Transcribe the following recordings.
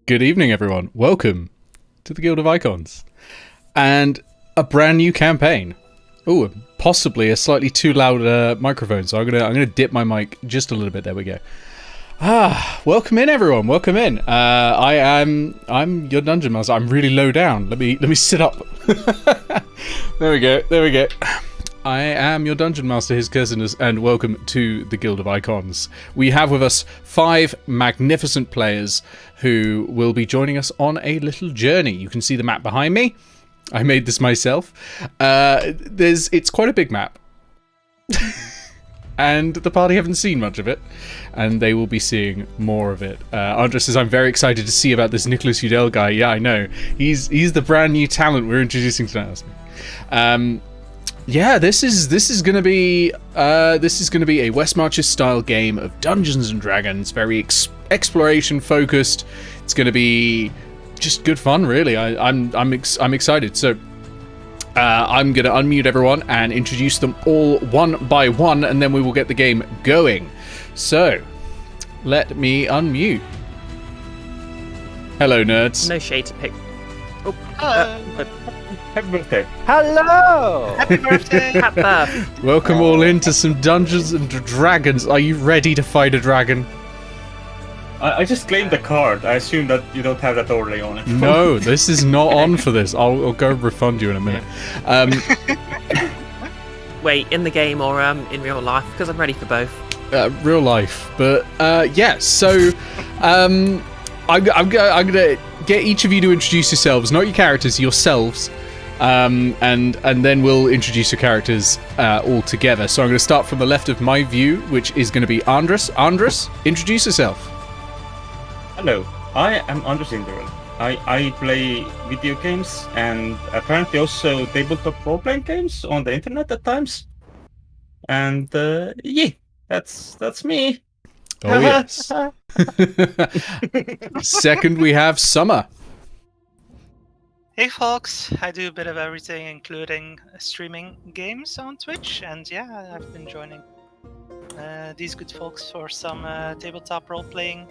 Good evening, everyone. Welcome to the Guild of Icons and a brand new campaign. Oh, possibly a slightly too loud microphone, so I'm gonna dip my mic just a little bit. There we go. Welcome in, everyone. Welcome in. I'm your dungeon master. I'm really low down. Let me sit up. There we go. I am your dungeon master, HisCursedness, and welcome to the Guild of Icons. We have with us 5 magnificent players who will be joining us on a little journey. You can see the map behind me. I made this myself. It's quite a big map. And the party haven't seen much of it, and they will be seeing more of it. Andres says, I'm very excited to see about this Nicholas Udell guy. Yeah, I know. He's the brand new talent we're introducing tonight. Yeah, this is gonna be a West Marches style game of Dungeons and Dragons, very exploration focused. It's gonna be just good fun, really. I'm excited. So I'm gonna unmute everyone and introduce them all one by one, and then we will get the game going. So let me unmute. Hello, nerds. No shade to pick. Oh, Happy birthday. Hello! Happy birthday. happy birthday. Welcome all into some Dungeons and Dragons. Are you ready to fight a dragon? I just claimed the card. I assume that you don't have that overlay on it. No, this is not on for this. I'll go refund you in a minute. Wait, in the game or in real life? Because I'm ready for both. Real life, but yeah. So I'm gonna get each of you to introduce yourselves, not your characters, yourselves, and then we'll introduce your characters all together. So I'm going to start from the left of my view, which is going to be Andres. Andres, introduce yourself. Hello, I am Andres Inderel. I play video games and apparently also tabletop role-playing games on the internet at times. And yeah, that's me. Oh yes. Second, we have Summer. Hey folks, I do a bit of everything, including streaming games on Twitch, and yeah, I've been joining these good folks for some tabletop role-playing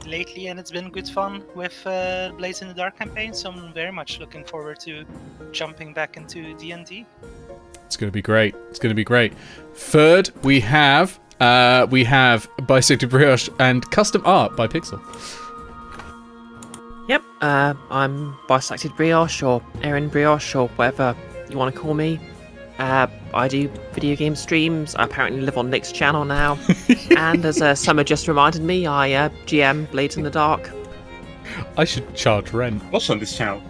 lately, and it's been good fun with Blades in the Dark campaign, so I'm very much looking forward to jumping back into D&D. It's going to be great. Third, we have Bisected Brioche and Custom Art by Pixel. Yep, I'm Bisected Brioche or Erin Brioche or whatever you want to call me. I do video game streams. I apparently live on Nick's channel now. And as Summer just reminded me, I GM Blades in the Dark. I should charge rent. Also on this channel.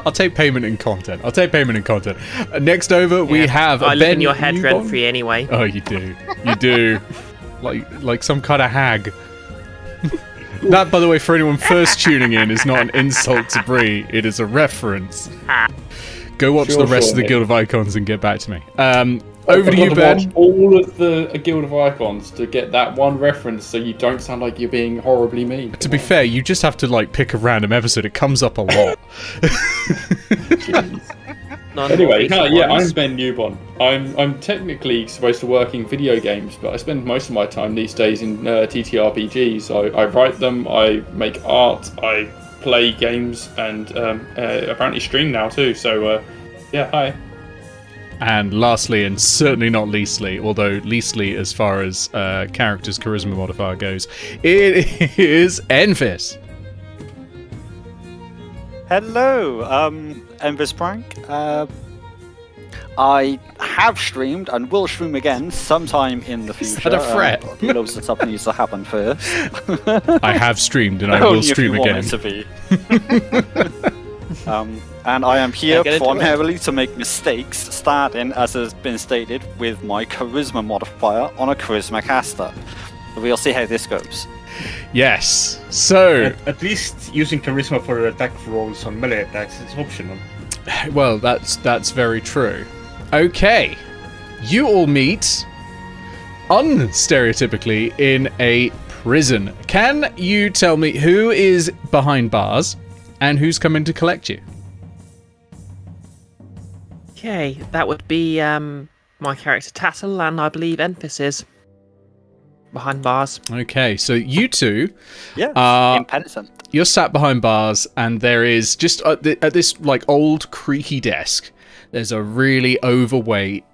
I'll take payment in content. Next over, we have I Ben live in your head Newborn. rent-free anyway. Oh, you do. like some kind of hag. That, by the way, for anyone first tuning in, is not an insult to Bree. It is a reference. Go watch the rest of the Guild of Icons and get back to me. Over to you, Ben. Watch all of the Guild of Icons to get that one reference, so you don't sound like you're being horribly mean. To be fair, you just have to pick a random episode. It comes up a lot. Anyway, I'm Ben Newborn. I'm technically supposed to work in video games, but I spend most of my time these days in TTRPGs. So I write them, I make art, I play games, and apparently stream now too. So yeah, hi. And lastly, and certainly not leastly, although leastly as far as character's charisma modifier goes, it is Enfys. Hello, Envis Prank. I have streamed and will stream again sometime in the future. Is that a threat? Loads of stuff needs to happen first. I have streamed and I will stream again. Only if you want it to be. And I am here primarily to make mistakes, starting, as has been stated, with my charisma modifier on a charisma caster. We'll see how this goes. Yes. So At least using charisma for attack rolls on melee attacks is optional. well, that's very true. Okay. You all meet unstereotypically in a prison. Can you tell me who is behind bars and who's coming to collect you? Okay, that would be my character Tattle, and I believe Enfys is. behind bars. Okay, so you two, Yeah, impenitent. you're sat behind bars, and there is just at this like old creaky desk. There's a really overweight,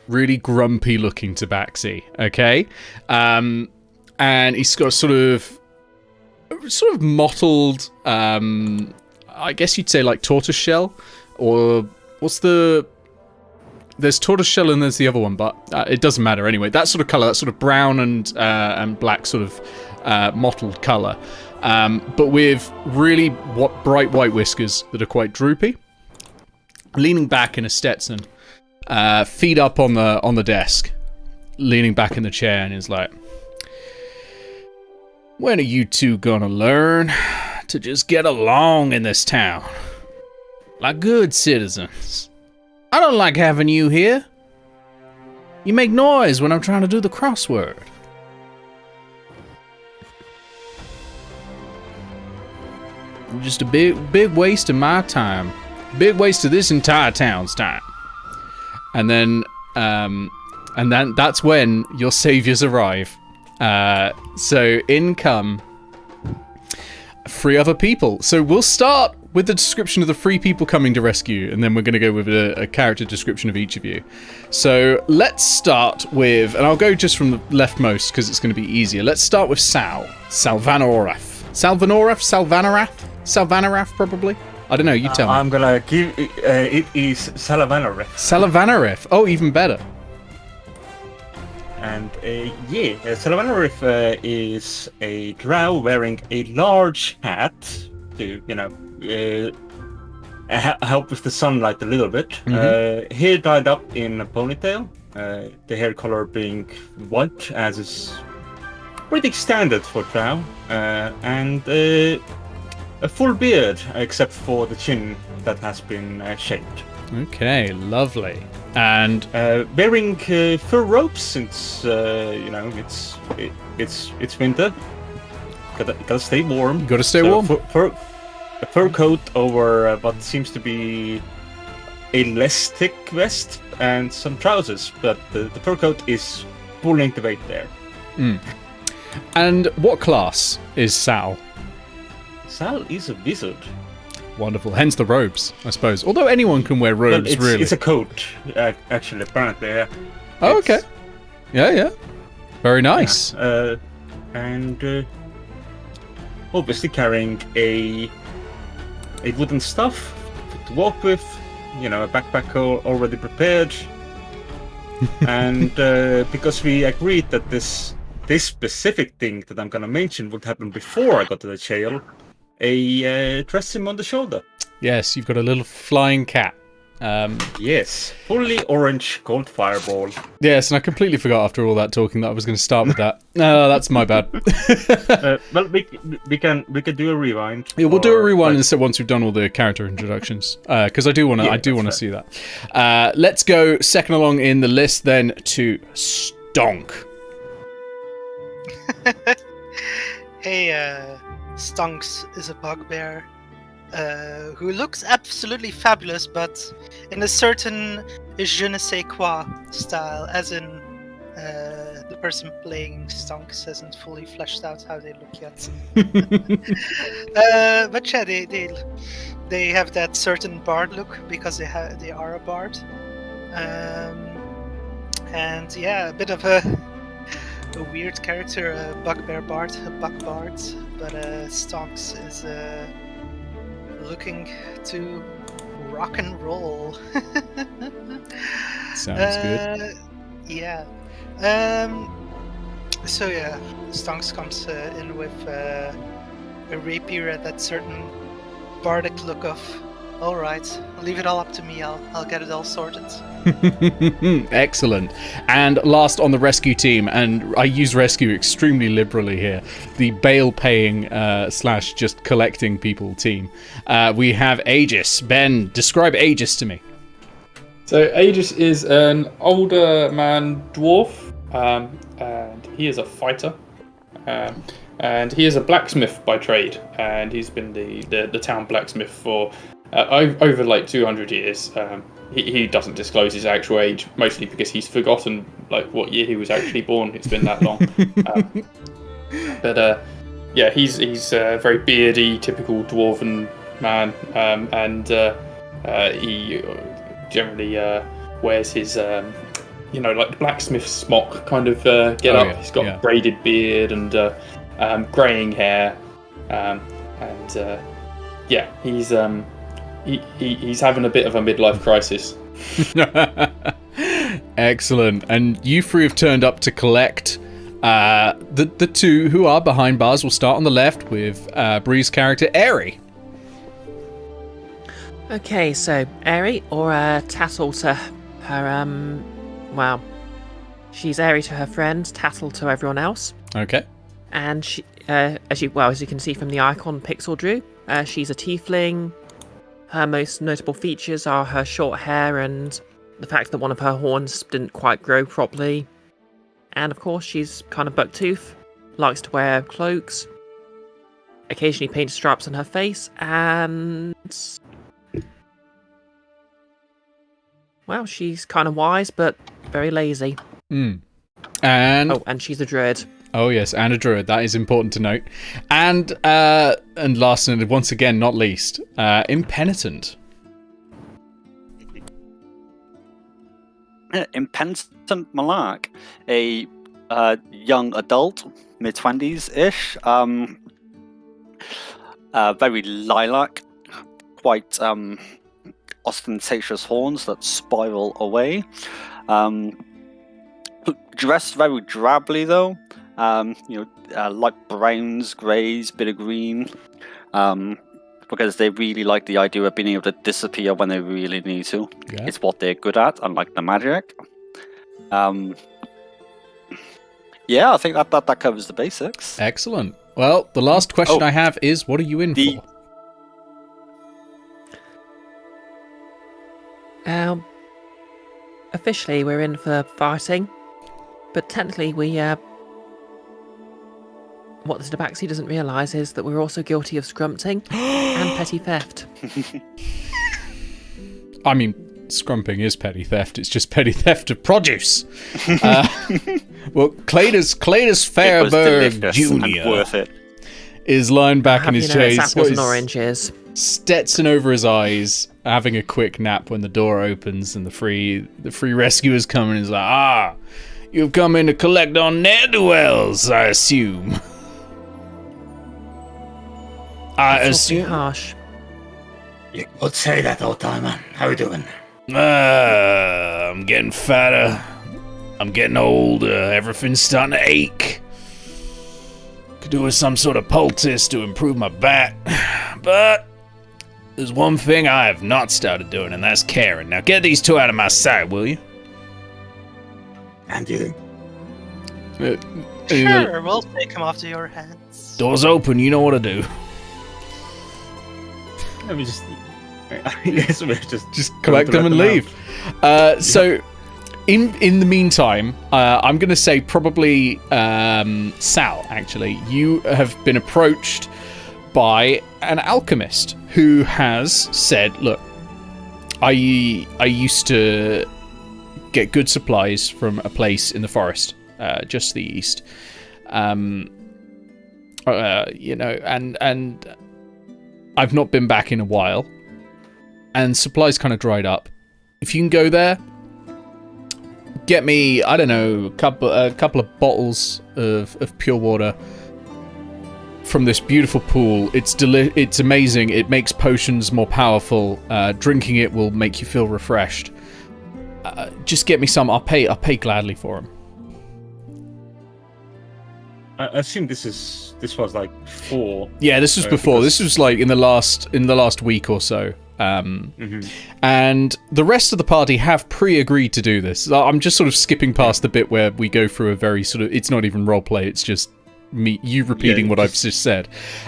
really grumpy-looking tabaxi. Okay, and he's got sort of mottled. I guess you'd say like tortoiseshell, or what's the? There's tortoiseshell and there's the other one, but it doesn't matter anyway. That sort of colour, that sort of brown and black sort of mottled colour, but with really bright white whiskers that are quite droopy. Leaning back in a Stetson, feet up on the desk, leaning back in the chair, and is like, "When are you two gonna learn to just get along in this town, like good citizens? I don't like having you here. You make noise when I'm trying to do the crossword." You're just a big waste of my time. Big waste of this entire town's time. And then that's when your saviors arrive. So in come 3 other people. So we'll start with the description of the 3 people coming to rescue, and then we're going to go with a character description of each of you. So let's start with, and I'll go just from the leftmost because it's going to be easier. Let's start with Salvanarath, probably. I don't know. You tell me. I'm gonna give it is Salavanareth. Salavanarath. Oh, even better. And Salavanareth is a drow wearing a large hat to, help with the sunlight a little bit. Mm-hmm. Hair dyed up in a ponytail. The hair color being white, as is pretty standard for drow. And a full beard, except for the chin that has been shaved. Okay, lovely. And wearing fur ropes since it's winter. Gotta stay warm. Gotta stay warm. A fur coat over what seems to be a less thick vest and some trousers, but the fur coat is pulling the weight there. And what class is Sal? Sal is a wizard. Wonderful. Hence the robes, I suppose. Although anyone can wear robes, really. It's a coat, actually, apparently. Yeah. Oh, okay. Yeah. Very nice. Yeah. And obviously carrying a wooden staff to walk with, a backpack already prepared. And because we agreed that this specific thing that I'm gonna mention would happen before I got to the jail, a dress him on the shoulder. Yes, you've got a little flying cat. Yes, fully orange gold fireball. Yes, and I completely forgot after all that talking that I was going to start with that. No, that's my bad. Well, we can do a rewind. Yeah, we'll do a rewind instead once we've done all the character introductions, because I do want to see that. Let's go second along in the list then to Stonk. Hey, Stonks is a bugbear who looks absolutely fabulous, but in a certain je ne sais quoi style, as in the person playing Stonks hasn't fully fleshed out how they look yet. But yeah, they have that certain bard look because they are a bard, and yeah, a bit of a weird character, a bugbear bard, a buck bard, but Stonks is looking to rock and roll. Sounds good. Yeah. So yeah, Stonks comes in with a rapier at that certain bardic look of, all right, leave it all up to me. I'll get it all sorted. Excellent. And last on the rescue team, and I use rescue extremely liberally here, the bail paying / just collecting people team. We have Aegis. Ben, describe Aegis to me. So Aegis is an older man dwarf, and he is a fighter. And he is a blacksmith by trade, and he's been the town blacksmith for over like 200 years. He doesn't disclose his actual age, mostly because he's forgotten like what year he was actually born. It's been that long. But yeah, he's a very beardy, typical dwarven man, and he generally wears his like blacksmith smock kind of get up. Yeah, he's got braided beard and greying hair, and he's having a bit of a midlife crisis. Excellent. And you three have turned up to collect. The two who are behind bars will start on the left with Bree's character, Airy. Okay, so Airy, or Tattle to her, she's Airy to her friends, Tattle to everyone else. Okay. And she, as you can see from the icon Pixel drew, she's a tiefling. Her most notable features are her short hair and the fact that one of her horns didn't quite grow properly. And of course, she's kind of bucktooth, likes to wear cloaks, occasionally painted stripes on her face, and well, she's kind of wise but very lazy. And she's a druid. Oh yes, and a druid. That is important to note. And last and once again, not least, impenitent. Impenitent Malak, a young adult, mid-20s-ish, very lilac, quite ostentatious horns that spiral away. Dressed very drably though, like browns, greys, bit of green, because they really like the idea of being able to disappear when they really need to. Yeah. It's what they're good at, unlike the magic. I think that covers the basics. Excellent. Well, the last question I have is, what are you in for? Officially, we're in for fighting, but technically we what the Tabaxi doesn't realise is that we're also guilty of scrumpting and petty theft. I mean, scrumping is petty theft. It's just petty theft of produce. Well, Cletus Fairberg Jr. is lying back in his chair. Apples and oranges. Stetson over his eyes, having a quick nap when the door opens and the free rescuers come in. He's like, you've come in to collect on ne'er-do-wells, I assume. Harsh. You could say that all time, man. How you doing? I'm getting fatter. I'm getting older. Everything's starting to ache. Could do with some sort of poultice to improve my back. But there's one thing I have not started doing, and that's caring. Now get these two out of my sight, will you? And you? Sure, we'll take them off to your hands. Doors open, you know what to do. Let me just collect them and leave. So, in the meantime, I'm going to say probably Sal. Actually, you have been approached by an alchemist who has said, "Look, I used to get good supplies from a place in the forest, just to the east. And I've not been back in a while, and supplies kind of dried up. If you can go there, get me, I don't know, a couple of bottles of pure water from this beautiful pool. It's amazing. It makes potions more powerful. Drinking it will make you feel refreshed. Just get me some. I'll pay gladly for them." I assume this was like before. Yeah, this was before. This was like in the last week or so. And the rest of the party have pre-agreed to do this. I'm just sort of skipping past the bit where we go through a very sort of, it's not even roleplay, it's just you repeating what I've just said.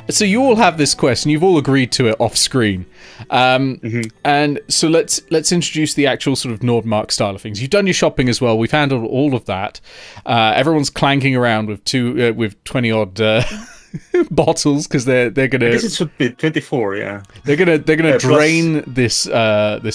So you all have this quest, and you've all agreed to it off screen. And so let's introduce the actual sort of Nordmark style of things. You've done your shopping as well. We've handled all of that. Everyone's clanking around with 20 odd bottles because they're gonna. I guess it should be 24. Yeah. They're gonna plus- drain this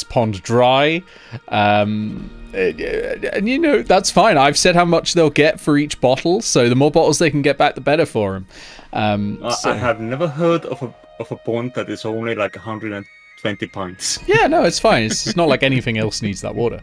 pond dry, and that's fine. I've said how much they'll get for each bottle, so the more bottles they can get back, the better for them. I have never heard of a pond that is only like 120 pints. Yeah, no, it's fine. It's not like anything else needs that water.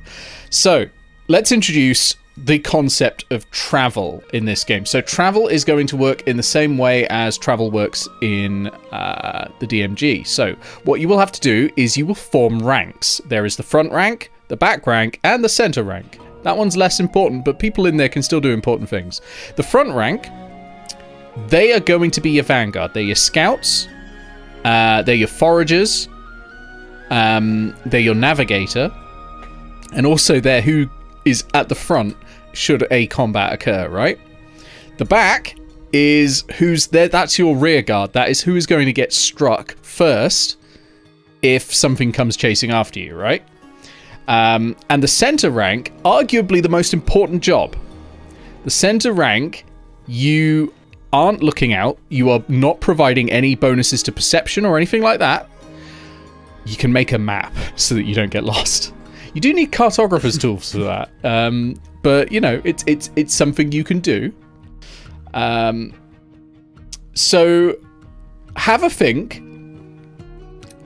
So let's introduce the concept of travel in this game. So travel is going to work in the same way as travel works in the DMG. So what you will have to do is you will form ranks. There is the front rank, the back rank, and the center rank. That one's less important, but people in there can still do important things. The front rank, they are going to be your vanguard. They're your scouts, they're your foragers, they're your navigator, and also they're who is at the front should a combat occur, right? The back is who's there. That's your rear guard. That is who is going to get struck first if something comes chasing after you, right? And the center rank, arguably the most important job. The center rank, you aren't looking out. You are not providing any bonuses to perception or anything like that. You can make a map so that you don't get lost. You do need cartographer's tools for that, but it's something you can do. So have a think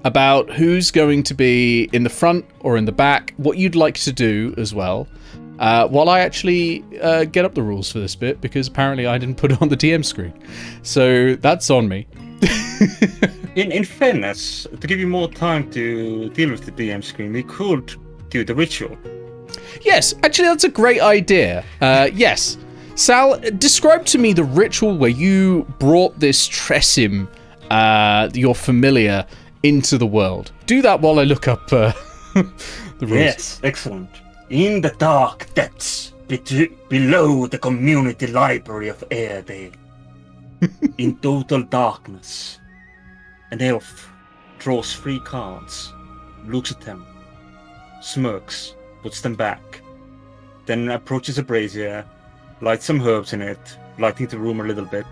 about who's going to be in the front or in the back, what you'd like to do as well, while I actually get up the rules for this bit, because apparently I didn't put it on the DM screen. So that's on me. In fairness, to give you more time to deal with the DM screen, we could do the ritual. Yes, actually that's a great idea. Yes. Sal, describe to me the ritual where you brought this Tresim, your familiar, into the world. Do that while I look up the rules. Yes, excellent. In the dark depths below the community library of Airedale, in total darkness, an elf draws 3 cards, looks at them, smirks, puts them back, then approaches a brazier, lights some herbs in it, lighting the room a little bit,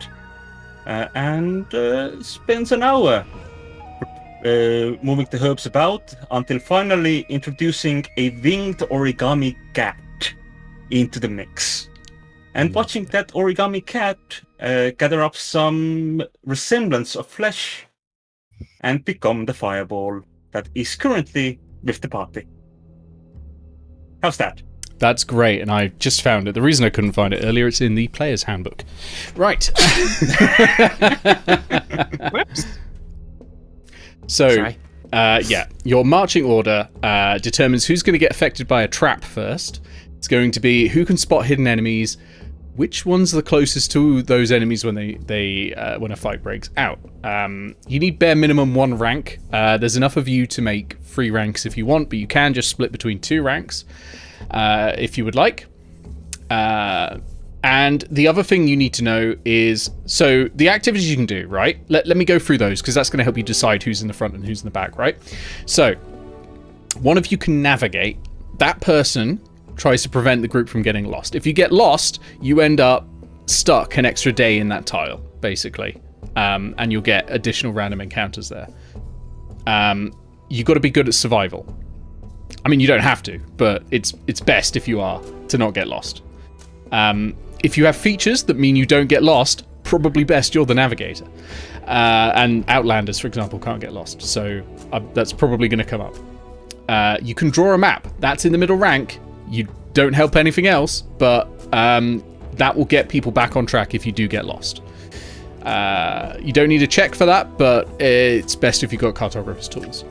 and spends an hour moving the herbs about until finally introducing a winged origami cat into the mix. And watching that origami cat gather up some resemblance of flesh and become the fireball that is currently with the party. How's that? That's great, and I just found it. The reason I couldn't find it earlier, it's in the player's handbook. Right. Whoops. So, your marching order determines who's going to get affected by a trap first. It's going to be who can spot hidden enemies, which one's the closest to those enemies when when a fight breaks out. You need bare minimum 1 rank. There's enough of you to make 3 ranks if you want, but you can just split between 2 ranks if you would like. And the other thing you need to know is, so the activities you can do, right? Let me go through those, because that's going to help you decide who's in the front and who's in the back, right? So, one of you can navigate. That person tries to prevent the group from getting lost. If you get lost, you end up stuck an extra day in that tile, basically. And you'll get additional random encounters there. You've got to be good at survival. I mean, you don't have to, but it's best if you are to not get lost. If you have features that mean you don't get lost, probably best you're the navigator. And Outlanders, for example, can't get lost, so that's probably going to come up. You can draw a map. That's in the middle rank. You don't help anything else, but that will get people back on track if you do get lost. You don't need a check for that, but it's best if you've got cartographer's tools.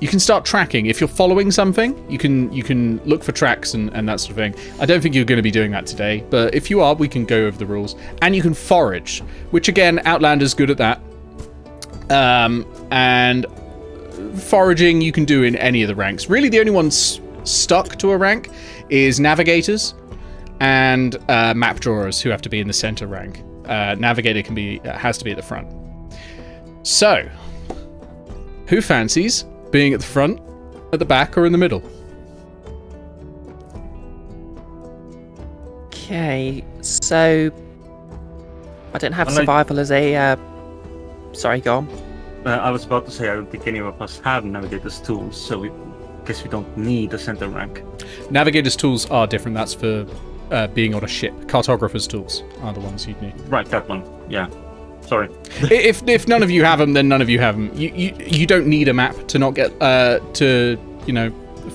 You can start tracking. If you're following something, you can look for tracks and that sort of thing. I don't think you're going to be doing that today, but if you are, we can go over the rules. And you can forage, which again, Outlander's good at that. And foraging you can do in any of the ranks. Really, the only ones stuck to a rank is navigators and map drawers, who have to be in the center rank. Navigator has to be at the front. So, who fancies being at the front, at the back, or in the middle? Okay, so I don't have Well, I- survival as a. Sorry, go on. I was about to say I don't think any of us have navigator's tools, so we guess we don't need a center rank. Navigator's tools are different. That's for being on a ship. Cartographer's tools are the ones you'd need. Right, that one. Yeah. Sorry. If none of you have them, then none of you have them. You don't need a map to not get to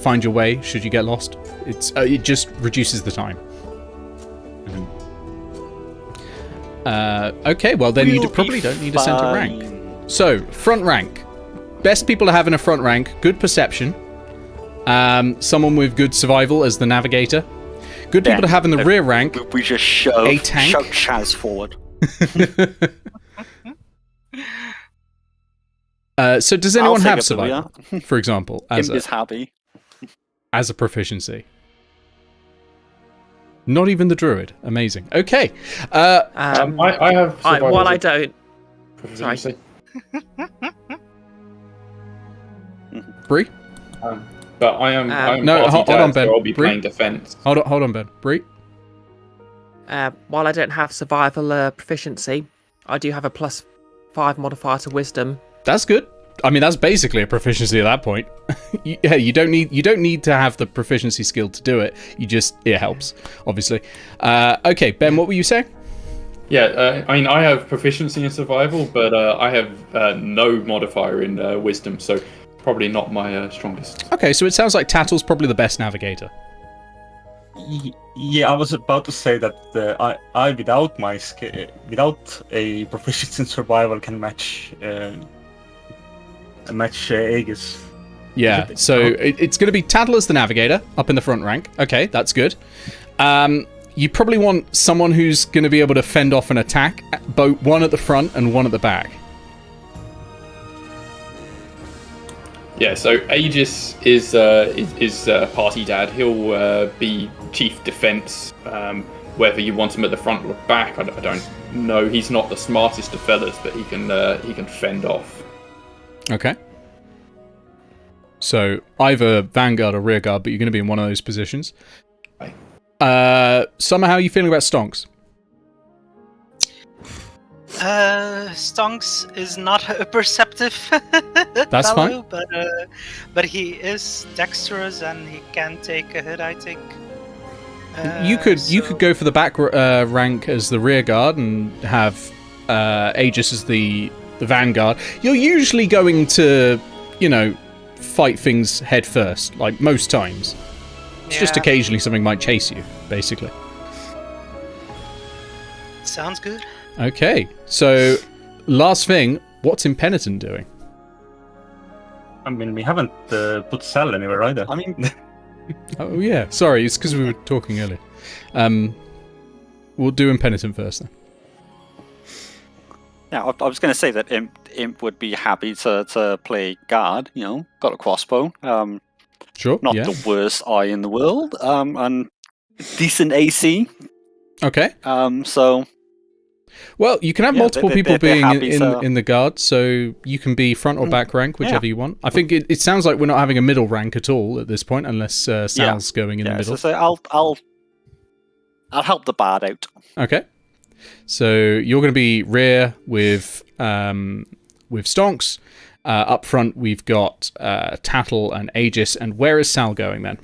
find your way should you get lost. It just reduces the time. Okay, well then you probably don't need a center rank. So front rank, best people to have in a front rank: good perception, someone with good survival as the navigator. Good people to have in the rear rank. We just shove A tank? shove Chaz forward. So does anyone I'll have take a survival, for example, Imp is happy. as a proficiency? Not even the druid. Amazing. Okay. I have survival While I as a don't. proficiency. Bree? But I am No, party hold dad, on, Ben. so I'll be Bree? playing defense. Hold on, Ben. Bree? While I don't have survival proficiency, I do have a +5 modifier to wisdom. That's good. I mean, that's basically a proficiency at that point. You don't need to have the proficiency skill to do it. It helps, obviously. Okay, Ben, what were you saying? Yeah, I mean, I have proficiency in survival, but I have no modifier in wisdom, so probably not my strongest. Okay, so it sounds like Tattle's probably the best navigator. Yeah, I was about to say that I without my skill, without a proficiency in survival, can match Aegis. Yeah, so it's going to be Tattle as the navigator up in the front rank. Okay, that's good. You probably want someone who's going to be able to fend off an attack, both one at the front and one at the back. Yeah, so Aegis is party dad. He'll be chief defense. Whether you want him at the front or back, I don't know. He's not the smartest of fellas, but he can fend off. Okay. So either vanguard or rearguard, but you're going to be in one of those positions. Summer, how are you feeling about Stonks? Stonks is not a perceptive That's fellow, fine. but he is dexterous and he can take a hit, I think. You could go for the back rank as the rearguard and have Aegis as the vanguard. You're usually going to, fight things head first, like most times. It's just occasionally something might chase you, basically. Sounds good. Okay, so last thing, what's Impenitent doing? I mean, we haven't put Sal anywhere either. I mean, Oh yeah, sorry, it's because we were talking earlier. We'll do Impenitent first then. yeah, I was going to say that Imp would be happy to play guard. Got a crossbow. Sure. Not yeah. the worst eye in the world. And decent AC. Okay. So. Well, you can have multiple people they're being happy in the guard, so you can be front or back rank, whichever you want. I think it sounds like we're not having a middle rank at all at this point, unless Sal's going in the middle. So I'll help the bard out. Okay. So you're going to be rear with Stonks. Up front, we've got Tattle and Aegis. And where is Sal going then?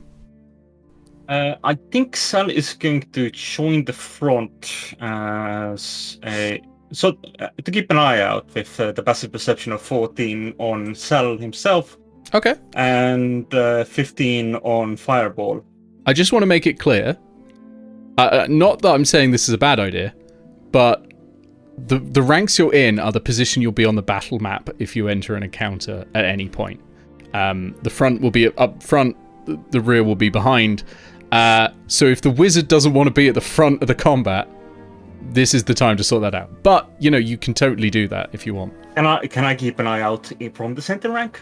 I think Sal is going to join the front as a... So, to keep an eye out with the passive perception of 14 on Sal himself. Okay. And 15 on Fireball. I just want to make it clear, not that I'm saying this is a bad idea, but the ranks you're in are the position you'll be on the battle map if you enter an encounter at any point. The front will be up front, the rear will be behind. So if the wizard doesn't want to be at the front of the combat, this is the time to sort that out. But, you can totally do that if you want. Can I keep an eye out from the center rank?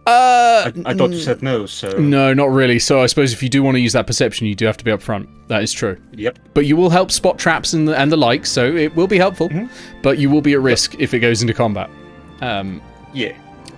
I I thought you said no, so... No, not really. So I suppose if you do want to use that perception, you do have to be up front. That is true. Yep. But you will help spot traps and the like, so it will be helpful. Mhm. But you will be at risk if it goes into combat. Yeah.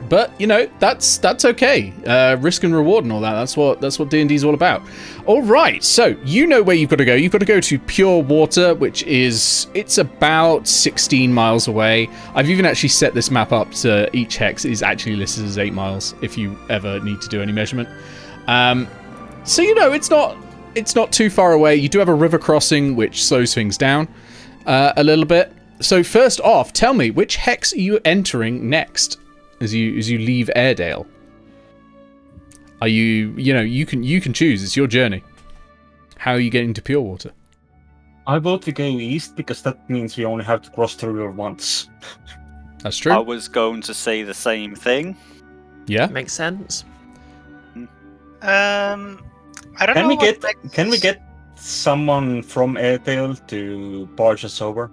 But you know, that's okay. Risk and reward and all that. That's what D&D's all about. All right, so you know where you've got to go. You've got to go to Pure Water, which it's about 16 miles away. I've even actually set this map up to each hex is actually listed as 8 miles if you ever need to do any measurement. So you know, it's not too far away. You do have a river crossing, which slows things down a little bit. So first off, tell me, which hex are you entering next as you leave Airedale? Are you can choose. It's your journey. How are you getting to Pure Water? I vote we go east because that means we only have to cross the river once. That's true. I was going to say the same thing. Yeah. Makes sense. I don't know. Can we get someone from Airedale to barge us over?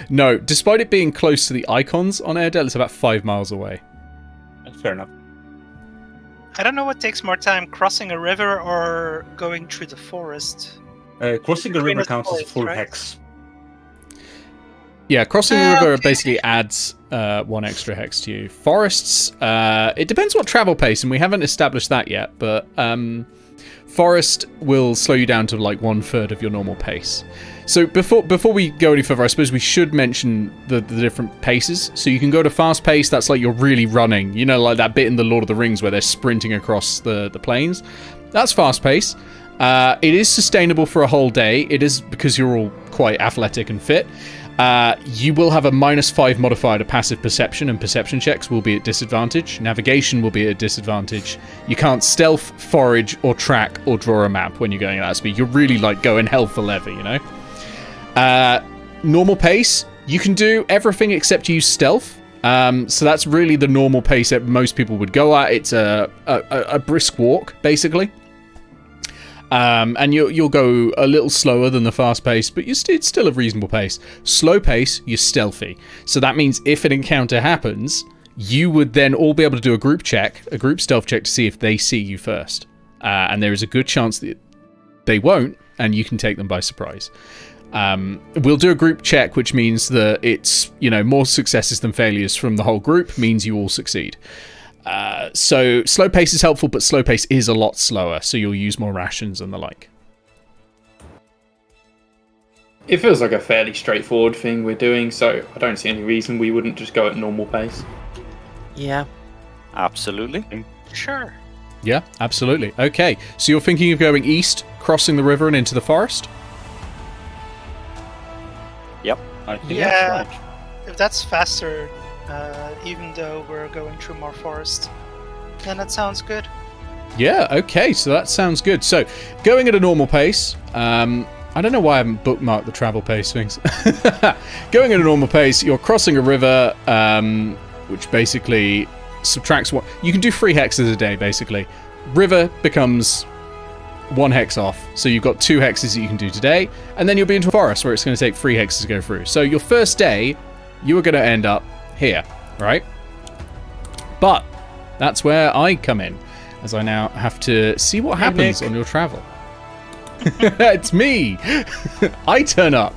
No, despite it being close to the icons on Airedale, it's about 5 miles away. Fair enough. I don't know what takes more time, crossing a river or going through the forest. Crossing the river counts as a full right? hex. Yeah, crossing the river basically adds 1 extra hex to you. Forests, it depends what travel pace, and we haven't established that yet, but forest will slow you down to like 1/3 of your normal pace. So before we go any further, I suppose we should mention the different paces. So you can go to fast pace, that's like you're really running. You know, like that bit in the Lord of the Rings where they're sprinting across the plains. That's fast pace. It is sustainable for a whole day. It is because you're all quite athletic and fit. You will have a -5 modifier to passive perception, and perception checks will be at disadvantage. Navigation will be at disadvantage. You can't stealth, forage, or track, or draw a map when you're going at that speed. You're really like going hell for leather, you know? Normal pace, you can do everything except use stealth. So that's really the normal pace that most people would go at. It's a brisk walk, basically. And you'll go a little slower than the fast pace, but it's still a reasonable pace. Slow pace, you're stealthy. So that means if an encounter happens, you would then all be able to do a group stealth check to see if they see you first. And there is a good chance that they won't, and you can take them by surprise. We'll do a group check, which means that it's, more successes than failures from the whole group means you all succeed. So slow pace is helpful, but slow pace is a lot slower, so you'll use more rations and the like. It feels like a fairly straightforward thing we're doing, so I don't see any reason we wouldn't just go at normal pace. Yeah. Absolutely. Sure. Yeah, absolutely. Okay, so you're thinking of going east, crossing the river and into the forest? Yep. I think Yeah. that's right. If that's faster, even though we're going through more forest, then that sounds good. Yeah, okay, so that sounds good. So, going at a normal pace, I don't know why I haven't bookmarked the travel pace things. Going at a normal pace, you're crossing a river, which basically subtracts what... You can do 3 hexes a day, basically. River becomes 1 hex off, so you've got 2 hexes that you can do today, and then you'll be into a forest where it's going to take 3 hexes to go through. So your first day, you are going to end up here, right? But that's where I come in, as I now have to see what happens on your travel. It's me! I turn up.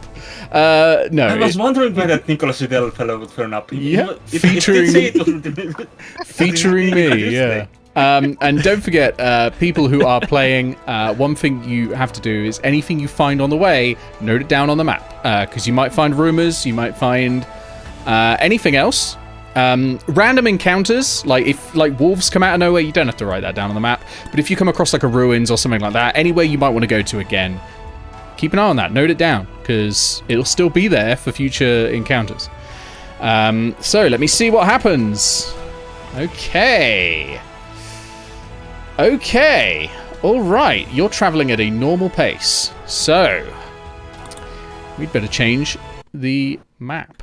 No. I was wondering why that Nicholas Udell fellow would turn up. Yeah, featuring me, yeah. And don't forget, people who are playing, one thing you have to do is anything you find on the way, note it down on the map. Because you might find rumors, you might find anything else. Random encounters, like if wolves come out of nowhere, you don't have to write that down on the map. But if you come across like a ruins or something like that, anywhere you might want to go to again, keep an eye on that, note it down, because it'll still be there for future encounters. So let me see what happens. Okay, all right, you're traveling at a normal pace, so we'd better change the map.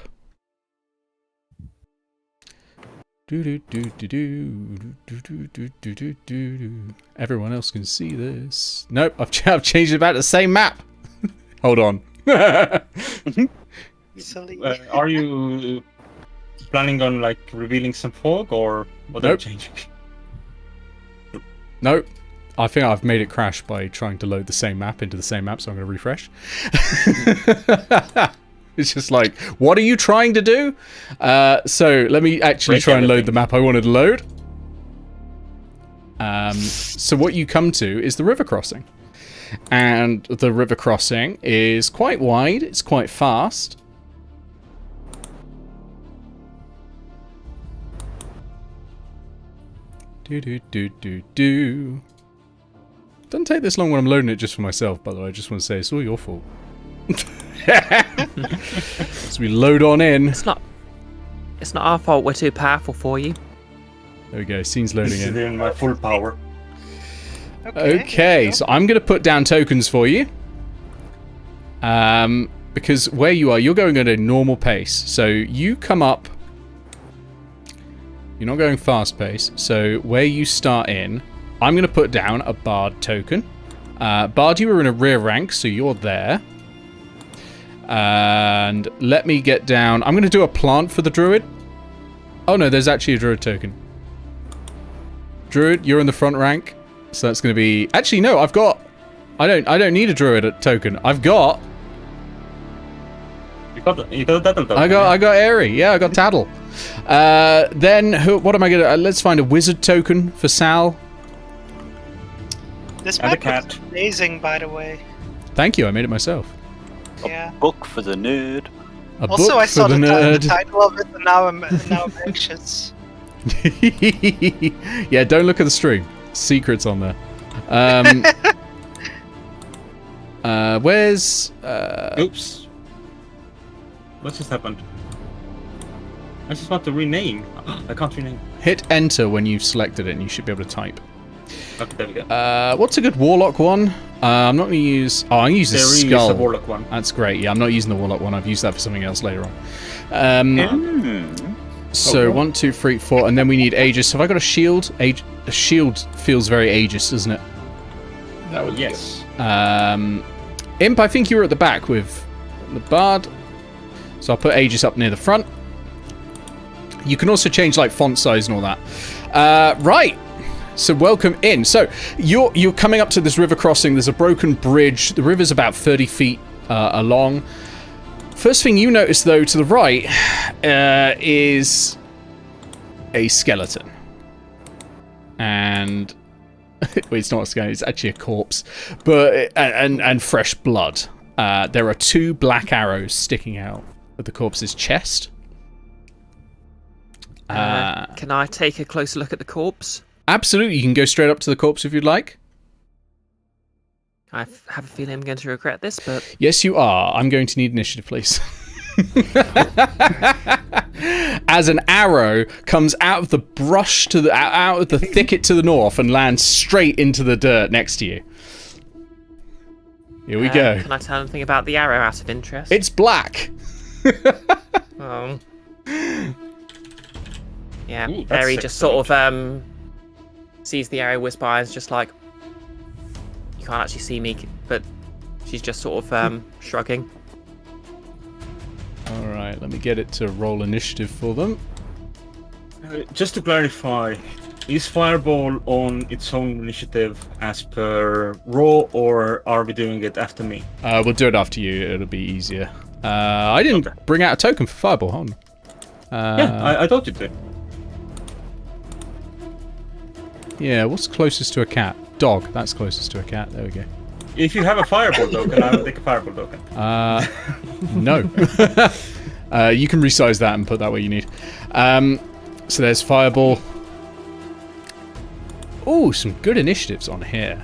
Everyone else can see this. Nope, I've changed it back to the same map. Hold on. Silly. Are you planning on revealing some fog, or what are you changing? Nope. I think I've made it crash by trying to load the same map into the same map, so I'm going to refresh. It's just like, what are you trying to do? So let me actually try and load the map I wanted to load. So what you come to is the river crossing. And the river crossing is quite wide. It's quite fast. Do. Doesn't take this long when I'm loading it just for myself, by the way. I just want to say it's all your fault. So we load on in. It's not our fault. We're too powerful for you. There we go. Scene's loading This is in. in my full power. Okay, so I'm going to put down tokens for you. Because where you are, you're going at a normal pace. So you come up. You're not going fast pace. So where you start in, I'm going to put down a Bard token. Bard, you were in a rear rank, so you're there. And let me get down. I'm going to do a plant for the Druid. Oh no, there's actually a Druid token. Druid, you're in the front rank. So that's going to be... Actually, no, I've got... I don't need a Druid token. I've got... You got a Tattle token. I got Airy. Yeah, I got Tattle. Then, what am I going to... let's find a Wizard token for Sal. This And a map cat. looks amazing, by the way. Thank you, I made it myself. Yeah. Book for the nerd. A Also, book I saw for the, the the nerd. title of it, and now I'm anxious. Yeah, don't look at the stream. Secrets on there. Where's... Oops. What just happened? I just want to rename. I can't rename. Hit enter when you've selected it and you should be able to type. Okay, there we go. What's a good Warlock one? I'm not going to use... Oh, I'm going to use the There is Skull. a Warlock one. That's great. Yeah, I'm not using the Warlock one. I've used that for something else later on. So 1, 2, 3, 4, and then we need Aegis. Have I got a shield? A shield feels very Aegis, doesn't it? That would be Yes. Imp, I think you were at the back with the Bard. So I'll put Aegis up near the front. You can also change like font size and all that. Right. So welcome in. So you're coming up to this river crossing. There's a broken bridge. The river's about 30 feet along. First thing you notice, though, to the right is a skeleton. And well, it's not a skeleton, it's actually a corpse. But and fresh blood. There are 2 black arrows sticking out of the corpse's chest. Can I take a closer look at the corpse? Absolutely, you can go straight up to the corpse if you'd like. I have a feeling I'm going to regret this, but... Yes, you are. I'm going to need initiative, please. As an arrow comes out of the brush to the out of the thicket to the north and lands straight into the dirt next to you. Here we go. Can I tell anything about the arrow out of interest? It's black. Oh. Yeah, Ooh, that's Harry just sort excellent. of sees the arrow whiz by and is just like, you can't actually see me, but she's just sort of shrugging. Alright, let me get it to roll initiative for them. Just to clarify, is Fireball on its own initiative as per Raw, or are we doing it after me? We'll do it after you, it'll be easier. I didn't bring out a token for Fireball, hold on. Yeah, I thought you did. Yeah, what's closest to a cat? Dog, that's closest to a cat, there we go. If you have a Fireball token, I will take a Fireball token. No. You can resize that and put that where you need. So there's Fireball. Oh, some good initiatives on here.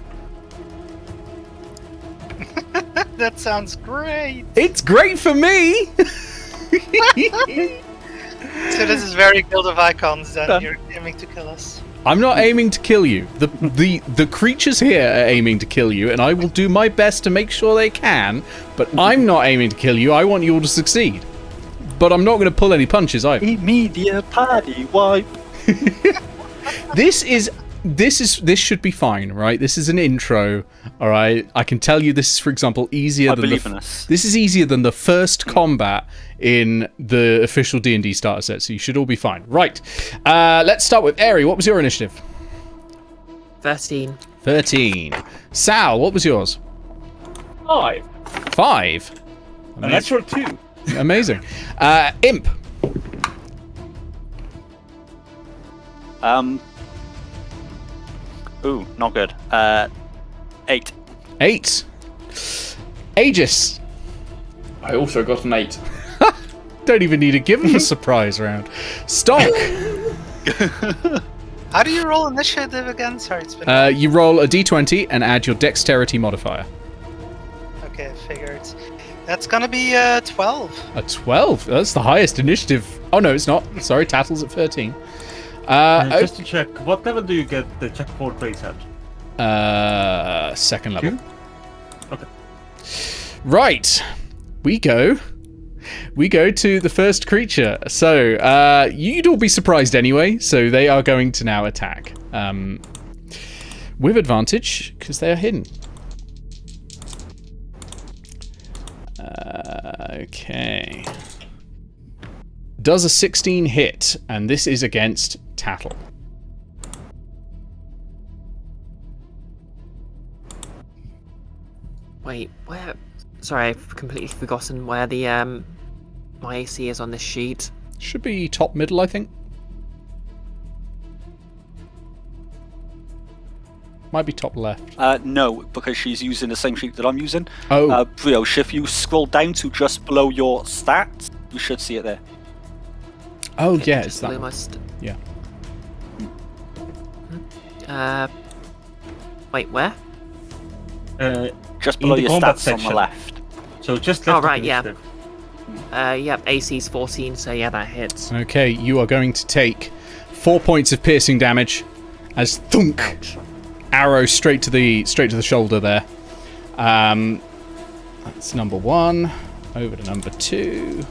That sounds great. It's great for me! So this is very Guild of Icons, then you're aiming to kill us. I'm not aiming to kill you. The creatures here are aiming to kill you, and I will do my best to make sure they can, but I'm not aiming to kill you. I want you all to succeed. But I'm not going to pull any punches either. Immediate party wipe. This should be fine, right? This is an intro, all right? I can tell you this is, for example, easier than this is easier than the first combat in the official D&D starter set, so you should all be fine. Right. Let's start with Airy. What was your initiative? 13. 13. Sal, what was yours? 5. 5. A natural 2. Amazing. Imp. Ooh, not good. 8. 8. Aegis. I also got an 8. Don't even need to give him a surprise round. Stonk. How do you roll initiative again? Sorry, it's been... You roll a d20 and add your dexterity modifier. Okay, figured. That's gonna be 12. A 12? That's the highest initiative. Oh, no, it's not. Sorry, Tattle's at 13. Just to check, what level do you get the check 4 traits at? Second level. 2? Okay. Right. We go to the first creature. So, you'd all be surprised anyway, so they are going to now attack. With advantage, because they are hidden. Okay. Does a 16 hit, and this is against Tattle. Wait, where? Sorry, I've completely forgotten where the my AC is on this sheet. Should be top middle, I think. Might be top left. No, because she's using the same sheet that I'm using. Oh. Brioche, if you scroll down to just below your stats, you should see it there. Oh, Okay, yeah, just it's that below one. my Yeah. Wait, where? Just below the your combat stats on section. the left. So just left. Oh, right, of yeah. initiative. Yep, AC's 14, so yeah, that hits. Okay, you are going to take 4 points of piercing damage as thunk. Ouch. Arrow straight to the shoulder there. That's number 1. Over to number 2.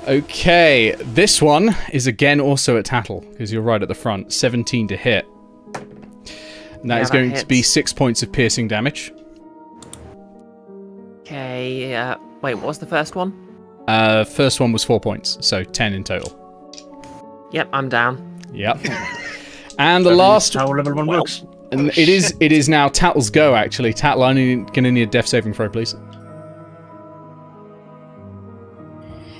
Okay, this one is again also at Tattle, because you're right at the front. 17 to hit. And that is going to be 6 points of piercing damage. Okay, wait, what was the first one? First one was 4 points, so 10 in total. Yep, I'm down. Yep. And the That last, is how level 1 works. and it is now Tattle's go. Actually, Tattle, I'm gonna need a death saving throw, please.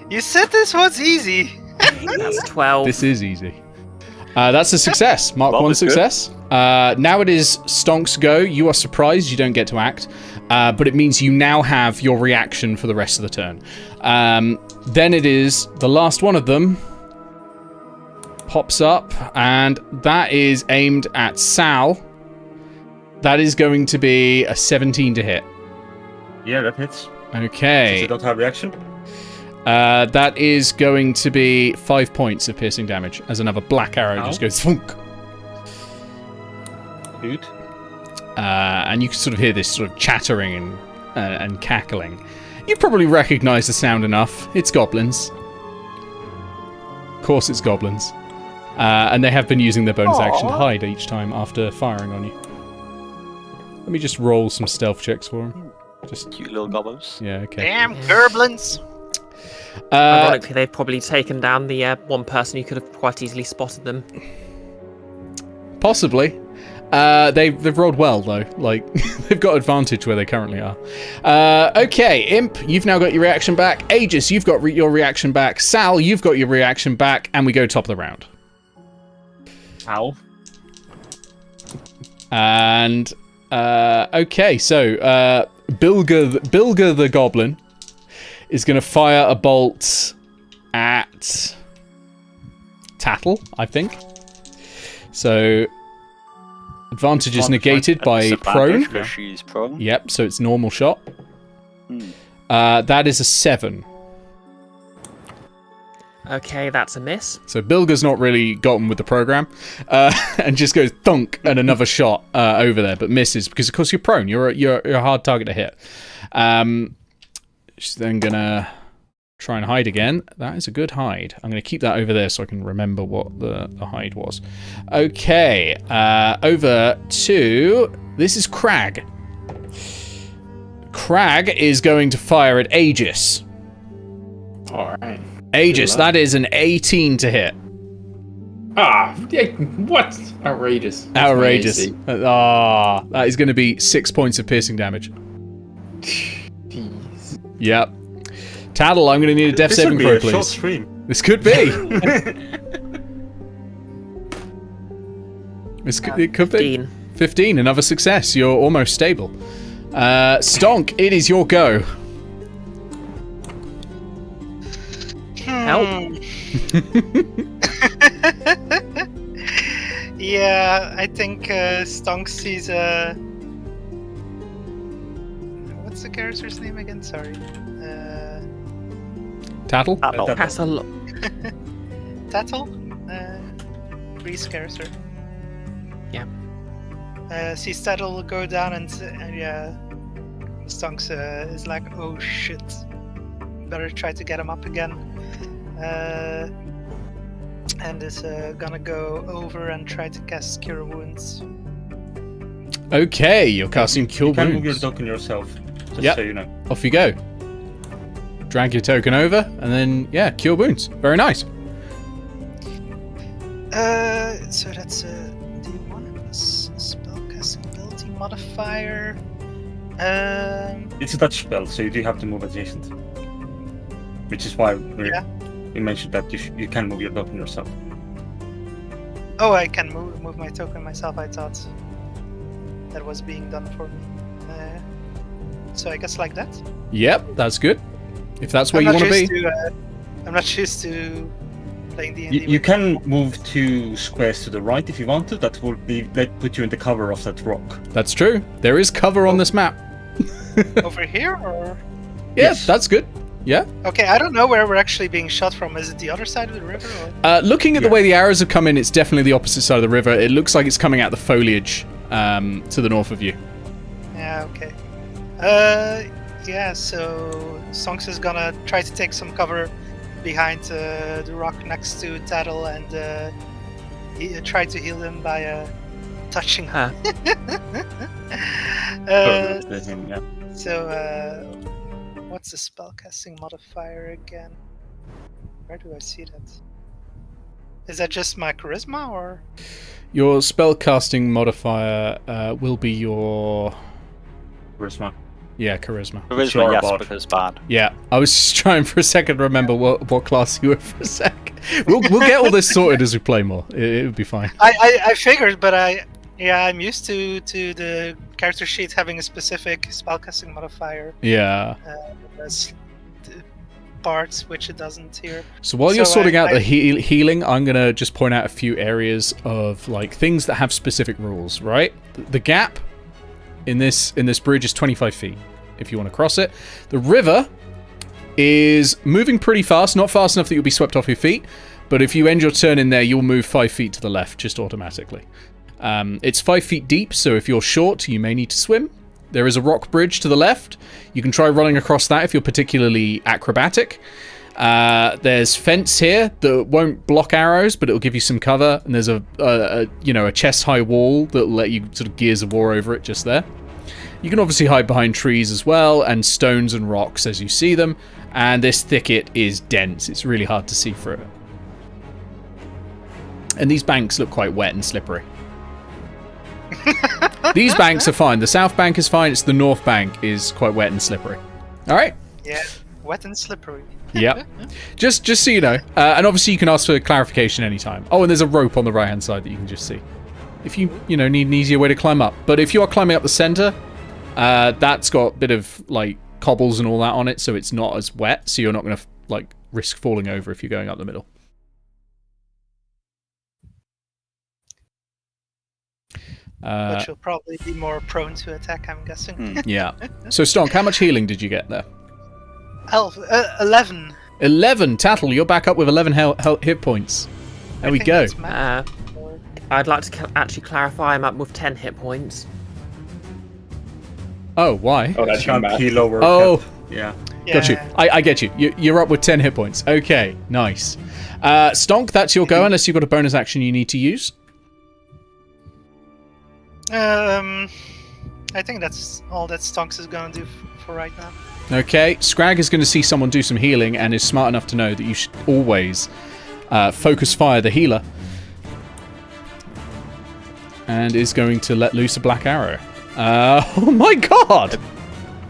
You said this was easy. That's 12. This is easy. That's a success. Mark Well, 1 that's good. success. Now it is Stonk's go. You are surprised. You don't get to act, but it means you now have your reaction for the rest of the turn. Then it is the last one of them. Pops up, and that is aimed at Sal. That is going to be a 17 to hit. Yeah, that hits. Okay. Since you don't have reaction. That is going to be 5 points of piercing damage as another black arrow just goes thunk. Dude. And you can sort of hear this sort of chattering and cackling. You probably recognise the sound enough. It's goblins. Of course it's goblins. And they have been using their bonus action to hide each time after firing on you. Let me just roll some stealth checks for them. Just Cute little gobos. yeah, okay. Damn, Gerblins. Ironically, they've probably taken down the one person who could have quite easily spotted them. Possibly. They've rolled well though. Like they've got advantage where they currently are. Okay, Imp, you've now got your reaction back. Aegis, you've got your reaction back. Sal, you've got your reaction back, and we go top of the round. Ow. And okay, so Bilger the Goblin is going to fire a bolt at Tattle, I think. So advantage is negated by prone. Because she's prone. Yep, so it's normal shot. Hmm. That is a 7. Okay, that's a miss. So Bilger's not really gotten with the program, and just goes thunk and another shot over there, but misses because of course you're prone. You're a hard target to hit. She's then gonna try and hide again. That is a good hide. I'm gonna keep that over there so I can remember what the hide was. Okay, over to this is Crag. Crag is going to fire at Aegis. All right. Aegis, that is an 18 to hit. Ah, yeah, what? Outrageous. That's Outrageous. my AC. That is going to be 6 points of piercing damage. Jeez. Yep. Tattle, I'm going to need a death This saving would be throw, a short please. stream. This could be. It could be. 15. 15, another success. You're almost stable. Stonk, it is your go. Help. Yeah, I think Stonk sees a. What's the character's name again? Sorry. Tattle? Castle. Tattle? Bree's character. Yeah. Sees Tattle go down and yeah, Stonks is like, oh shit, better try to get him up again. And is gonna go over and try to cast Cure Wounds. Okay, you're casting Cure You can move your Wounds. token yourself, just Yep. so you know. Off you go. Drag your token over, and then, yeah, Cure Wounds. Very nice. So that's a D1 plus spellcasting ability modifier. It's a touch spell, so you do have to move adjacent. Which is why we mentioned that you can move your token yourself. Oh, I can move my token myself. I thought that was being done for me. So I guess like that. Yep, that's good. If that's where I'm you not want to used be. I'm not used to playing D&D. You can move 2 squares to the right if you want to. That will put you in the cover of that rock. That's true. There is cover on this map. Over here, or Yeah, Yes. that's good. Yeah. okay, I don't know where we're actually being shot from. Is it the other side of the river? Or? Looking at the Yeah. way the arrows have come in, it's definitely the opposite side of the river. It looks like it's coming out the foliage to the north of you. Yeah, okay. Yeah, so Sonks is gonna try to take some cover behind the rock next to Tattle and try to heal him by touching him. Yeah. So, what's the spellcasting modifier again? Where do I see that? Is that just my charisma, or? Your spellcasting modifier will be your... Charisma. Yeah, charisma. Charisma, Sure, yes, bot. because bad. Yeah, I was just trying for a second to remember what class you were for a sec. We'll get all this sorted as we play more. It'll be fine. I figured, but I'm used to the character sheet having a specific spellcasting modifier. Yeah. As parts, which it doesn't here. So while you're So sorting out I- the healing, I'm gonna just point out a few areas of like things that have specific rules. Right, the gap in this bridge is 25 feet. If you want to cross it, the river is moving pretty fast, not fast enough that you'll be swept off your feet. But if you end your turn in there, you'll move 5 feet to the left just automatically. It's 5 feet deep, so if you're short, you may need to swim. There is a rock bridge to the left. You can try running across that if you're particularly acrobatic. There's fence here that won't block arrows, but it'll give you some cover. And there's a chest-high wall that'll let you sort of Gears of War over it just there. You can obviously hide behind trees as well, and stones and rocks as you see them. And this thicket is dense. It's really hard to see through it. And these banks look quite wet and slippery. These banks are fine. The south bank is fine. It's the north bank is quite wet and slippery. All right. Yeah, wet and slippery. Yep. Just so you know. And obviously you can ask for clarification anytime. Oh, and there's a rope on the right-hand side that you can just see. If you need an easier way to climb up. But if you are climbing up the center, that's got a bit of like cobbles and all that on it, so it's not as wet, so you're not going to like risk falling over if you're going up the middle. But you'll probably be more prone to attack, I'm guessing. Yeah. So Stonk, how much healing did you get there? 11. 11. Tattle, you're back up with 11 hit points. There I we think go. that's max. I'd like to actually clarify I'm up with 10 hit points. Oh, why? Oh, that's your Can't math. heal over. Oh, Yeah. got you. I get you. You're up with 10 hit points. Okay, nice. Stonk, that's your go, unless you've got a bonus action you need to use. I think that's all that Stonks is gonna do for right now. Okay, Scrag is going to see someone do some healing and is smart enough to know that you should always focus fire the healer. And is going to let loose a black arrow. Oh my god!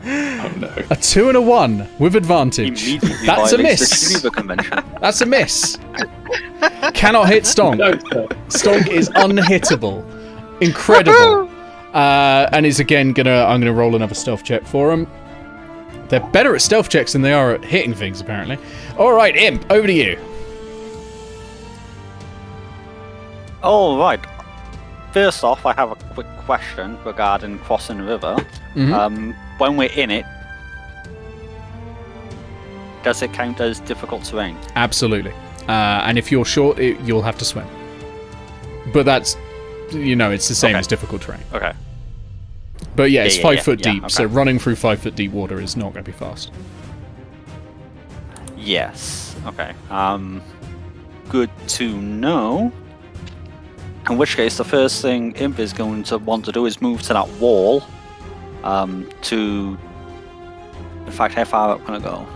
Oh no. A 2 and a 1 with advantage. Immediately That's a violates miss. the Geneva Convention. That's a miss. Cannot hit Stonk. No, sir. Stonk is unhittable. Incredible. And is again I'm gonna roll another stealth check for him. They're better at stealth checks than they are at hitting things, apparently. All right, Imp, over to you. All right. First off, I have a quick question regarding crossing the river. Mhm. When we're in it, does it count as difficult terrain? Absolutely. And if you're short, you'll have to swim. But that's, it's the same Okay. as difficult terrain. Okay. But yeah, it's Yeah, 5 foot yeah, deep, okay. so running through 5 foot deep water is not going to be fast. Yes. Okay. Good to know. In which case, the first thing Imp is going to want to do is move to that wall. In fact, how far up can I go?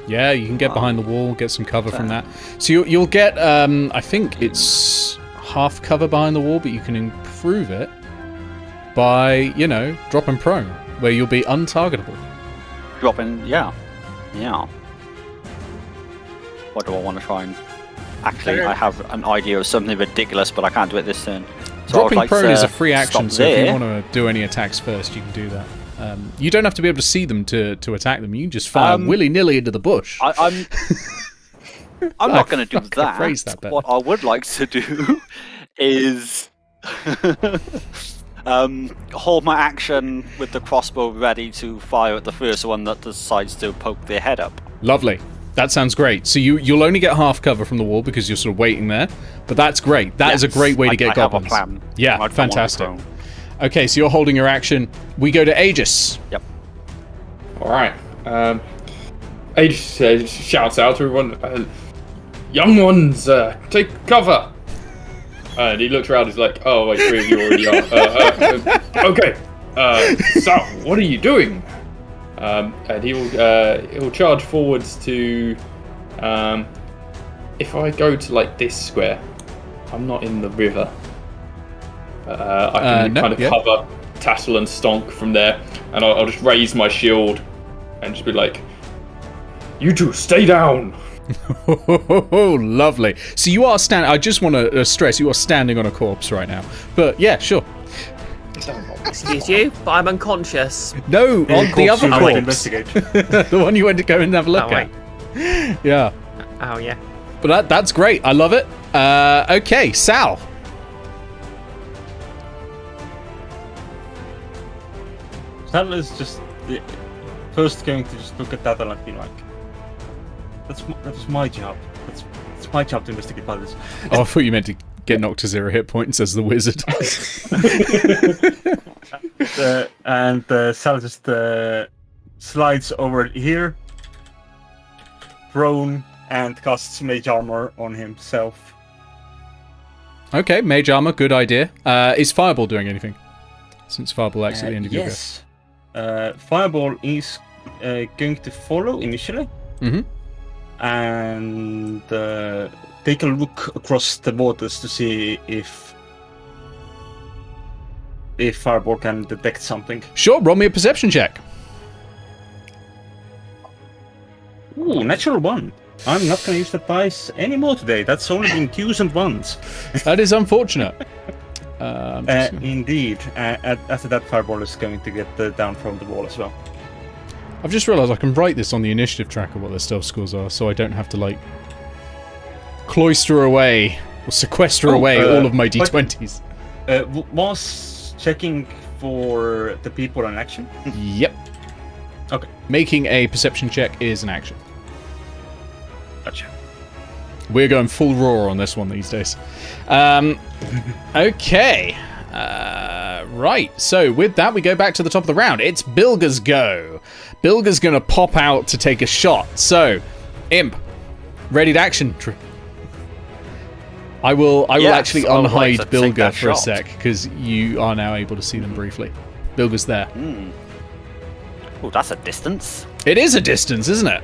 Yeah, you can get behind the wall, get some cover from that. So you'll get, I think it's half cover behind the wall, but you can improve it by, dropping prone, where you'll be untargetable. Dropping, yeah. What do I want to try and... Actually, I have an idea of something ridiculous, but I can't do it this turn. So I would Dropping like prone to is a free action, stop so if you there. want to do any attacks first, you can do that. You don't have to be able to see them to attack them. You can just fire willy-nilly into the bush. I'm not going to do fucking phrase that that. better. What I would like to do is hold my action with the crossbow ready to fire at the first one that decides to poke their head up. Lovely. That sounds great. So you'll only get half cover from the wall because you're sort of waiting there. But that's great. That is a great way to get I have goblins. a plan. Yeah, I don't want to fantastic. throw. Okay, so you're holding your action. We go to Aegis. Yep. Alright. Aegis shouts out to everyone, young ones, take cover! And he looks around, he's like, oh wait, 3 of you already are. Okay. So, what are you doing? And he'll charge forwards to, if I go to like this square, I'm not in the river. I can kind of cover Tattle and Stonk from there, and I'll just raise my shield and just be like, you two, stay down! Oh, lovely. So you are standing, I just want to stress, you are standing on a corpse right now. But yeah, sure. Excuse you, but I'm unconscious. No, on the other you might corpse. investigate. The one you went to go and have a look Oh, at. wait. Yeah. Oh, yeah. But that's great. I love it. Okay, Sal. Sal is just first going to just look at that and be like, that's my job. It's my job to investigate others. Oh, I thought you meant to get knocked to 0 hit points as the wizard. And Sal just slides over here, prone, and casts Mage Armor on himself. Okay, Mage Armor, good idea. Is Fireball doing anything? Since Fireball acts at the end of your go. Yes. Fireball is going to follow initially. Mm-hmm. And take a look across the waters to see if Fireball can detect something. Sure, roll me a perception check. Ooh, natural 1. I'm not going to use that dice anymore today. That's only been 2s and 1s. That is unfortunate. Indeed. After that, Fireball is going to get down from the wall as well. I've just realised I can write this on the initiative tracker what their stealth scores are, so I don't have to, cloister away or sequester away all of my d20s. Was checking for the people in action? Yep. Okay. Making a perception check is an action. Gotcha. We're going full roar on this one these days. Okay. Right, so with that, we go back to the top of the round. It's Bilger's go. Bilger's going to pop out to take a shot. So, Imp, ready to action. I will actually unhide Bilger for a sec, because you are now able to see them briefly. Bilger's there. Oh, that's a distance. It is a distance, isn't it?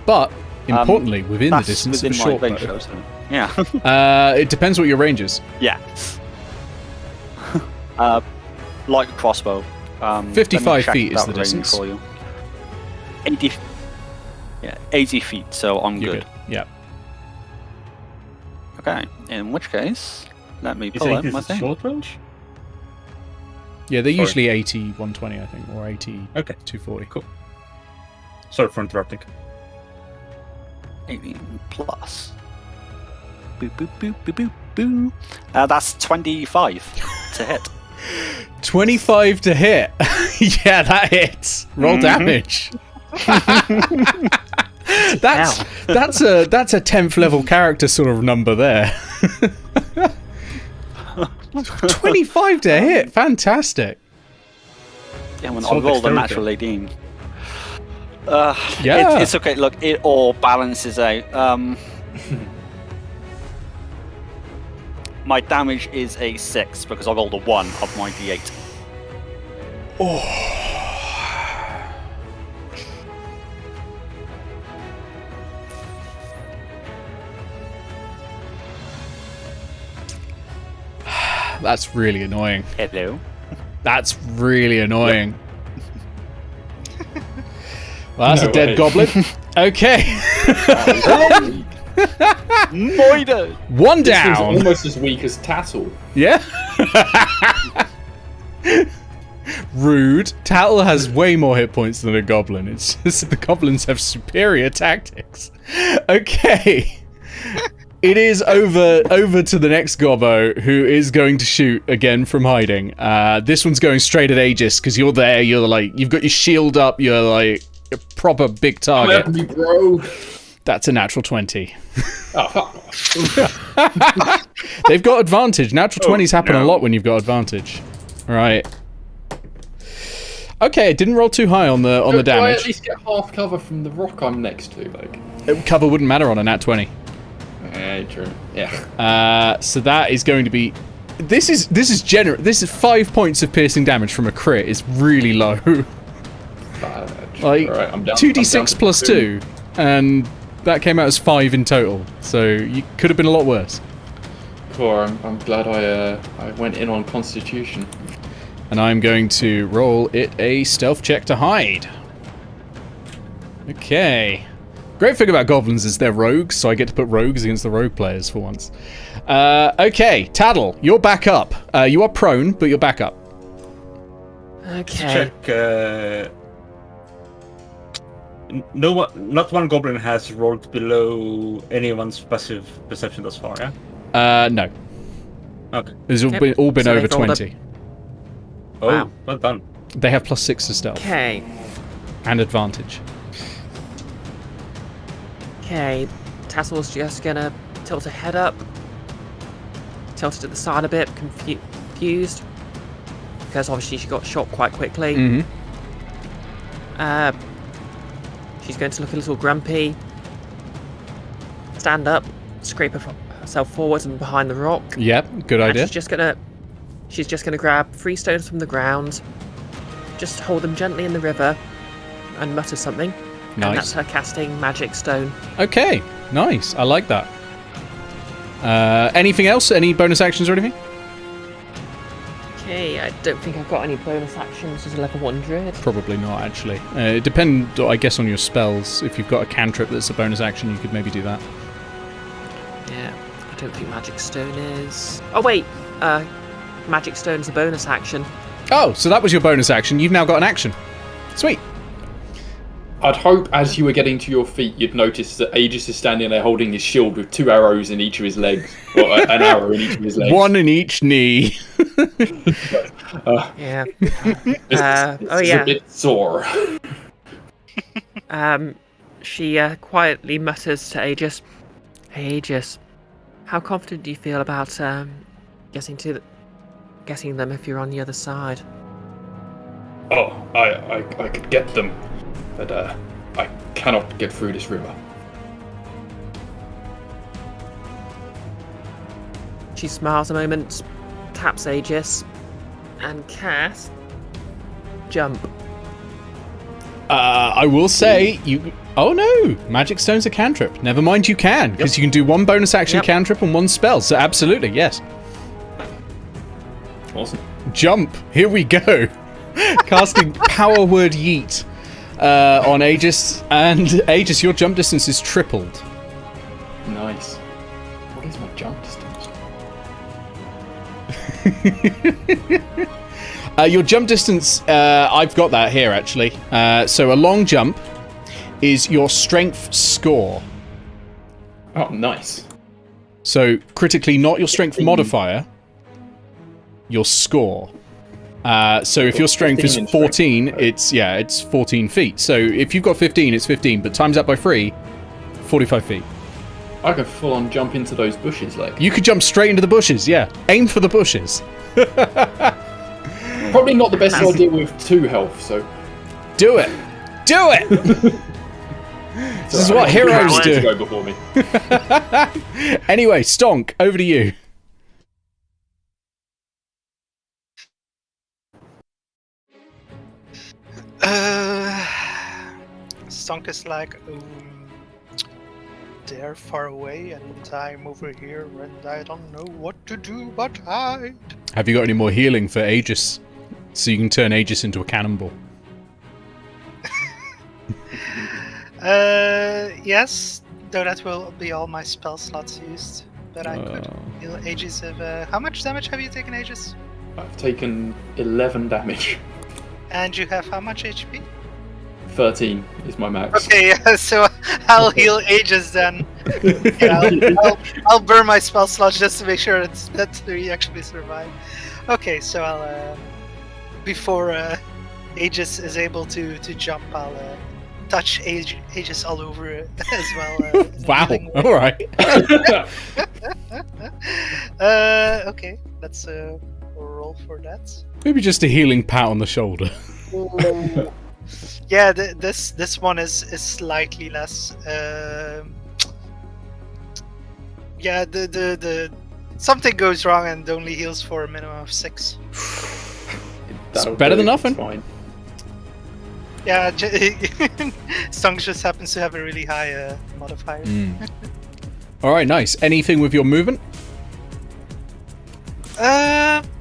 But, importantly, within the distance of a short range, bow. isn't it? Yeah. It depends what your range is. Yeah. Like a crossbow. 55 feet is the distance. For you. 80. Yeah, 80 feet. So I'm You're good. Yeah. Okay. In which case, let me You pull think out this my is thing. short range? Yeah, they're Sorry. usually 80, 120, I think, or 80, Okay. 240. Cool. Sorry for interrupting. 18 plus. Boop boop boop boop boop boo. That's 25 to hit. 25 to hit. Yeah, that hits. Roll damage. that's a 10th level character sort of number there. 25 to hit. Fantastic. Yeah, when It's I all rolled a dexterity. natural 18. Yeah. It's okay. Look, it all balances out. My damage is a 6 because I rolled a 1 of my d8. That's really annoying. Hello. That's really annoying. Well, that's No a dead way. goblin. Okay. Moida! One This was down. almost as weak as Tattle. Yeah. Rude. Tattle has way more hit points than a goblin. It's just the goblins have superior tactics. Okay. It is over to the next gobbo, who is going to shoot again from hiding. This one's going straight at Aegis because you're there. You're like, you've got your shield up. You're like a proper big target. Let me, bro. That's a natural 20. Oh, fuck off. They've got advantage. Natural 20s happen a no. lot when you've got advantage. Right. Okay, it didn't roll too high on the Do I at damage. least get half cover from the rock I'm next to? Like, Cover wouldn't matter on a nat 20. true. Yeah. So that is going to be. This is generous. This is 5 points of piercing damage from a crit. It's really low. Like Alright, I'm down. 2d6 plus 2, and that came out as 5 in total. So you could have been a lot worse. Cool. I'm glad I went in on Constitution. And I'm going to roll it a stealth check to hide. Okay. Great thing about goblins is they're rogues, so I get to put rogues against the rogue players for once. Okay, Taddle, you're back up. You are prone, but you're back up. Okay. Check. No one, not one goblin has rolled below anyone's passive perception thus far. Yeah. No. Okay. It's all Yep. been So over they've rolled 20. Oh, Wow. well done. They have +6 to stealth Okay. and advantage. Okay. Tassel's just gonna tilt her head up. Tilt it to the side a bit, confused. Because obviously she got shot quite quickly. Mm-hmm. She's going to look a little grumpy. Stand up, scrape herself forwards and behind the rock. Yep, good And idea. she's just gonna grab 3 stones from the ground, just hold them gently in the river, and mutter something. And Nice. that's her casting magic stone. Okay, nice. I like that. Anything else? Any bonus actions or anything? Okay, I don't think I've got any bonus actions as a level 100. Probably not, actually. It depends, I guess, on your spells. If you've got a cantrip that's a bonus action, you could maybe do that. Yeah, I don't think magic stone is. Oh wait, magic stone's a bonus action. Oh, so that was your bonus action. You've now got an action. Sweet. I'd hope as you were getting to your feet, you'd notice that Aegis is standing there holding his shield with 2 arrows in each of his legs. Well, an arrow in each of his legs. One in each knee. Yeah. It's Oh yeah. a bit sore. She quietly mutters to Aegis. Hey Aegis, how confident do you feel about getting them if you're on the other side? Oh, I could get them, but I cannot get through this river. She smiles a moment, taps Aegis, and casts jump. I will say, you... Oh no! Magic Stone's a cantrip. Never mind, you can, because you can do 1 bonus action cantrip and 1 spell, so absolutely, yes. Awesome. Jump! Here we go! casting Power Word Yeet on Aegis. And Aegis, your jump distance is tripled. Nice. What is my jump distance? Your jump distance, I've got that here actually. So a long jump is your strength score. Oh, nice. So critically, not your strength modifier, your score. So if your strength is 14, it's 14 feet. So if you've got 15, it's 15, but times that by 3, 45 feet. I could full on jump into those bushes, like. You could jump straight into the bushes, yeah. Aim for the bushes. Probably not the best idea with 2 health, so. Do it! Do it! This is what heroes do. Go before me. Anyway, Stonk, over to you. Stonk is like, they're far away and I'm over here and I don't know what to do but hide. Have you got any more healing for Aegis? So you can turn Aegis into a cannonball. Yes, though that will be all my spell slots used. But I could heal Aegis of... how much damage have you taken, Aegis? I've taken 11 damage. And you have how much HP? 13 is my max. Okay, yeah, so I'll heal Aegis then. Yeah, I'll burn my spell slots just to make sure that we actually survive. Okay, so I'll... before Aegis is able to jump, I'll touch Aegis all over it as well. Wow, alright. Okay, let's roll for that. Maybe just a healing pat on the shoulder. Yeah, this one is slightly less. Yeah, the something goes wrong and only heals for a minimum of 6. It's better than nothing. Fine. Yeah, Stonk just happens to have a really high modifier. Alright, nice. Anything with your movement?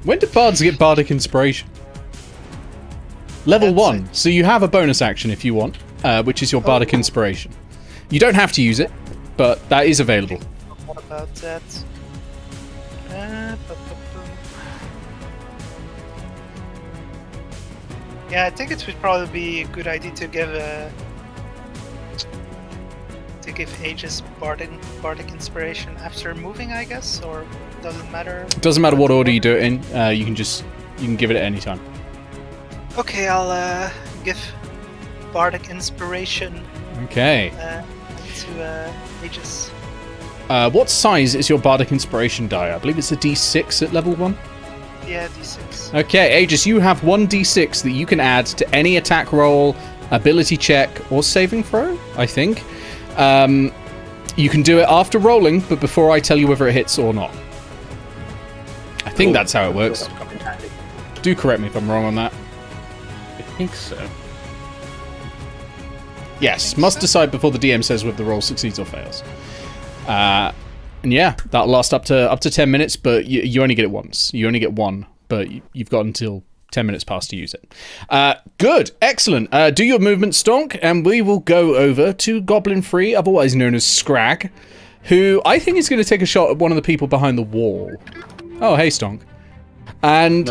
When do bards get bardic inspiration? Level 1. So you have a bonus action if you want, which is your bardic inspiration. You don't have to use it, but that is available. What about that? Yeah, I think it would probably be a good idea to give Aegis bardic inspiration after moving, I guess, or doesn't matter. It doesn't matter what order you do it in. You can give it at any time. Okay, I'll give bardic inspiration. Okay. To Aegis. What size is your bardic inspiration die? I believe it's a D6 at level 1. Yeah, D6. Okay, Aegis, you have 1d6 that you can add to any attack roll, ability check, or saving throw, I think. You can do it after rolling, but before I tell you whether it hits or not. I think that's how it works. Do correct me if I'm wrong on that. I think so. Yes, must decide before the DM says whether the roll succeeds or fails. And yeah, that'll last up to 10 minutes, but you only get it once. You only get one, but you've got until 10 minutes past to use it. Good, excellent. Do your movement, Stonk, and we will go over to Goblin Free, otherwise known as Scrag, who I think is going to take a shot at one of the people behind the wall. Oh, hey, Stonk. And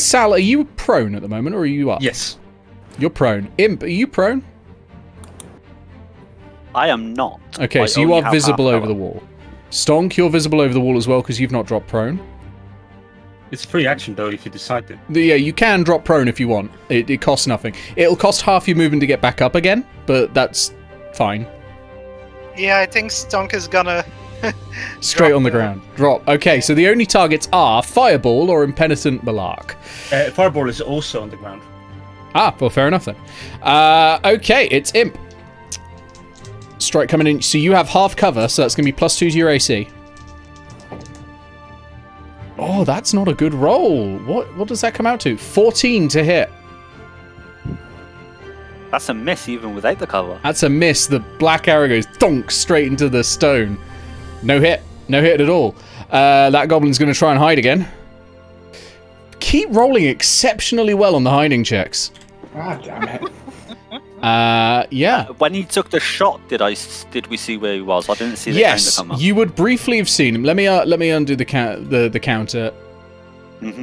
Sal, are you prone at the moment, or are you up? Yes. You're prone. Imp, are you prone? I am not. Okay, so you are visible over the wall. Stonk, you're visible over the wall as well because you've not dropped prone. It's free action though if you decide to. Yeah, you can drop prone if you want. It costs nothing. It'll cost half your movement to get back up again, but that's fine. Yeah, I think Stonk is gonna... Straight on the ground. Drop. Okay, so the only targets are Fireball or Impenitent Malark. Fireball is also on the ground. Ah, well, fair enough then. Okay, it's Imp. Strike coming in. So you have half cover, so that's going to be +2 to your AC. Oh, that's not a good roll. What does that come out to? 14 to hit. That's a miss even without the cover. That's a miss. The black arrow goes thonk straight into the stone. No hit. No hit at all. That goblin's going to try and hide again. keep rolling exceptionally well on the hiding checks. Ah, damn it. Yeah. When he took the shot, did we see where he was? I didn't see the counter come up. You would briefly have seen him. Let me undo the counter.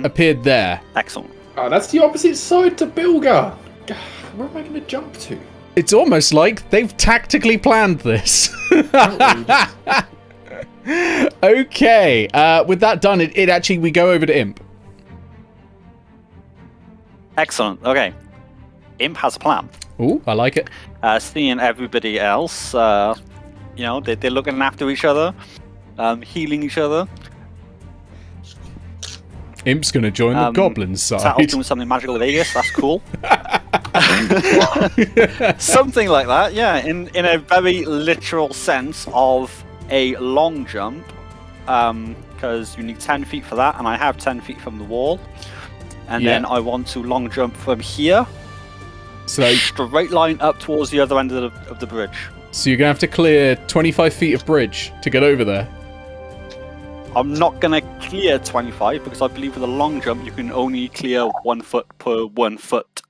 Appeared there. Excellent. Oh, that's the opposite side to Bilga. Where am I going to jump to? It's almost like they've tactically planned this. Okay. With that done, it actually we go over to Imp. Excellent. Okay. Imp has a plan. Ooh, I like it. Seeing everybody else, they're looking after each other, healing each other. Imp's gonna join the goblin side. Tattle's doing something magical with Aetos. That's cool. Something like that, yeah. In a very literal sense of a long jump, because you need 10 feet for that, and I have 10 feet from the wall. And then I want to long jump from here, so straight line up towards the other end of the bridge. So you're gonna have to clear 25 feet of bridge to get over there. I'm not gonna clear 25 because I believe with a long jump you can only clear 1 foot per 1 foot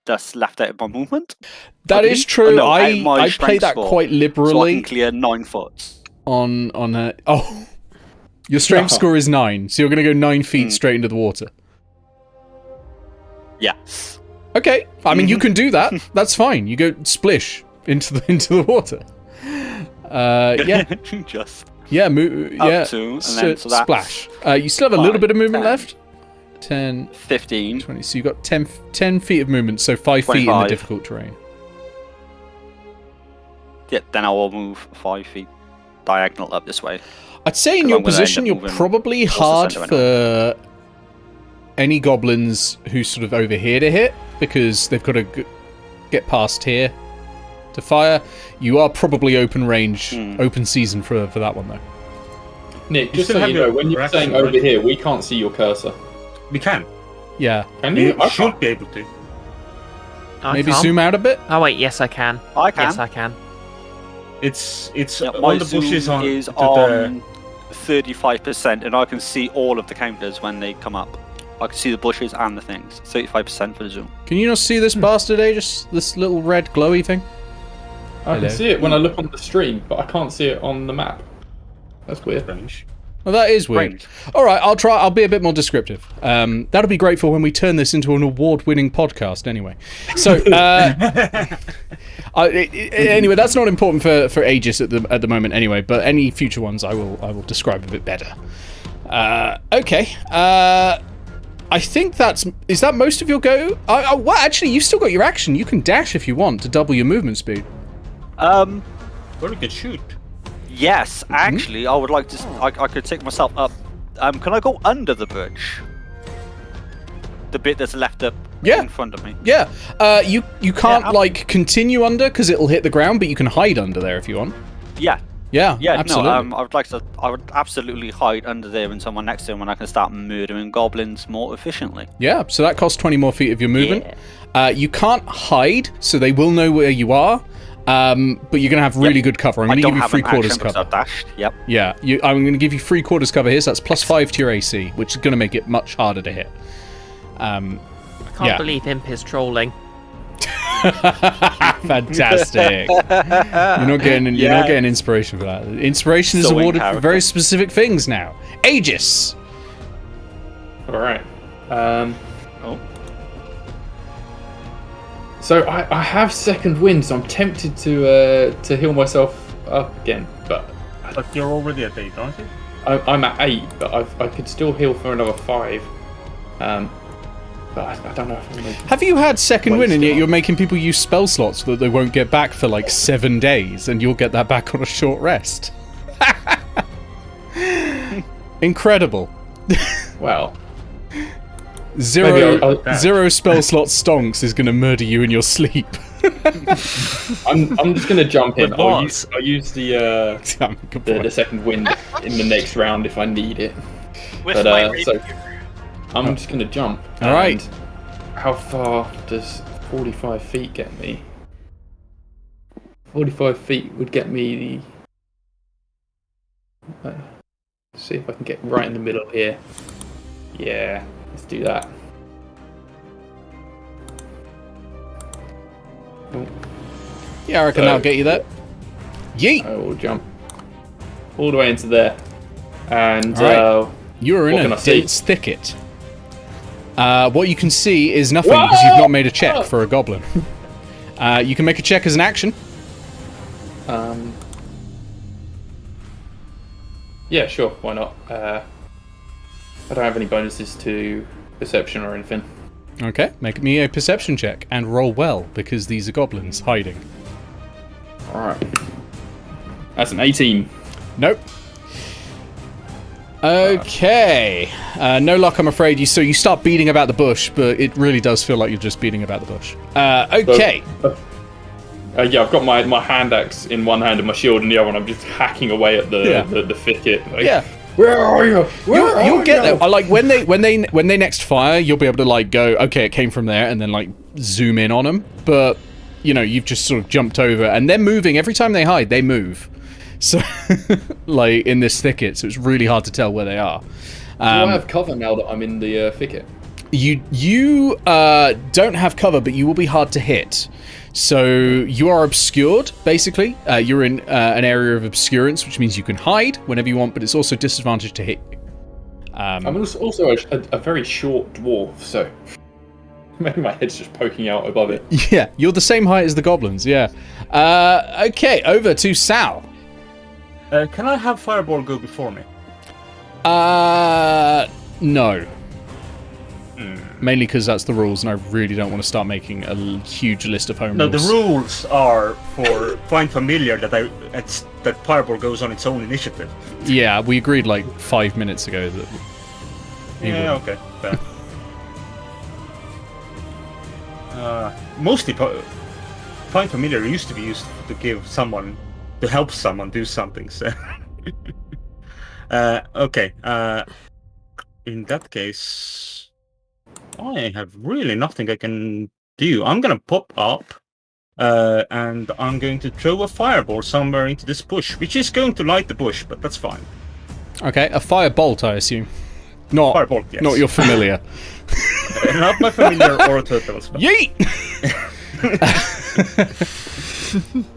that's left out of my movement. That is true. I play that quite liberally. So I can clear 9 foot. Your strength score is 9, so you're gonna go 9 feet straight into the water. Yes. Okay, I mean you can do that. That's fine. You go splish into the water. Just. Yeah, move. Up to, and then, so that's splash. You still have a little bit of movement 10, left. 10, 15, 20. So you've got 10 feet of movement, so 5 feet in the difficult terrain. Yeah, then I will move 5 feet diagonal up this way. I'd say in your position, you're probably hard for any goblins who sort of over here to hit, because they've got to get past here to fire. You are probably open range, open season for that one though. Nick, just so you know, when you're saying over here, we can't see your cursor. We can. Yeah. Can you? We should be able to. Maybe zoom out a bit? Oh wait, yes I can. I can. Yes I can. It's all the bushes on 35%, and I can see all of the counters when they come up. I can see the bushes and the things. 35% for the zoom. Can you not see this bastard, Aegis? This little red glowy thing? I can see it when I look on the stream, but I can't see it on the map. That's weird. Well, that is weird. All right, I'll try. I'll be a bit more descriptive. That'll be great for when we turn this into an award-winning podcast. Anyway, so anyway, that's not important for Aegis at the moment. Anyway, but any future ones, I will describe a bit better. Okay. I think is that most of your go? Well, actually, you've still got your action. You can dash if you want to double your movement speed. Or you can shoot. Yes, actually, I would like to. I could take myself up. Can I go under the bridge? The bit that's left up in front of me. Yeah. You can't continue under because it'll hit the ground, but you can hide under there if you want. Yeah. Yeah. Absolutely. No. I would absolutely hide under there and someone next to him when I can start murdering goblins more efficiently. Yeah. So that costs 20 more feet of your movement. Yeah. You can't hide, so they will know where you are. But you're gonna have really good cover. I'm gonna give you 3/4 cover. I've dashed. Yep. Yeah. I'm gonna give you 3/4 cover here. So that's +5 to your AC, which is gonna make it much harder to hit. I can't believe Imp is trolling. Fantastic. You're not getting inspiration for that. Inspiration is awarded for very specific things now. Aegis. All right. So I have second wind, so I'm tempted to heal myself up again, but you're already at 8, aren't you? I'm at 8, but I could still heal for another 5. But I don't know if I'm going to... Have you had second wind and yet you're making people use spell slots that they won't get back for like 7 days, and you'll get that back on a short rest? Incredible. Well... Zero spell slot stonks is going to murder you in your sleep. I'm just going to jump in. I'll use the second wind in the next round if I need it. I'm just going to jump. All right. How far does 45 feet get me? 45 feet would get me the... see if I can get right in the middle here. Yeah. Let's do that. Oh. Yeah, I reckon that'll get you there. Yeet! I will jump all the way into there. And All right. You're in a dense thicket. What you can see is nothing because you've not made a check for a goblin. You can make a check as an action. Yeah, sure. Why not? I don't have any bonuses to perception or anything. Okay, make me a perception check and roll well because these are goblins hiding. Alright. That's an 18. Nope. Okay. No luck, I'm afraid. So you start beating about the bush, but it really does feel like you're just beating about the bush. Okay. Yeah, I've got my hand axe in one hand and my shield in the other, and I'm just hacking away at the thicket. Like, yeah. Where are you? You'll get there. Like when they next fire, you'll be able to like go, okay, it came from there, and then like zoom in on them. But you know, you've just sort of jumped over, and they're moving every time they hide. They move. So, like in this thicket, so it's really hard to tell where they are. Do I have cover now that I'm in the thicket? You don't have cover, but you will be hard to hit. So you are obscured, basically. You're in an area of obscurance, which means you can hide whenever you want, but it's also disadvantaged to hit you. I'm also a very short dwarf, so maybe my head's just poking out above it. Yeah, you're the same height as the goblins, yeah. Okay, over to Sal. Can I have Fireball go before me? No. Mainly because that's the rules, and I really don't want to start making a huge list of home rules. No, the rules are for Find Familiar that Fireball goes on its own initiative. Yeah, we agreed like 5 minutes ago that. Yeah, okay. Fair. Mostly, Find Familiar used to be used to help someone do something. So, okay. In that case, I have really nothing I can do. I'm gonna pop up, and I'm going to throw a fireball somewhere into this bush, which is going to light the bush, but that's fine. Okay, a firebolt, I assume. Not Firebolt, yes. Not your familiar. Not my familiar or a turtle spell. Yeet!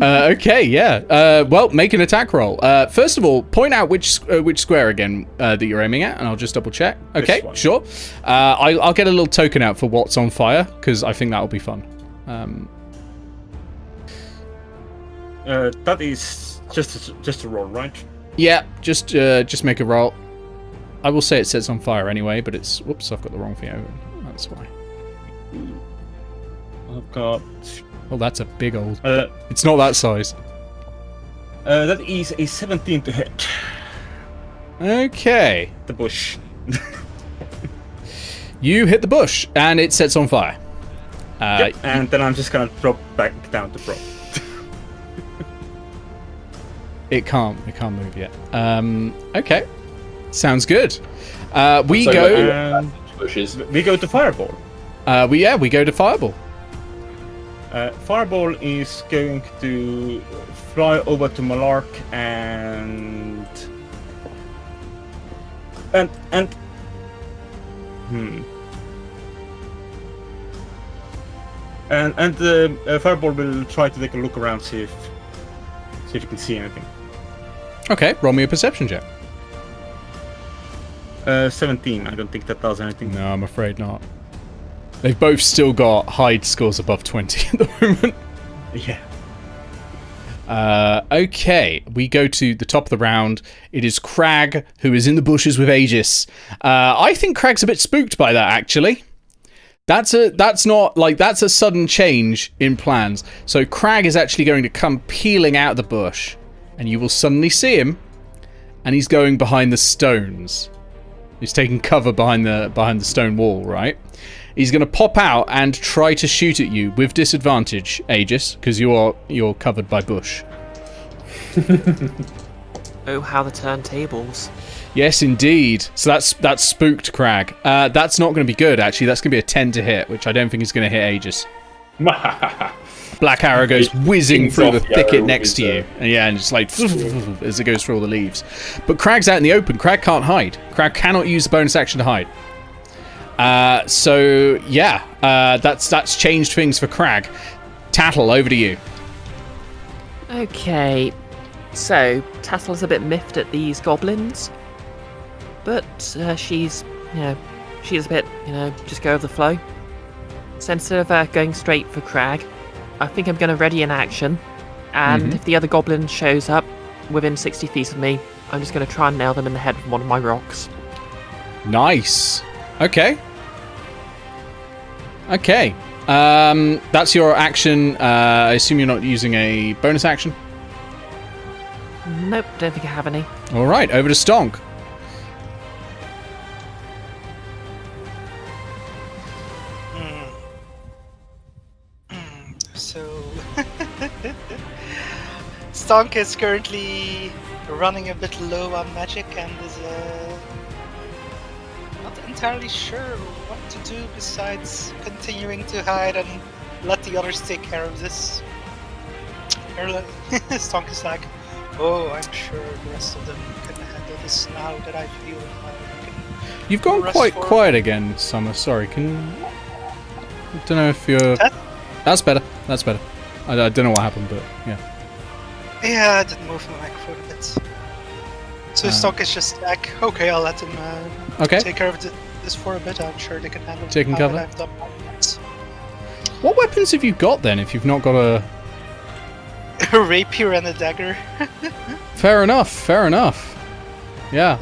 Okay, yeah. Well, make an attack roll. First of all, point out which square again that you're aiming at, and I'll just double check. Okay, sure. I'll get a little token out for what's on fire because I think that'll be fun. That is just a roll, right? Yeah, just make a roll. I will say it sets on fire anyway, but it's whoops, I've got the wrong thing open. That's why. I've got. Oh, that's a big old. It's not that size. That is a 17 to hit. Okay. The bush. You hit the bush, and it sets on fire. Yep. And then I'm just gonna drop back down to prop. It can't move yet. Okay. Sounds good. We go to Fireball. We go to Fireball. Fireball is going to fly over to Malark and the Fireball will try to take a look around, see if you can see anything. Okay, roll me a perception check. 17. I don't think that does anything. No, I'm afraid not. They've both still got hide scores above 20 at the moment. Yeah. Okay, we go to the top of the round. It is Crag, who is in the bushes with Aegis. I think Crag's a bit spooked by that, actually. That's a sudden change in plans. So Crag is actually going to come peeling out of the bush, and you will suddenly see him, and he's going behind the stones. He's taking cover behind the stone wall, right? He's going to pop out and try to shoot at you with disadvantage, Aegis, because you're covered by bush. Oh, how the turntables. Yes, indeed. So that's spooked Crag. That's not going to be good, actually. That's going to be a 10 to hit, which I don't think is going to hit Aegis. Black arrow goes whizzing through the thicket next to you. And just like as it goes through all the leaves. But Crag's out in the open. Crag can't hide. Crag cannot use the bonus action to hide. So yeah, that's changed things for Crag. Tattle, over to you. Okay, so Tattle's a bit miffed at these goblins, but she's a bit, just go with the flow. So instead of going straight for Crag, I think I'm going to ready an action, and if the other goblin shows up within 60 feet of me, I'm just going to try and nail them in the head with one of my rocks. Nice. Okay. That's your action. I assume you're not using a bonus action? Nope, don't think I have any. All right, over to Stonk. So, Stonk is currently running a bit low on magic and is not entirely sure what to do besides continuing to hide and let the others take care of this. Stonk is like, oh, I'm sure the rest of them can handle this now that I feel You've gone quite quiet again, Summer. Sorry, I don't know if you're... That's better. I don't know what happened, but yeah. Yeah, I didn't move my microphone a bit. So Stonk is just like, okay, I'll let them take care of this for a bit. I'm sure they can handle it. Taking cover. I've done my best. What weapons have you got then, if you've not got a... A rapier and a dagger. Fair enough. Yeah,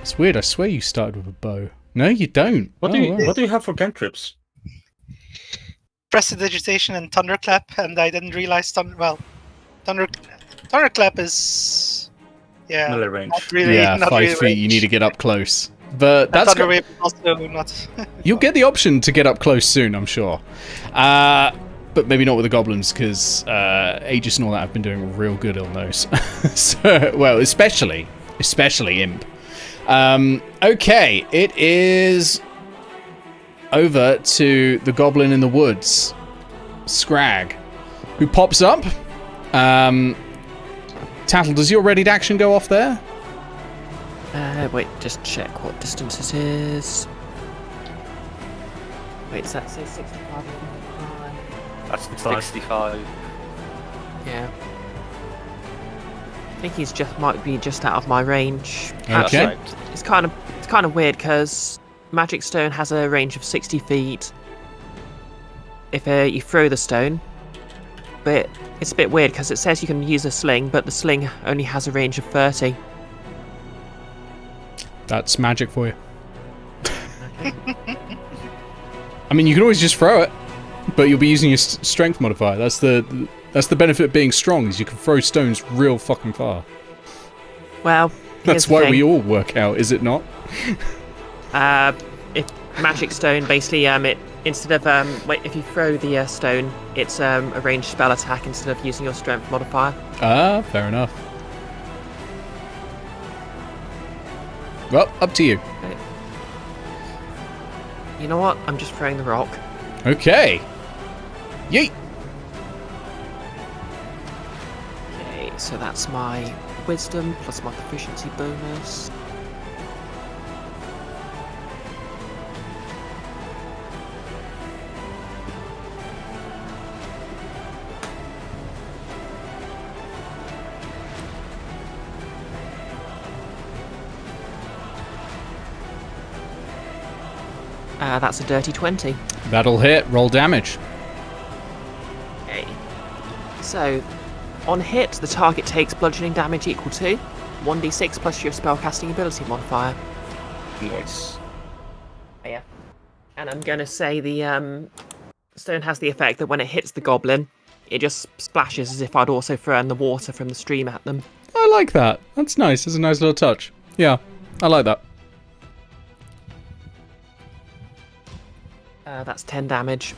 it's weird, I swear you started with a bow. No, you don't. What do you have for cantrips? Prestidigitation and Thunderclap, and I didn't realize Thunderclap is melee range. Not really, yeah, not 5 really feet. range. You need to get up close. But And that's Thunderwave is also not. You'll get the option to get up close soon, I'm sure. But maybe not with the goblins, because Aegis and all that have been doing real good on those. So, well, especially Imp. Okay, it is over to the goblin in the woods, Scrag, who pops up. Tattle, does your readied action go off there? Wait, just check what distance it is. Wait, does that say 65? That's 65. Yeah. I think he's might be just out of my range. Okay. Right. It's kind of weird because Magic Stone has a range of 60 feet if you throw the stone, but it's a bit weird because it says you can use a sling, but the sling only has a range of 30. That's magic for you. I mean, you can always just throw it, but you'll be using your strength modifier. That's the benefit of being strong, is you can throw stones real fucking far. Well, that's why we all work out, is it not? If Magic Stone basically instead of if you throw the stone, it's a ranged spell attack instead of using your strength modifier. Ah, fair enough. Well, up to you. Okay. You know what? I'm just throwing the rock. Okay. Yeet. Okay, so that's my wisdom plus my proficiency bonus. That's a dirty 20. That'll hit. Roll damage. Okay. So, on hit, the target takes bludgeoning damage equal to 1d6 plus your spellcasting ability modifier. Nice. Yeah. And I'm going to say the stone has the effect that when it hits the goblin, it just splashes as if I'd also thrown the water from the stream at them. I like that. That's nice. It's a nice little touch. Yeah, I like that. That's 10 damage.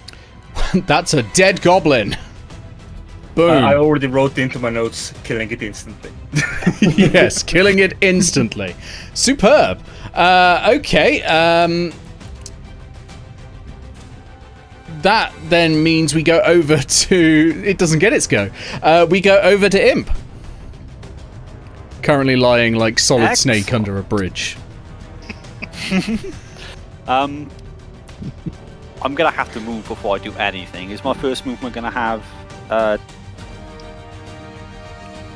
That's a dead goblin. Boom. I already wrote into my notes, killing it instantly. Yes, killing it instantly. Superb. Okay. That then means we go over to... It doesn't get its go. We go over to Imp. Currently lying like Solid Snake under a bridge. I'm gonna have to move before I do anything. Is my first movement gonna have?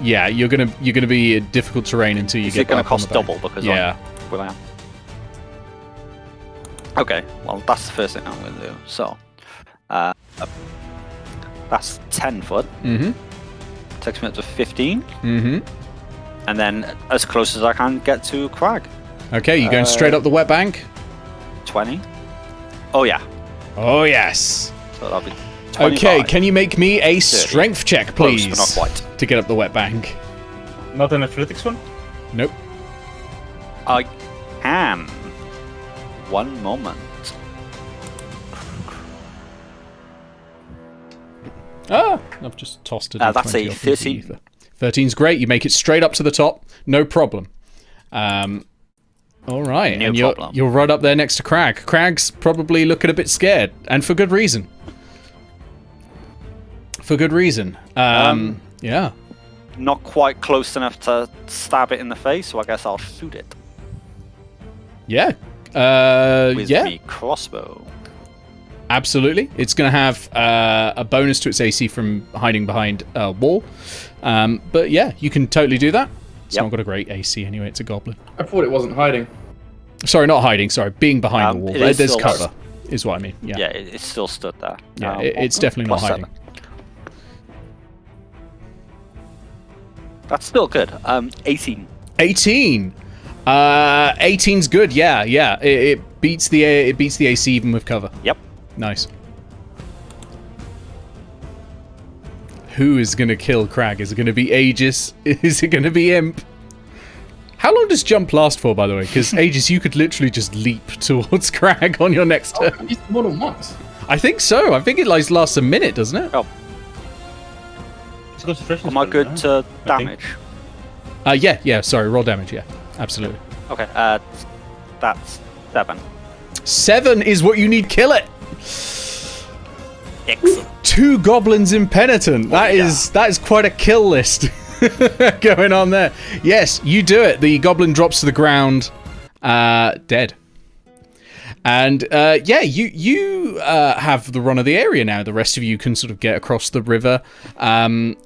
Yeah, you're gonna be in difficult terrain until you Is get. it gonna back on the cost bank. double because Yeah. I am? Okay, well that's the first thing I'm gonna do. So, that's 10 foot. Mm-hmm. Takes me up to 15, Mm-hmm. and then as close as I can get to Crag. Okay, you going straight up the wet bank? 20. Oh yeah. Oh yes. So that'll be 25. Okay, can you make me a strength check, Close, please? but not quite. To get up the wet bank. Not an athletics one? Nope. I can. One moment. Ah, I've just tossed it. That's a 13. 13's great. You make it straight up to the top, no problem. All right, No and problem. you're right up there next to Crag. Crag's probably looking a bit scared, and for good reason. For good reason. Yeah. Not quite close enough to stab it in the face, so I guess I'll shoot it Yeah. with Yeah. the crossbow. Absolutely. It's going to have a bonus to its AC from hiding behind a wall. But yeah, you can totally do that. It's Yep. not got a great AC anyway. It's a goblin. I thought it wasn't hiding. Sorry, not hiding. Sorry, being behind the wall. it is There's still- cover, is what I mean. Yeah, Yeah, it's still stood there. Yeah, it's definitely not plus hiding. 7. That's still good. 18. 18. 18's good. Yeah, yeah. It beats the AC even with cover. Yep. Nice. Who is going to kill Crag? Is it going to be Aegis? Is it going to be Imp? How long does jump last for, by the way? Because Aegis, you could literally just leap towards Crag on your next turn. I used more than once. I think so. I think it lasts a minute, doesn't it? Oh, It's got freshness am I spell, good huh? to I think. damage? Yeah. Sorry, roll damage. Yeah, absolutely. Okay, that's 7. 7 is what you need. Kill it. Excellent. 2 goblins impenitent. That is quite a kill list going on there. Yes, you do it. The goblin drops to the ground, dead. And yeah, you have the run of the area now. The rest of you can sort of get across the river, and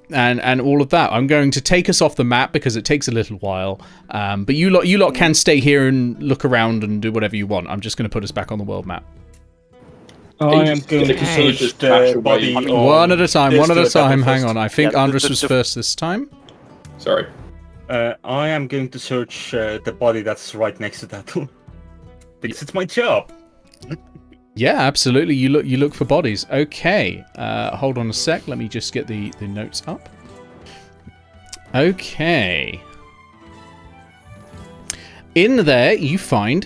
all of that. I'm going to take us off the map because it takes a little while. But you lot can stay here and look around and do whatever you want. I'm just going to put us back on the world map. I am going to Okay. search the body. I mean, on One at a time. this One at a to the time. battle Hang first. on. I think Yeah, Andres was first this time. Sorry. I am going to search the body that's right next to that one. Because it's my job. Yeah, absolutely. You look for bodies. Okay. Hold on a sec. Let me just get the notes up. Okay. In there, you find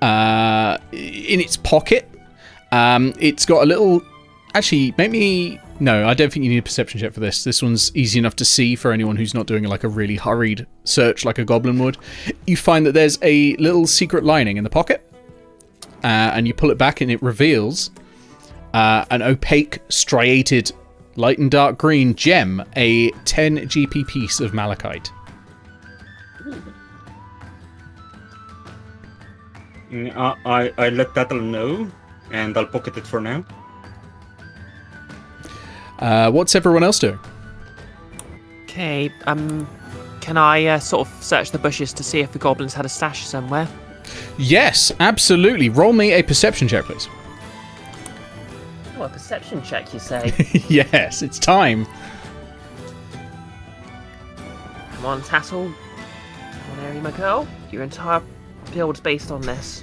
in its pocket, it's got a little. Actually, maybe no. I don't think you need a perception check for this. This one's easy enough to see for anyone who's not doing like a really hurried search like a goblin would. You find that there's a little secret lining in the pocket, and you pull it back, and it reveals an opaque, striated, light and dark green gem, a 10 GP piece of malachite. I let Tattle know, and I'll pocket it for now. What's everyone else doing? Okay, can I sort of search the bushes to see if the goblins had a stash somewhere? Yes, absolutely. Roll me a perception check, please. Oh, a perception check, you say? Yes, it's time. Come on, Tattle. Come on, Airy, my girl. Your entire build's based on this.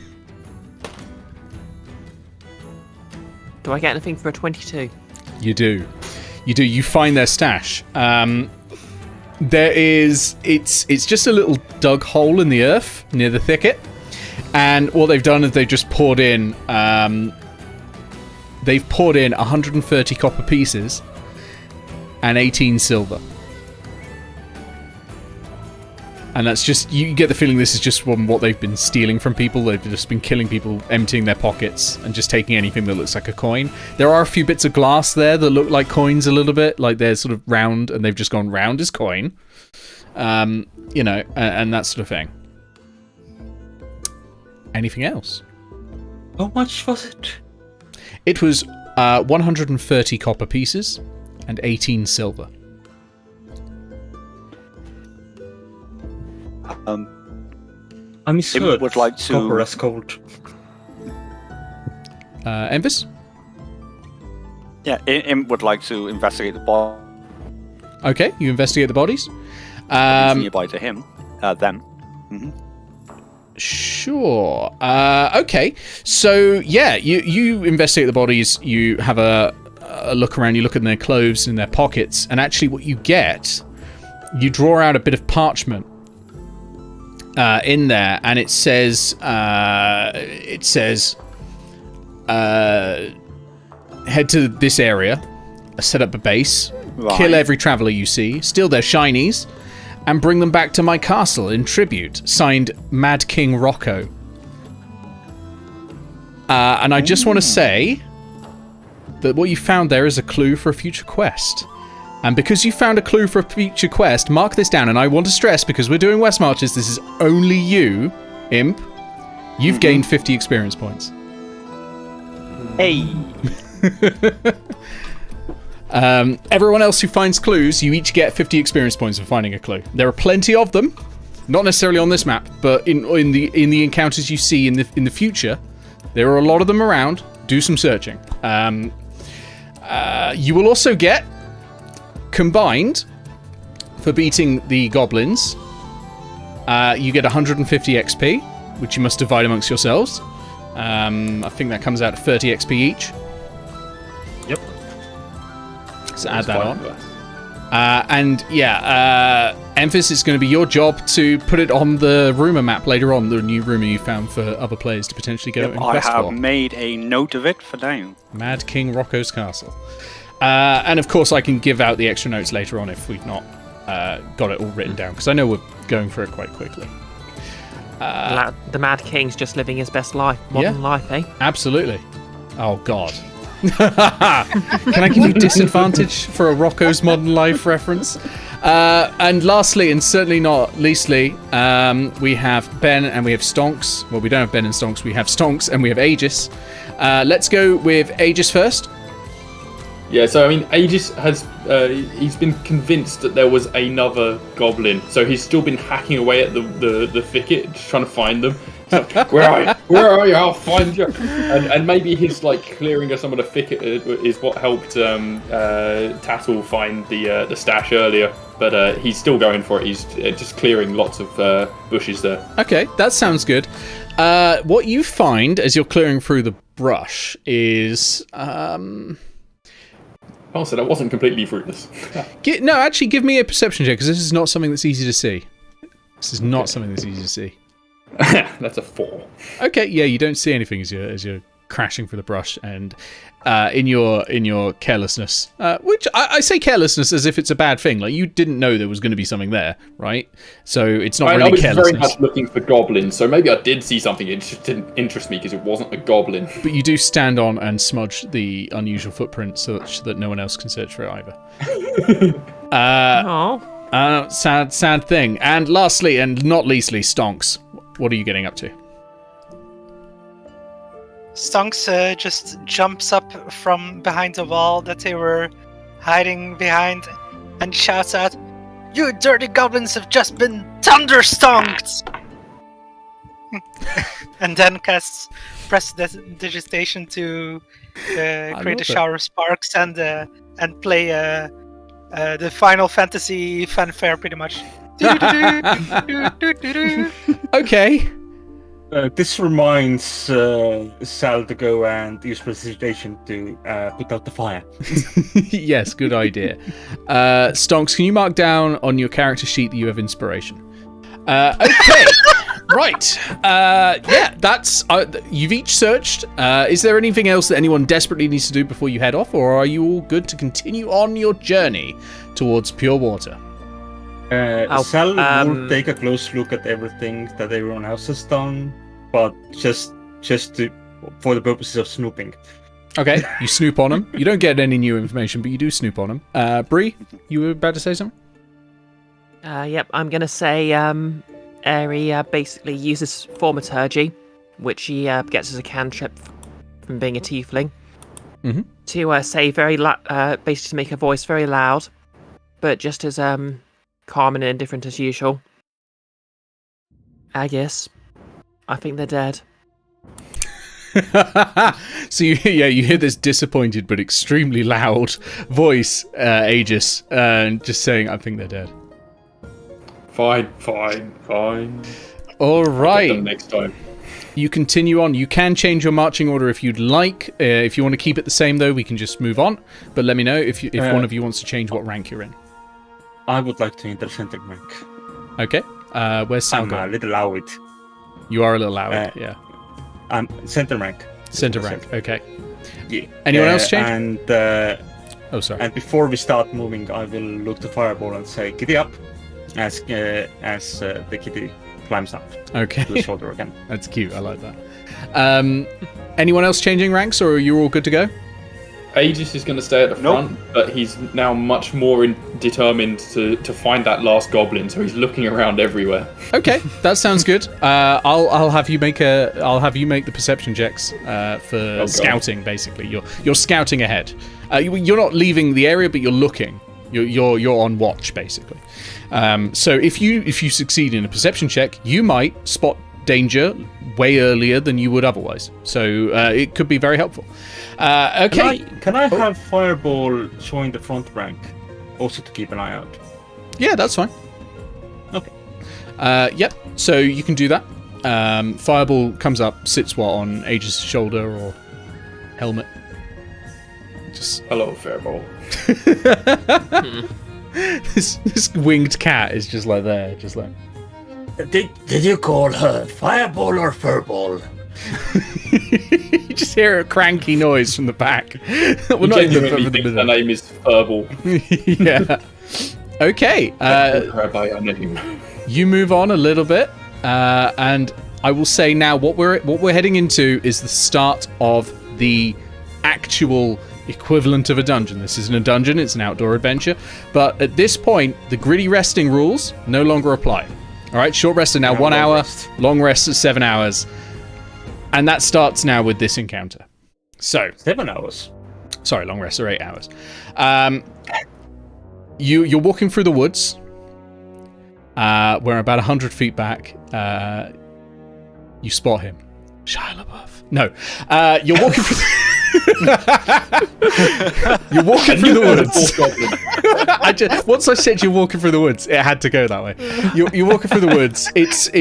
Do I get anything for a 22? You do. You find their stash. It's just a little dug hole in the earth near the thicket, and what they've done is they've just poured in 130 copper pieces and 18 silver. And that's just, you get the feeling this is just from what they've been stealing from people. They've just been killing people, emptying their pockets, and just taking anything that looks like a coin. There are a few bits of glass there that look like coins a little bit, like they're sort of round, and they've just gone round as coin. And that sort of thing. Anything else? How much was it? It was 130 copper pieces and 18 silver. I misheard. Would like to- Copper as gold. Envis? Yeah, Im would like to investigate the body Okay, you investigate the bodies. nearby to him. Them. Sure. Okay. So yeah, you investigate the bodies. You have a look around. You look in their clothes and their pockets, and actually, what you get, you draw out a bit of parchment in there, and it says head to this area, set up a base, kill every traveler you see, steal their shinies, and bring them back to my castle in tribute. Signed, Mad King Rocco. And I just want to say that what you found there is a clue for a future quest. And because you found a clue for a future quest, mark this down. And I want to stress, because we're doing West Marches, this is only you, Imp. You've gained 50 experience points. Hey! Everyone else who finds clues, you each get 50 experience points for finding a clue. There are plenty of them, not necessarily on this map, but in the encounters you see in the future, there are a lot of them around. Do some searching. You will also get, combined, for beating the goblins, you get 150 XP, which you must divide amongst yourselves. I think that comes out at 30 XP each. Yep. So add that on. And yeah, Emphasis is going to be your job to put it on the rumour map later on, the new rumour you found for other players to potentially go and quest for. I have made a note of it for now. Mad King Rocco's Castle. And of course I can give out the extra notes later on if we've not got it all written down, because I know we're going for it quite quickly. The Mad King's just living his best life, modern life, eh? Absolutely. Oh, God. Can I give you disadvantage for a Rocco's Modern Life reference? And lastly, and certainly not leastly, we have Ben and we have Stonks. Well, we don't have Ben and Stonks. We have Stonks and we have Aegis. Let's go with Aegis first. Yeah, so I mean, Aegis has he's been convinced that there was another goblin, so he's still been hacking away at the thicket, just trying to find them. Like, where are you? Where are you? I'll find you. And maybe his clearing of some of the thicket is what helped Tattle find the stash earlier. But he's still going for it. He's just clearing lots of bushes there. Okay, that sounds good. What you find as you're clearing through the brush is Oh, so that wasn't completely fruitless. No, actually, give me a perception check, because this is not something that's easy to see. This is not something that's easy to see. That's a 4. Okay, yeah, you don't see anything as you're crashing through the brush, and in your carelessness, which I say carelessness as if it's a bad thing. Like, you didn't know there was going to be something there, right? So it's not really carelessness. I was very much looking for goblins, so maybe I did see something. It just didn't interest me because it wasn't a goblin. But you do stand on and smudge the unusual footprint such that no one else can search for it either. Sad thing. And lastly, and not leastly, Stonks. What are you getting up to? Stonks just jumps up from behind the wall that they were hiding behind and shouts out, "You dirty goblins have just been thunderstonked!" And then casts prestidigitation to create a shower of sparks and play the Final Fantasy fanfare, pretty much. Okay. This reminds Sal to go and use prestidigitation to put out the fire. Yes, good idea. Stonks, can you mark down on your character sheet that you have inspiration? Okay. Right. Yeah, that's... you've each searched. Is there anything else that anyone desperately needs to do before you head off, or are you all good to continue on your journey towards pure water? Sal will take a close look at everything that everyone else has done, but just for the purposes of snooping. Okay, you snoop on them. You don't get any new information, but you do snoop on them. Bree, you were about to say something? Yep, I'm going to say Airy basically uses thaumaturgy which he gets as a cantrip from being a tiefling, Mm-hmm. to say basically to make her voice very loud, but just as calm and indifferent as usual. Aegis, I think they're dead. So you hear this disappointed but extremely loud voice, Aegis, just saying, "I think they're dead." Fine. All right. Get them next time. You continue on. You can change your marching order if you'd like. If you want to keep it the same, though, we can just move on. But let me know if one of you wants to change what rank you're in. I would like to enter center rank. Okay. Where's Sam I'm a going? little loud. You are a little loud. Yeah. I'm center rank. Center rank. Okay. Yeah. Anyone else change? And Oh, sorry. and before we start moving, I will look to Fireball and say, "Giddy up," as the kitty climbs up Okay. to the shoulder again. That's cute. I like that. Anyone else changing ranks, or are you all good to go? Aegis is going to stay at the front, but he's now much more determined to find that last goblin, so he's looking around everywhere. Okay, that sounds good. I'll have you make the perception checks for scouting. Basically, you're scouting ahead. You're not leaving the area, but you're looking. You're on watch, basically. So if you succeed in a perception check, you might spot danger way earlier than you would otherwise. So it could be very helpful. Okay. Can I have Fireball join the front rank, also to keep an eye out? Yeah, that's fine. Okay. Yep. So you can do that. Fireball comes up, sits on Aegis' shoulder or helmet. Just hello, Fireball. this winged cat is just like there, just like. Did you call her Fireball or Furball? You just hear a cranky noise from the back. Well, not even think the name is Furball. Yeah. Okay. You move on a little bit, and I will say now what we're heading into is the start of the actual equivalent of a dungeon. This isn't a dungeon; it's an outdoor adventure. But at this point, the gritty resting rules no longer apply. All right, short rests are now 1 hour, long rests are 7 hours. And that starts now with this encounter. So 7 hours. Sorry, long rests are 8 hours. You're walking through the woods. We're about 100 feet back. You spot him. Shia LaBeouf. No. You're walking through You're walking through the woods. Once I said you're walking through the woods, it had to go that way. You're walking through the woods. It's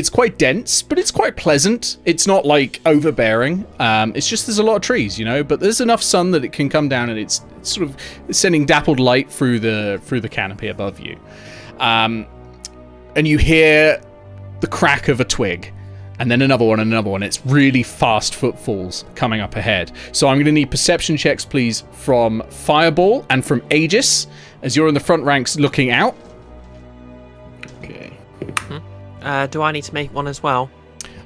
quite dense, but it's quite pleasant. It's not like overbearing. It's just there's a lot of trees, but there's enough sun that it can come down, and it's sort of sending dappled light through the canopy above you. And you hear the crack of a twig. And then another one. It's really fast footfalls coming up ahead. So I'm going to need perception checks, please, from Fireball and from Aegis, as you're in the front ranks looking out. Okay. Do I need to make one as well?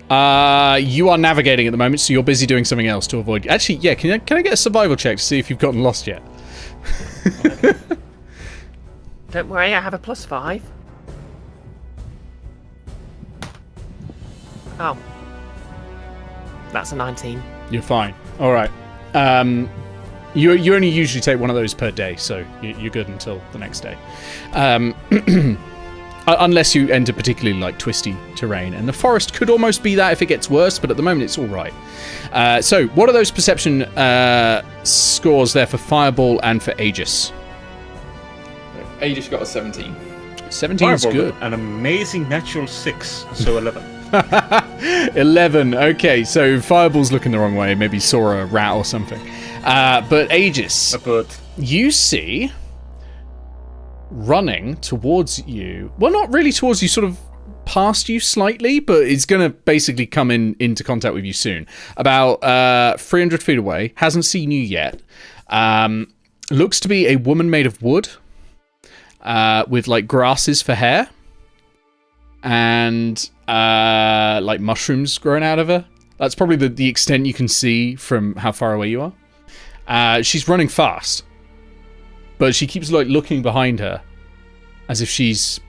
You are navigating at the moment, so you're busy doing something else to avoid... Actually, yeah, can I get a survival check to see if you've gotten lost yet? Don't worry, I have a +5. Oh. That's a 19. You're fine. All right. You only usually take one of those per day, so you're good until the next day. Unless you enter particularly like twisty terrain, and the forest could almost be that if it gets worse, but at the moment it's all right. So what are those perception scores there for Fireball and for Aegis? Aegis got a 17. 17 is good. An amazing natural 6, so 11. 11. Okay, so Fireball's looking the wrong way. Maybe saw a rat or something. But Aegis, you see running towards you. Well, not really towards you, sort of past you slightly, but it's going to basically come into contact with you soon. About 300 feet away. Hasn't seen you yet. Looks to be a woman made of wood with like grasses for hair. And like mushrooms growing out of her. That's probably the extent you can see from how far away you are. She's running fast, but she keeps like looking behind her as if she's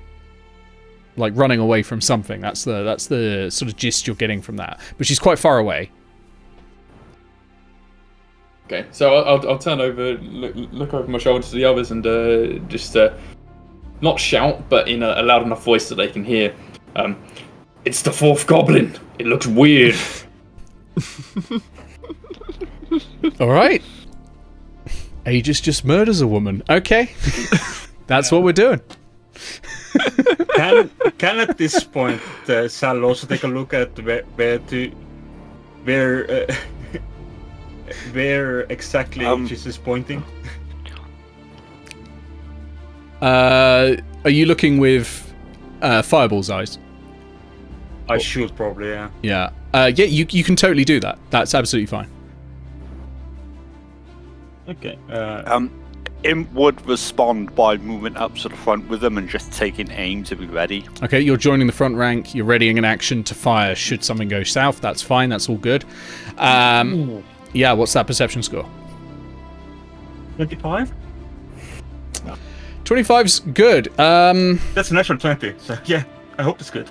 like running away from something. That's the sort of gist you're getting from that. But she's quite far away. Okay, so I'll turn over, look over my shoulder to the others, and just not shout, but in a loud enough voice that they can hear. It's the fourth goblin. It looks weird. All right. Aegis just murders a woman. Okay, that's what we're doing. Can at this point Sal also take a look at where exactly Aegis is pointing? Are you looking with Fireball's eyes? I should probably, yeah. Yeah. Yeah, you can totally do that. That's absolutely fine. Okay. Imp would respond by moving up to the front with them and just taking aim to be ready. Okay, you're joining the front rank. You're readying an action to fire should something go south. That's fine. That's all good. Yeah, what's that perception score? 25? 25's good. That's a natural 20, so yeah, I hope it's good.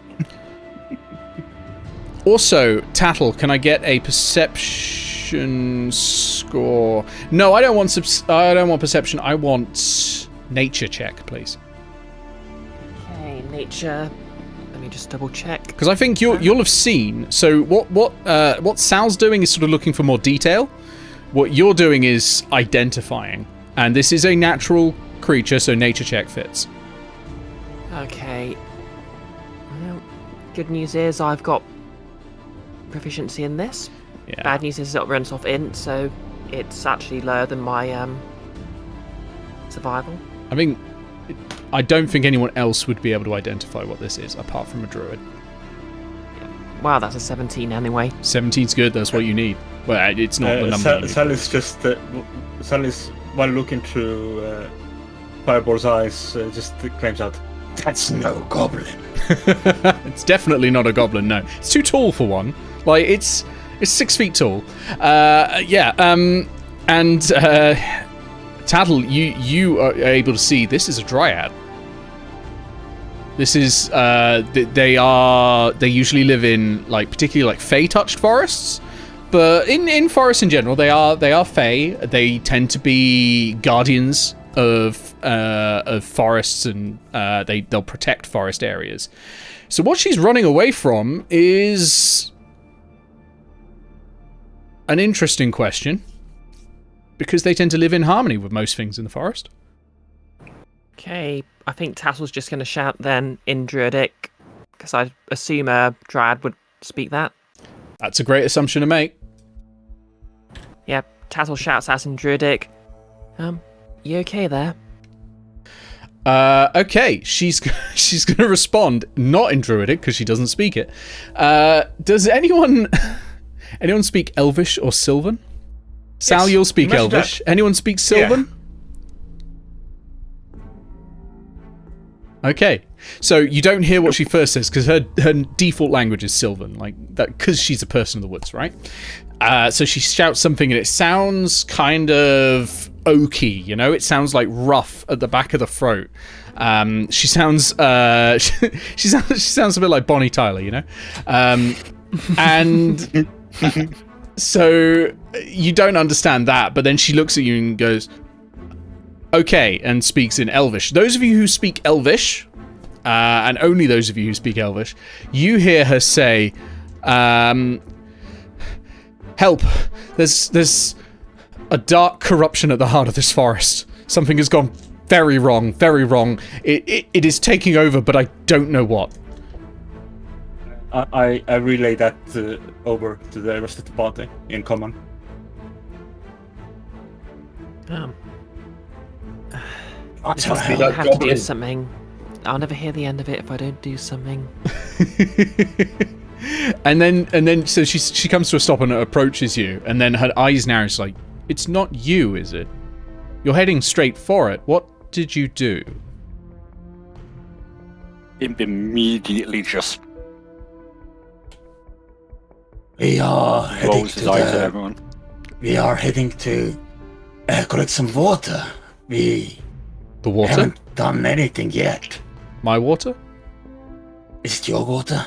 Also, Tattle, can I get a perception score? No, I don't want I don't want perception. I want nature check, please. Okay, nature. Let me just double check. Because I think you'll have seen. So what Sal's doing is sort of looking for more detail. What you're doing is identifying, and this is a natural creature, so nature check fits. Okay. Well, good news is I've got proficiency in this. Yeah. Bad news is it runs off int, so it's actually lower than my survival. I mean, I don't think anyone else would be able to identify what this is apart from a druid. Wow, that's a 17 anyway. 17's good. That's what you need. Well, it's not the number. Sal is just Sal is while looking through Fireball's eyes, just claims out, That's no goblin. It's definitely not a goblin. No, it's too tall for one. Like it's 6 feet tall. Yeah. And Tattle, you are able to see this is a dryad. This is they usually live in particularly fey-touched forests, but in forests in general they are fey. They tend to be guardians of forests, and they'll protect forest areas. So what she's running away from is an interesting question, because they tend to live in harmony with most things in the forest. Okay, I think Tassel's just going to shout then in Druidic, because I assume a Dryad would speak that. That's a great assumption to make. Yeah, Tassel shouts out in Druidic. You okay there? Okay, she's going to respond not in Druidic because she doesn't speak it. Does anyone speak Elvish or Sylvan? Sal, Yes, you'll speak imagine Elvish. that. Anyone speak Sylvan? Okay, so you don't hear what she first says because her default language is Sylvan, like that, because she's a person of the woods, right? So she shouts something and it sounds kind of oaky, you know? It sounds like rough at the back of the throat. She sounds she sounds a bit like Bonnie Tyler, you know? And so you don't understand that, but then she looks at you and goes, okay, and speaks in Elvish. Those of you who speak Elvish, and only those of you who speak Elvish, you hear her say, help, there's a dark corruption at the heart of this forest. Something has gone very wrong, very wrong. It is taking over, but I don't know what. I relay that over to the rest of the party in common. What's This her must be hell? I have to do something. I'll never hear the end of it if I don't do something. and then so she comes to a stop and approaches you, and then her eyes narrow. She's like, it's not you, is it? You're heading straight for it. What did you do? Imp immediately just We are heading rolls to his eyes at everyone. We are heading to collect some water. We The water? haven't done anything yet. My water? Is it your water?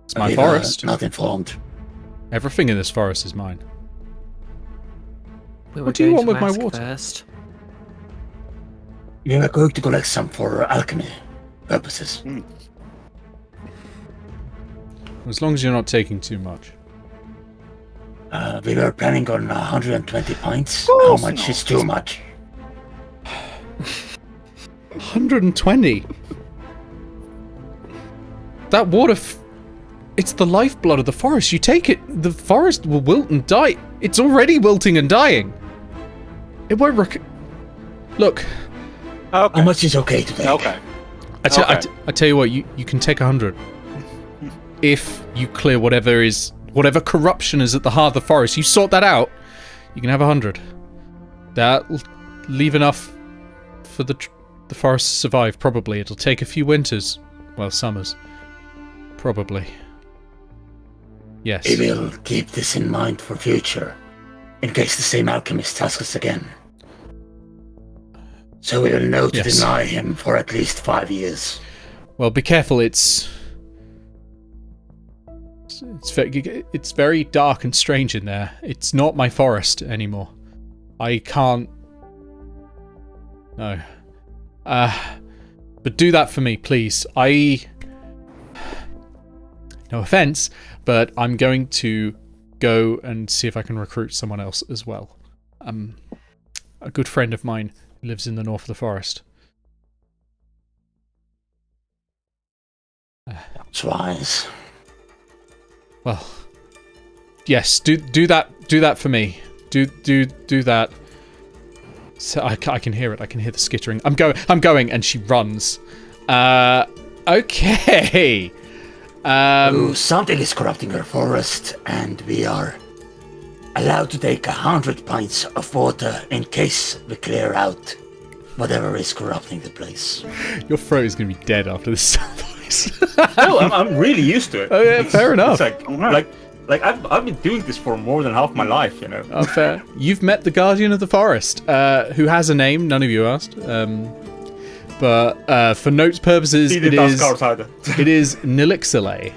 It's my forest. Not informed. Everything in this forest is mine. We were What do you going want to with my ask water? First. We were going to collect some for alchemy purposes. As long as you're not taking too much. We were planning on 120 pints. How much is too much? 120? That water... it's the lifeblood of the forest. You take it, the forest will wilt and die. It's already wilting and dying. It won't Look. Okay. How much is okay to take? Okay. I tell you what, you can take 100. If you clear whatever corruption is at the heart of the forest, you sort that out, you can have 100. That'll leave enough for the forest to survive, probably. It'll take a few winters. Well, summers. Probably. Yes. We will keep this in mind for future, in case the same alchemist asks us again. So we will know to deny him for at least 5 years. Well, be careful. It's very dark and strange in there. It's not my forest anymore. I can't... No. But do that for me, please. No offense, but I'm going to go and see if I can recruit someone else as well. A good friend of mine who lives in the north of the forest. That's wise. Well, yes, do that for me. Do that. So I can hear it. I can hear the skittering. I'm going, and she runs. Okay. Something is corrupting our forest, and we are allowed to take 100 pints of water in case we clear out whatever is corrupting the place. Your throat is going to be dead after this voice. No, I'm really used to it. Oh yeah, fair enough. It's like I've been doing this for more than half my life, you know. Oh, fair. You've met the Guardian of the Forest, who has a name. None of you asked. But for notes purposes, it is Nilixile.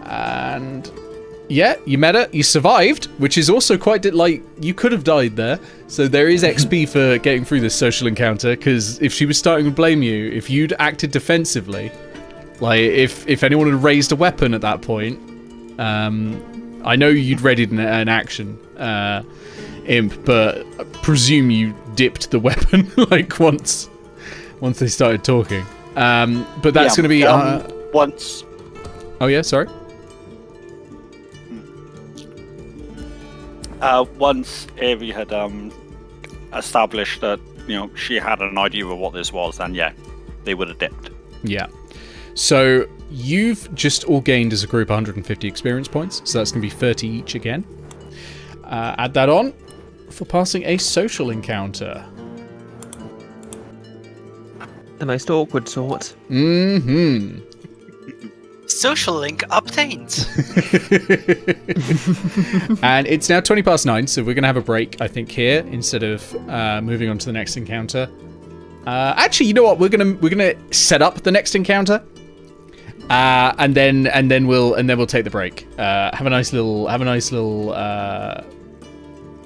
And yeah, you met her. You survived, which is also quite you could have died there. So there is XP for getting through this social encounter. Because if she was starting to blame you, if you'd acted defensively, like if anyone had raised a weapon at that point, I know you'd readied an action, Imp, but I presume you dipped the weapon like once they started talking. But that's going to be once. Oh yeah, sorry. Once Avery had established that she had an idea of what this was, then yeah, they would have dipped. Yeah. So you've just all gained as a group 150 experience points, so that's going to be 30 each again. Add that on for passing a social encounter. The most awkward sort. Mm-hmm. Social link obtained. And it's now 9:20, so we're going to have a break, I think, here instead of moving on to the next encounter. Actually, you know what? We're gonna set up the next encounter, and then we'll take the break. Have a nice little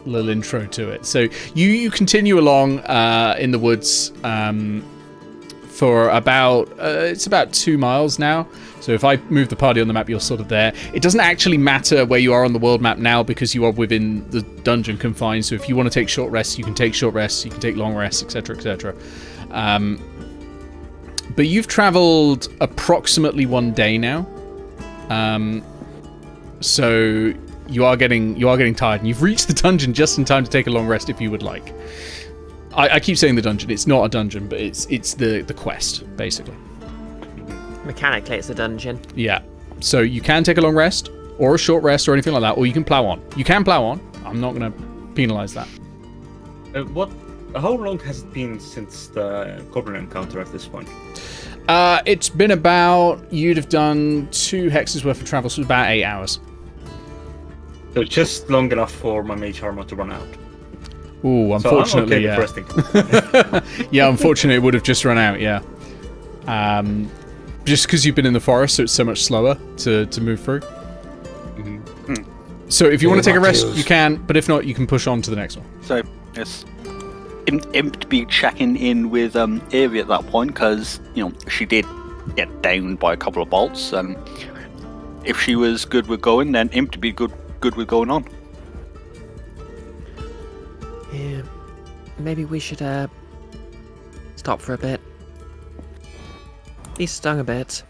intro to it. So you continue along in the woods for about it's about 2 miles now. So if I move the party on the map, you're sort of there. It doesn't actually matter where you are on the world map now because you are within the dungeon confines. So if you want to take short rests, you can take short rests. You can take long rests, etc., etc. But you've travelled approximately 1 day now. So you are getting tired, and you've reached the dungeon just in time to take a long rest if you would like. I keep saying the dungeon. It's not a dungeon, but it's the quest, basically. Mechanically, it's a dungeon. Yeah. So you can take a long rest, or a short rest, or anything like that, or you can plow on. You can plow on. I'm not going to penalise that. How long has it been since the Goblin encounter at this point? It's been about... You'd have done 2 hexes worth of travel, so about 8 hours. So just long enough for my mage armor to run out. Ooh, unfortunately, so I'm okay yeah. Yeah, unfortunately, it would have just run out, yeah. just because you've been in the forest, so it's so much slower to move through. So if you want to take a rest, you can, but if not, you can push on to the next one. So, yes. Imp to be checking in with Airy at that point, because, she did get downed by a couple of bolts, and if she was good with going, then Imp to be good with going on. Yeah. Maybe we should, stop for a bit. He's stung a bit.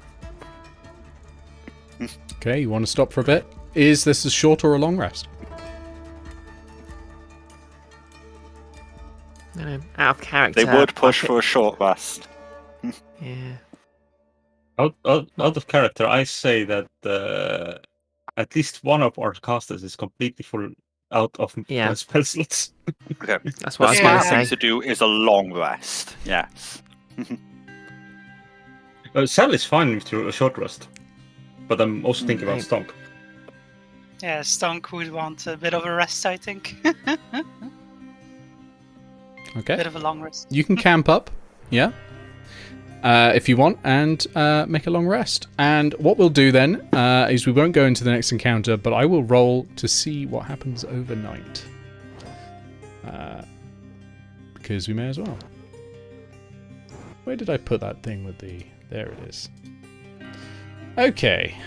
Okay, you want to stop for a bit? Is this a short or a long rest? No, out of character. They would push for a short rest. Yeah. Out of character, I say that at least one of our casters is completely full out of spell slots. Okay. That's what I was the going to smart thing say. to do is a long rest. Yes. Sal is fine through a short rest, but I'm also thinking about Stonk. Yeah, Stonk would want a bit of a rest, I think. Okay. Bit of a long rest. You can camp up, yeah, if you want, and make a long rest. And what we'll do then is we won't go into the next encounter, but I will roll to see what happens overnight. Because we may as well. Where did I put that thing with the... There it is. Okay.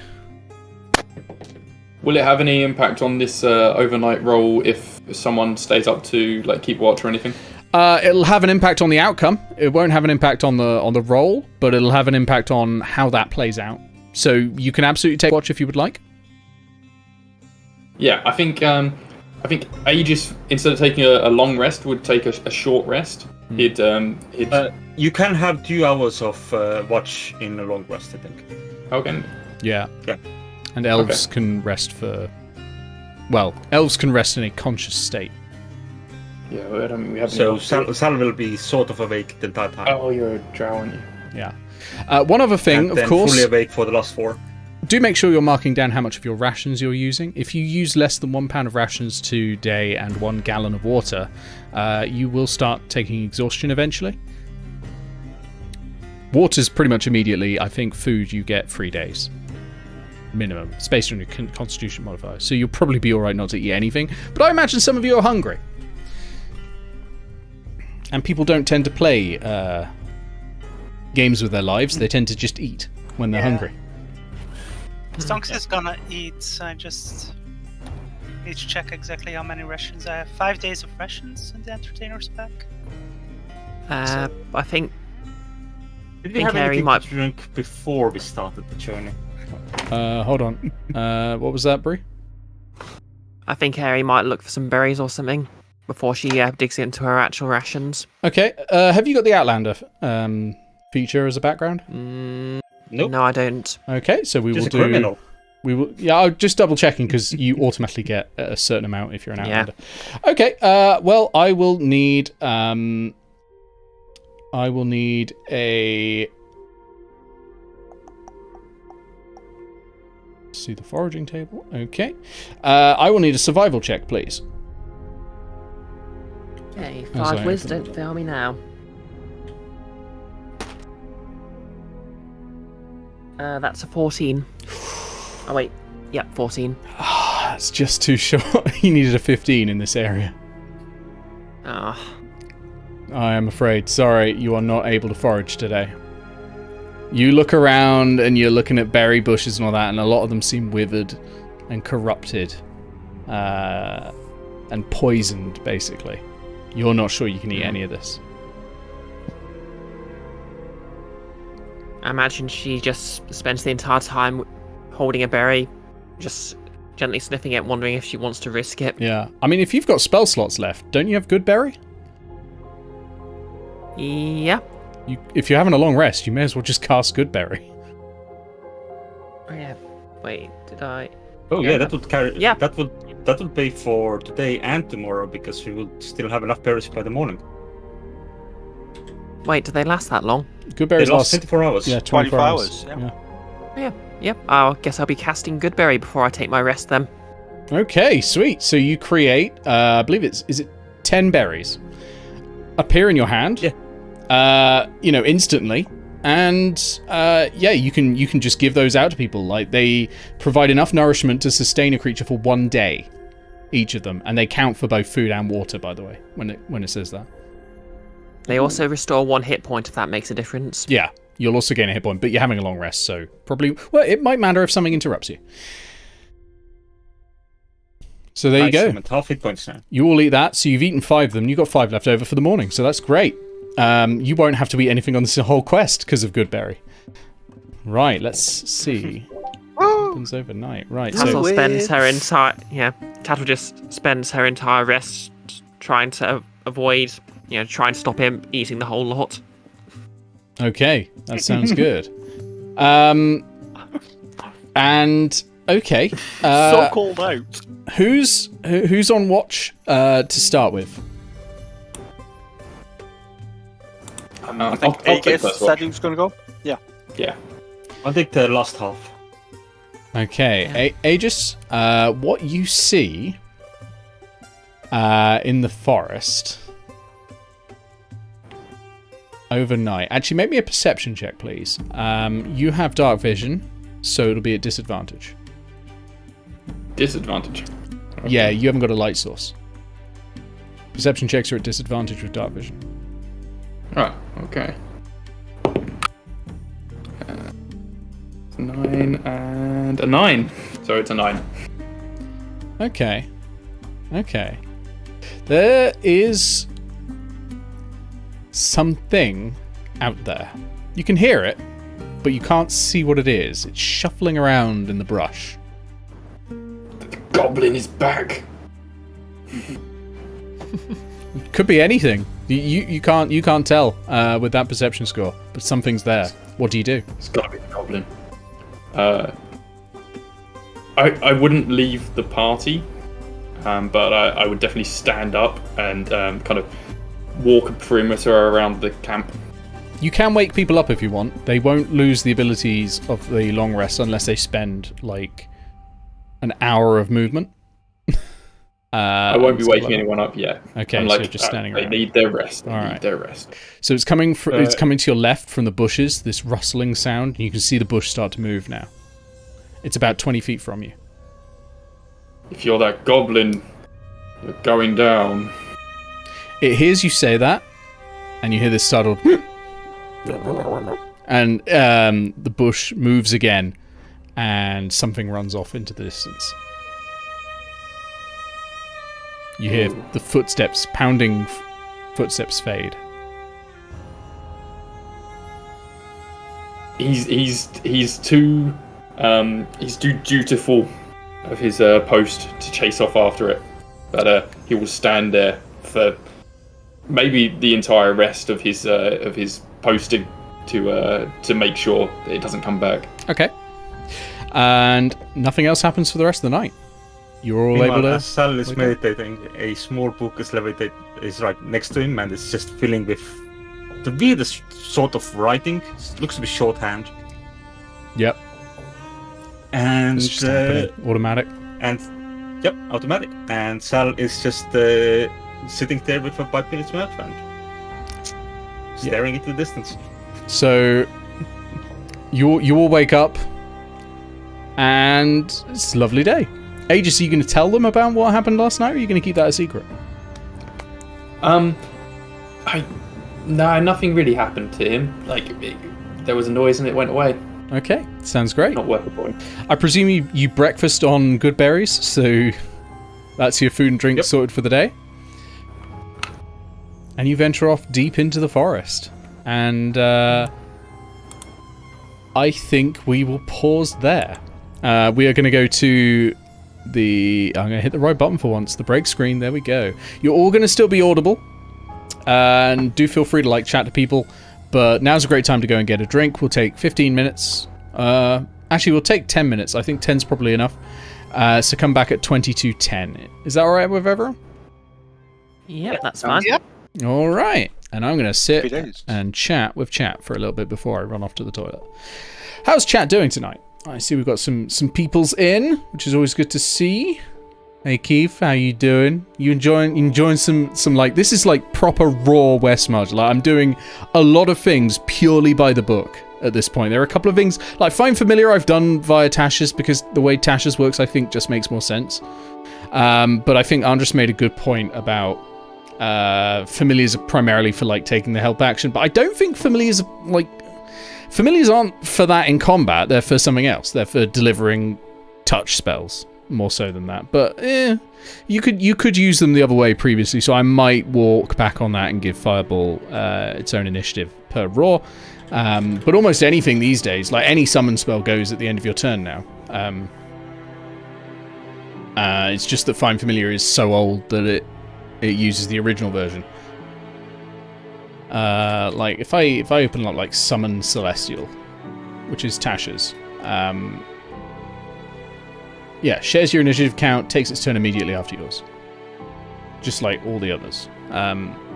Will it have any impact on this overnight roll if someone stays up to keep watch or anything? It'll have an impact on the outcome. It won't have an impact on the roll, but it'll have an impact on how that plays out. So you can absolutely take watch if you would like. Yeah, I think Aegis, instead of taking a long rest, would take a short rest. You can have 2 hours of watch in a long rest, I think. Okay. Yeah. And elves can rest elves can rest in a conscious state. Yeah, I don't think we have. So Sal will be sort of awake the entire time. Oh, you're a drow, aren't you? Yeah. One other thing, and of course. Fully awake for the last 4. Do make sure you're marking down how much of your rations you're using. If you use less than 1 pound of rations today and 1 gallon of water, you will start taking exhaustion eventually. Water's pretty much immediately. I think food you get 3 days. Minimum. It's based on your constitution modifier. So you'll probably be alright not to eat anything. But I imagine some of you are hungry. And people don't tend to play games with their lives. They tend to just eat when they're hungry. Stonks is gonna eat. I just need to check exactly how many rations I have. 5 days of rations in the entertainer's pack. I think. Did we have anything to drink before we started the journey? Hold on. What was that, Brie? I think Harry might look for some berries or something before she digs into her actual rations. Okay. Have you got the Outlander feature as a background? Nope. No, I don't. Okay, so we will do. Criminal. We will. Yeah, I'm just double checking because you automatically get a certain amount if you're an Outlander. Yeah. Okay. Well, I will need. I will need a. See the foraging table. Okay. I will need a survival check, please. Okay, As I 5 whiz, open don't fail me now. That's a 14. Oh wait, yep, 14. That's just too short. You needed a 15 in this area. Ah. I am afraid. Sorry, you are not able to forage today. You look around and you're looking at berry bushes and all that, and a lot of them seem withered and corrupted and poisoned, basically. You're not sure you can eat any of this. I imagine she just spends the entire time holding a berry, just gently sniffing it, wondering if she wants to risk it. Yeah. I mean, if you've got spell slots left, don't you have good berry? Yeah. If you're having a long rest, you may as well just cast good berry. Oh, yeah. Wait, did I? Oh yeah, that would carry. Yeah. That would pay for today and tomorrow because we will still have enough berries by the morning. Wait, do they last that long? Good berries They last last 24 hours. Yeah, 24 hours. Yeah. Yep. I guess I'll be casting good berry before I take my rest then. Okay, sweet. So you create, I believe is it 10 berries appear in your hand? Yeah. Instantly, And yeah, you can just give those out to people. Like, they provide enough nourishment to sustain a creature for 1 day, each of them, and they count for both food and water. By the way, when it says that, they also restore 1 hit point if that makes a difference. Yeah, you'll also gain a hit point, but you're having a long rest, so probably it might matter if something interrupts you. So there you go. I'm at half hit points now. You all eat that, so you've eaten 5 of them. You've got 5 left over for the morning, so that's great. You won't have to eat anything on this whole quest because of Goodberry. Right, let's see. What happens overnight? Right, Tattle spends her entire Tattle just spends her entire rest trying to avoid, trying to stop him eating the whole lot. Okay, that sounds good. And okay, so called out. Who's on watch to start with? I think Aegis said he was going to go. Yeah. I'll take the last half. Okay, Aegis, what you see in the forest overnight. Actually, make me a perception check, please. You have dark vision, so it'll be at disadvantage. Disadvantage? Okay. Yeah, you haven't got a light source. Perception checks are at disadvantage with dark vision. Right, okay. 9 and a 9. So it's a 9. Okay. There is something out there. You can hear it, but you can't see what it is. It's shuffling around in the brush. The goblin is back. Could be anything. You can't tell with that perception score, but something's there. What do you do? It's gotta be the goblin. I wouldn't leave the party, but I would definitely stand up and kind of walk a perimeter around the camp. You can wake people up if you want. They won't lose the abilities of the long rest unless they spend like an hour of movement. I won't be waking anyone up yet. Okay, so you're just standing around. They need their rest. So it's coming it's coming to your left from the bushes, this rustling sound, and you can see the bush start to move now. It's about 20 feet from you. If you're that goblin, you're going down. It hears you say that, and you hear this startled and the bush moves again, and something runs off into the distance. You hear the footsteps, pounding footsteps fade. He's too dutiful of his post to chase off after it, but he will stand there for maybe the entire rest of his posting to make sure that it doesn't come back. Okay. And nothing else happens for the rest of the night. You're all able to... As Sal is meditating, a small book is right next to him, and it's just filling with the weirdest sort of writing. It looks to be shorthand. Yep. And it's just automatic. And yep, automatic. And Sal is just sitting there with a pipe in his mouth and staring into the distance. So you all wake up, and it's a lovely day. Aegis, are you going to tell them about what happened last night, or are you going to keep that a secret? No, nothing really happened to him. There was a noise and it went away. Okay, sounds great. Not worth the point. I presume you breakfast on good berries, so that's your food and drink sorted for the day. And you venture off deep into the forest. And I think we will pause there. We are going to go to I'm going to hit the right button for once. The break screen. There we go. You're all going to still be audible. And do feel free to chat to people. But now's a great time to go and get a drink. We'll take 15 minutes. Actually, we'll take 10 minutes. I think 10's probably enough. So come back at 22:10. Is that all right with everyone? Yep, that's fine. Yep. All right. And I'm going to sit and chat with chat for a little bit before I run off to the toilet. How's chat doing tonight? I see we've got some peoples in, which is always good to see. Hey Keith, how you doing? You enjoying some like, this is like proper raw West March. Like, I'm doing a lot of things purely by the book at this point. There are a couple of things like Find Familiar I've done via Tasha's because the way Tasha's works I think just makes more sense. But I think Andres made a good point about familiars are primarily for like taking the help action, but I don't think familiars aren't for that in combat. They're for something else. They're for delivering touch spells more so than that. But you could use them the other way previously, so I might walk back on that and give Fireball its own initiative per raw. But almost anything these days, like any summon spell, goes at the end of your turn now. It's just that Find Familiar is so old that it uses the original version. Like if I open up like Summon Celestial, which is Tasha's, yeah, shares your initiative count, takes its turn immediately after yours, just like all the others.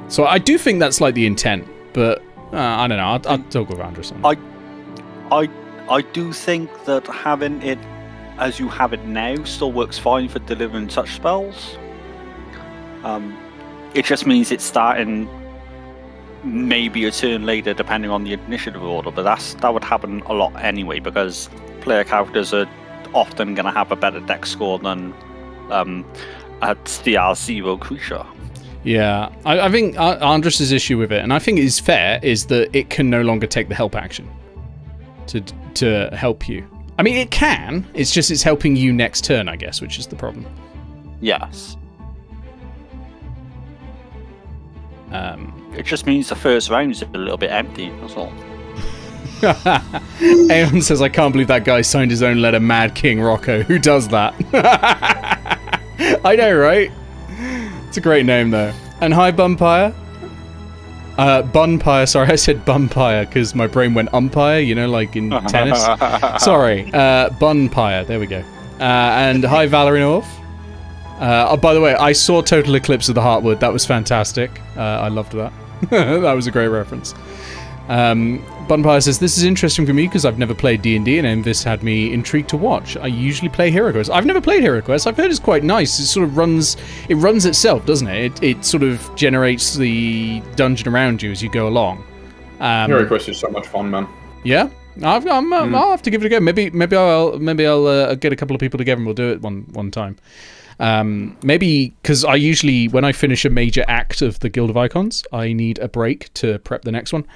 So I do think that's like the intent, but I don't know. I'll talk with Andres on that. I do think that having it as you have it now still works fine for delivering touch spells. It just means it's starting maybe a turn later depending on the initiative order, but that would happen a lot anyway because player characters are often going to have a better dex score than a CR0 creature. Yeah, I think Andres' issue with it, and I think it is fair, is that it can no longer take the help action to help you. I mean, it can, it's helping you next turn, I guess, which is the problem. Yes. It just means the first round is a little bit empty, that's all. Aeon says, I can't believe that guy signed his own letter, Mad King Rocco. Who does that? I know, right? It's a great name, though. And hi, Bumpire. Bunpire, sorry, I said Bumpire because my brain went umpire, you know, like in tennis. Sorry, Bunpire, there we go. And hi, Valerie North. Oh, by the way, I saw Total Eclipse of the Heartwood. That was fantastic. I loved that. That was a great reference. Bunpire says, this is interesting for me because I've never played D&D and this had me intrigued to watch. I usually play Hero Quest. I've never played Hero Quest. I've heard it's quite nice. It sort of runs itself, doesn't it? It sort of generates the dungeon around you as you go along. Hero Quest is so much fun, man. Yeah? I'll have to give it a go. Maybe I'll get a couple of people together and we'll do it one time. Maybe because I usually, when I finish a major act of the Guild of Icons, I need a break to prep the next one.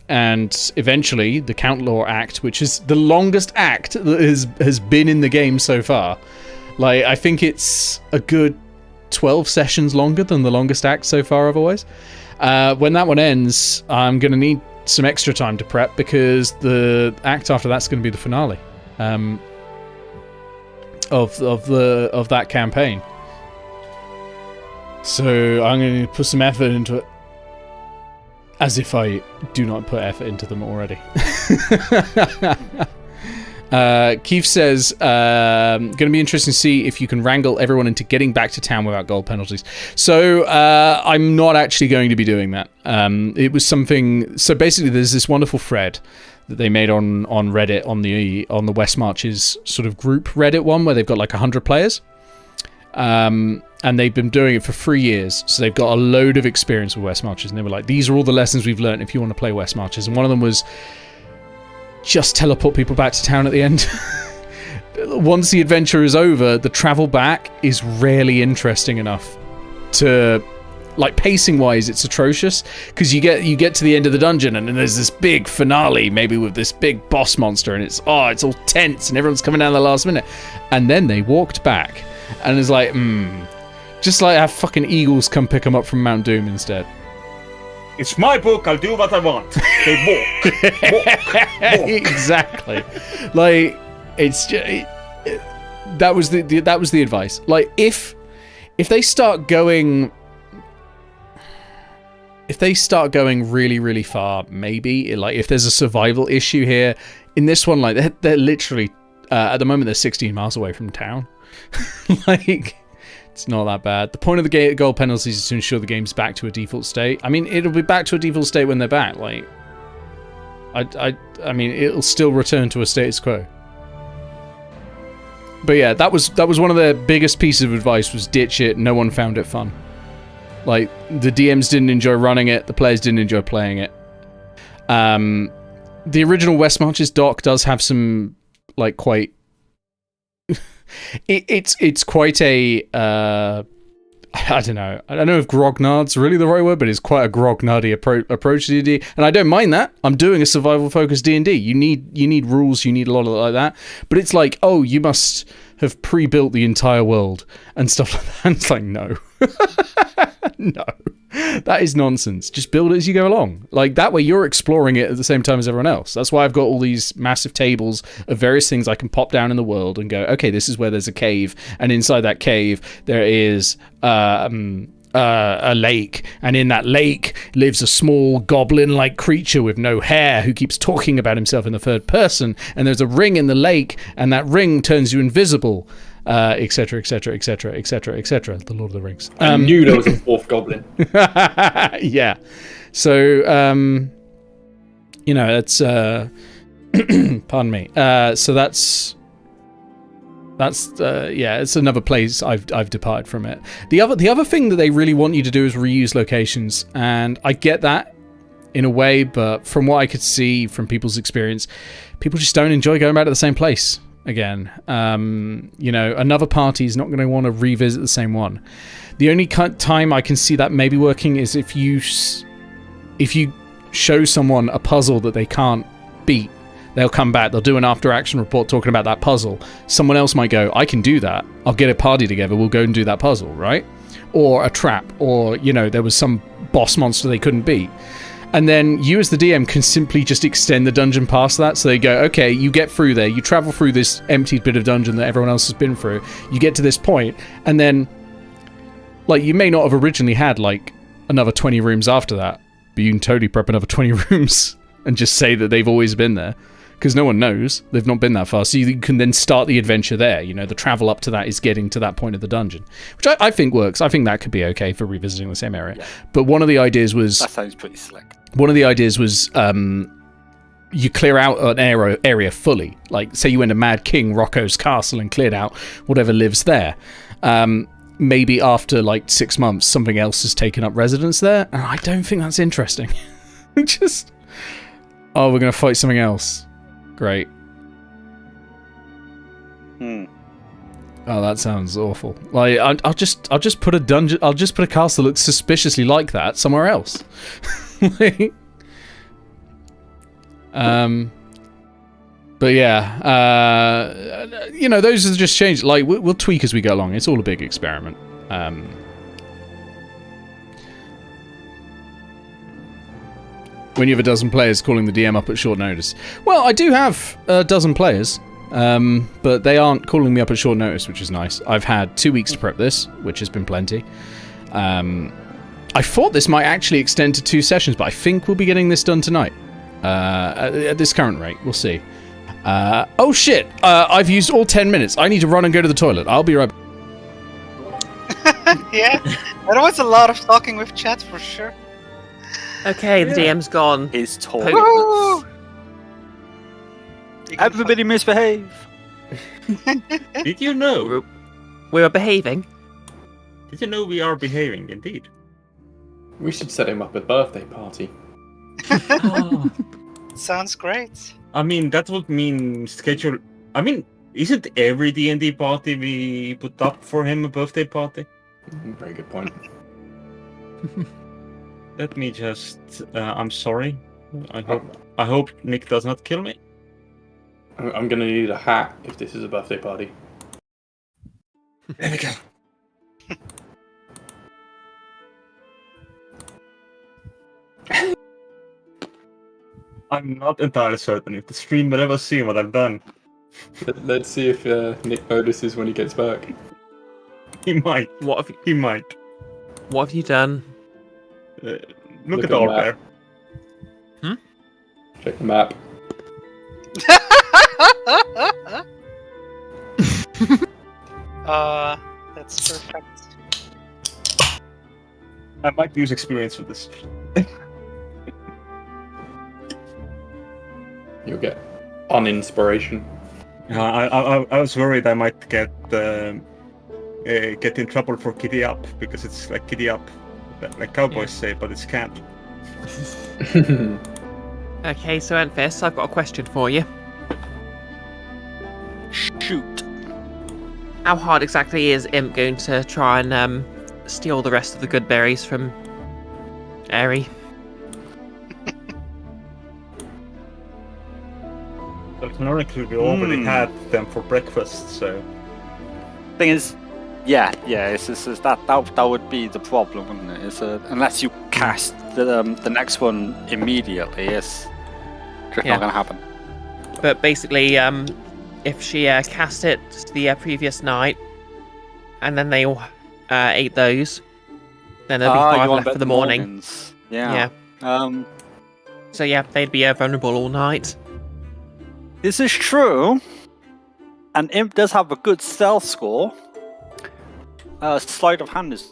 And eventually the Count Law act, which is the longest act that has been in the game so far. Like, I think it's a good 12 sessions longer than the longest act so far otherwise. When that one ends, I'm going to need some extra time to prep because the act after that's going to be the finale. Of that campaign. So I'm going to put some effort into it. As if I do not put effort into them already. Keith says, going to be interesting to see if you can wrangle everyone into getting back to town without gold penalties. So I'm not actually going to be doing that. It was something. So basically, there's this wonderful thread that they made on Reddit on the West Marches sort of group Reddit one where they've got like 100 players. And they've been doing it for 3 years, so they've got a load of experience with West Marches, and they were like, these are all the lessons we've learned if you want to play West Marches. And one of them was just teleport people back to town at the end. Once the adventure is over, the travel back is rarely interesting enough to, like, pacing wise, it's atrocious because you get to the end of the dungeon and then there's this big finale, maybe with this big boss monster, and it's all tense and everyone's coming down the last minute, and then they walked back and it's like, just like have fucking eagles come pick them up from Mount Doom instead. It's my book, I'll do what I want. They walk. Exactly. Like, it's just, that was the advice. Like, if they start going really, really far, maybe, like, if there's a survival issue here in this one, like, they're literally at the moment they're 16 miles away from town. Like, it's not that bad. The point of the goal penalties is to ensure the game's back to a default state. I mean, it'll be back to a default state when they're back. Like, I mean, it'll still return to a status quo. But yeah, that was one of their biggest pieces of advice, was ditch it. No one found it fun. Like, the DMs didn't enjoy running it, the players didn't enjoy playing it. The original West Marches doc does have some, like, quite... it's quite a... I don't know if grognard's really the right word, but it's quite a grognardy approach to D&D, and I don't mind that. I'm doing a survival-focused D&D. You need rules, you need a lot of like that, but it's like, oh, you must have pre-built the entire world and stuff like that. And it's like, no. No. That is nonsense. Just build it as you go along. Like, that way you're exploring it at the same time as everyone else. That's why I've got all these massive tables of various things I can pop down in the world and go, okay, this is where there's a cave, and inside that cave there is a lake, and in that lake lives a small goblin-like creature with no hair who keeps talking about himself in the third person, and there's a ring in the lake, and that ring turns you invisible. Etc, etc, etc, etc, etc. The Lord of the Rings. I knew there was a fourth goblin. Yeah. So, it's pardon me. So that's it's another place I've departed from it. The other thing that they really want you to do is reuse locations, and I get that in a way, but from what I could see from people's experience, people just don't enjoy going back to the same place again. Another party is not going to want to revisit the same one. The only time I can see that maybe working is if you show someone a puzzle that they can't beat. They'll come back, they'll do an after action report talking about that puzzle. Someone else might go, I can do that, I'll get a party together, we'll go and do that puzzle, right? Or a trap, or there was some boss monster they couldn't beat. And then you as the DM can simply just extend the dungeon past that. So they go, okay, you get through there, you travel through this emptied bit of dungeon that everyone else has been through, you get to this point, and then, like, you may not have originally had, like, another 20 rooms after that, but you can totally prep another 20 rooms and just say that they've always been there. Because no one knows, they've not been that far, so you can then start the adventure there. The travel up to that is getting to that point of the dungeon, which I think works. I think that could be okay for revisiting the same area. Yeah. But one of the ideas was... That sounds pretty slick. One of the ideas was you clear out an area fully. Like, say you went to Mad King Rocco's castle and cleared out whatever lives there. Maybe after, like, 6 months, something else has taken up residence there, and I don't think that's interesting. Just... Oh, we're going to fight something else. Great. Oh, that sounds awful. Like, I'll just put a dungeon. I'll just put a castle that looks suspiciously like that somewhere else. But yeah, those are just changes. Like, we'll tweak as we go along. It's all a big experiment. When you have a dozen players calling the DM up at short notice. Well, I do have a dozen players, but they aren't calling me up at short notice, which is nice. I've had 2 weeks to prep this, which has been plenty. I thought this might actually extend to 2 sessions, but I think we'll be getting this done tonight. At this current rate, we'll see. Oh shit! I've used all 10 minutes. I need to run and go to the toilet. I'll be right back. Yeah, there was a lot of talking with chat for sure. Okay, the DM's gone. His toilet. Everybody misbehave. Did you know? We were behaving. Did you know we are behaving indeed? We should set him up a birthday party. Sounds great. I mean, that would mean schedule. I mean, isn't every D&D party we put up for him a birthday party? Very good point. Let me just. I'm sorry. I hope Nick does not kill me. I'm gonna need a hat if this is a birthday party. There we go. I'm not entirely certain if the stream will ever see what I've done. Let's see if Nick notices when he gets back. He might. He might. What have you done? Look at all there. Check the map. That's perfect. I might use experience for this. You'll get uninspiration. I was worried I might get in trouble for giddy up, because it's like giddy up, like cowboys say, but it's can't. Okay, so Enfys, I've got a question for you. Shoot. How hard exactly is Imp going to try and steal the rest of the good berries from Airy? Well, canonically, we already had them for breakfast, so... Thing is, yeah, it's that would be the problem, wouldn't it? It's unless you cast the next one immediately, it's just not going to happen. But basically, if she cast it the previous night, and then they all ate those, then there'll be 5 left for the morning. Mornings. Yeah. So yeah, they'd be vulnerable all night. This is true, and Imp does have a good stealth score. Sleight of hand is.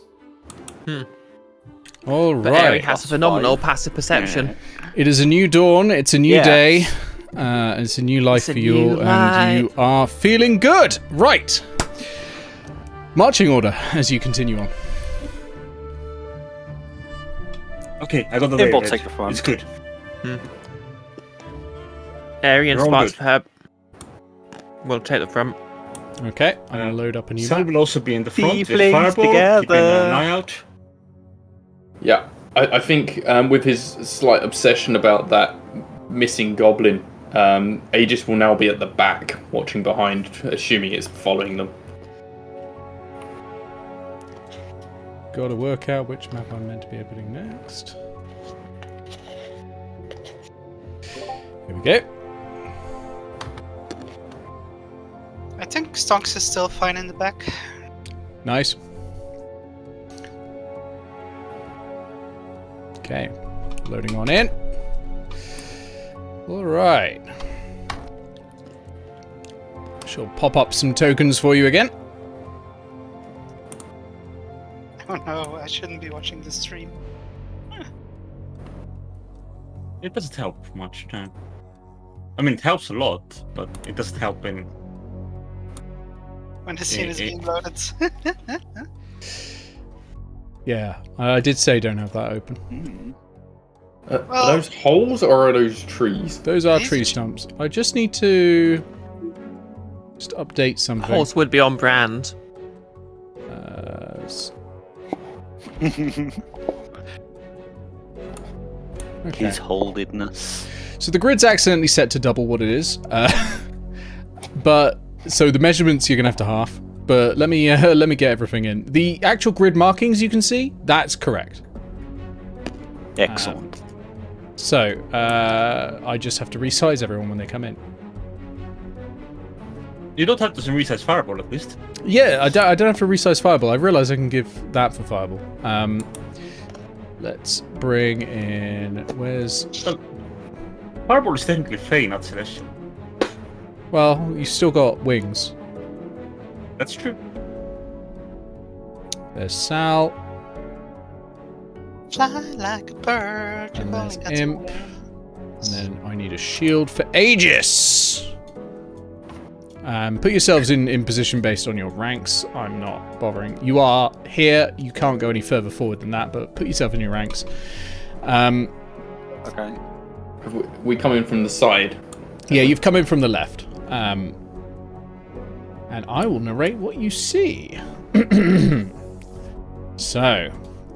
All But Airy right. has a phenomenal passive perception. Yeah. It is a new dawn. It's a new Yeah. day. It's a new life for you all, and you are feeling good. Right. Marching order as you continue on. Okay, I got the Imp will way. take the front. It's good. Airy and They're all Sparks good. for her will take the front. Okay, I'm going to load up a new Sal map. will also be in the front with Tieflings Fireball, keeping together. an eye out. Yeah, I think with his slight obsession about that missing goblin, Aegis will now be at the back, watching behind, assuming it's following them. Got to work out which map I'm meant to be opening next. Here we go. I think Stonks is still fine in the back. Nice. Okay, loading on in. All right. She'll pop up some tokens for you again. Oh no, I shouldn't be watching the stream. It doesn't help much, no. I mean, it helps a lot, but it doesn't help in... When the scene is being loaded. Yeah, I did say don't have that open. Are those holes or are those trees? Those are tree stumps. I just need to just update something. Horse would be on brand. Okay. His holdedness. So the grid's accidentally set to double what it is, but so the measurements you're gonna have to half. But let me get everything in. The actual grid markings you can see, that's correct. Excellent. So I just have to resize everyone when they come in. You don't have to resize Fireball, at least. Yeah, I don't have to resize Fireball. I realise I can give that for Fireball. Let's bring in... Where's... Fireball is technically Fey, not Celestial. Well, you still got wings. That's true. There's Sal. Fly like a bird. And there's you've only got Imp. wings. And then I need a shield for Aegis. Put yourselves in position based on your ranks. I'm not bothering. You are here. You can't go any further forward than that, but put yourself in your ranks. Okay. We come in from the side. Yeah, you've come in from the left. And I will narrate what you see. So,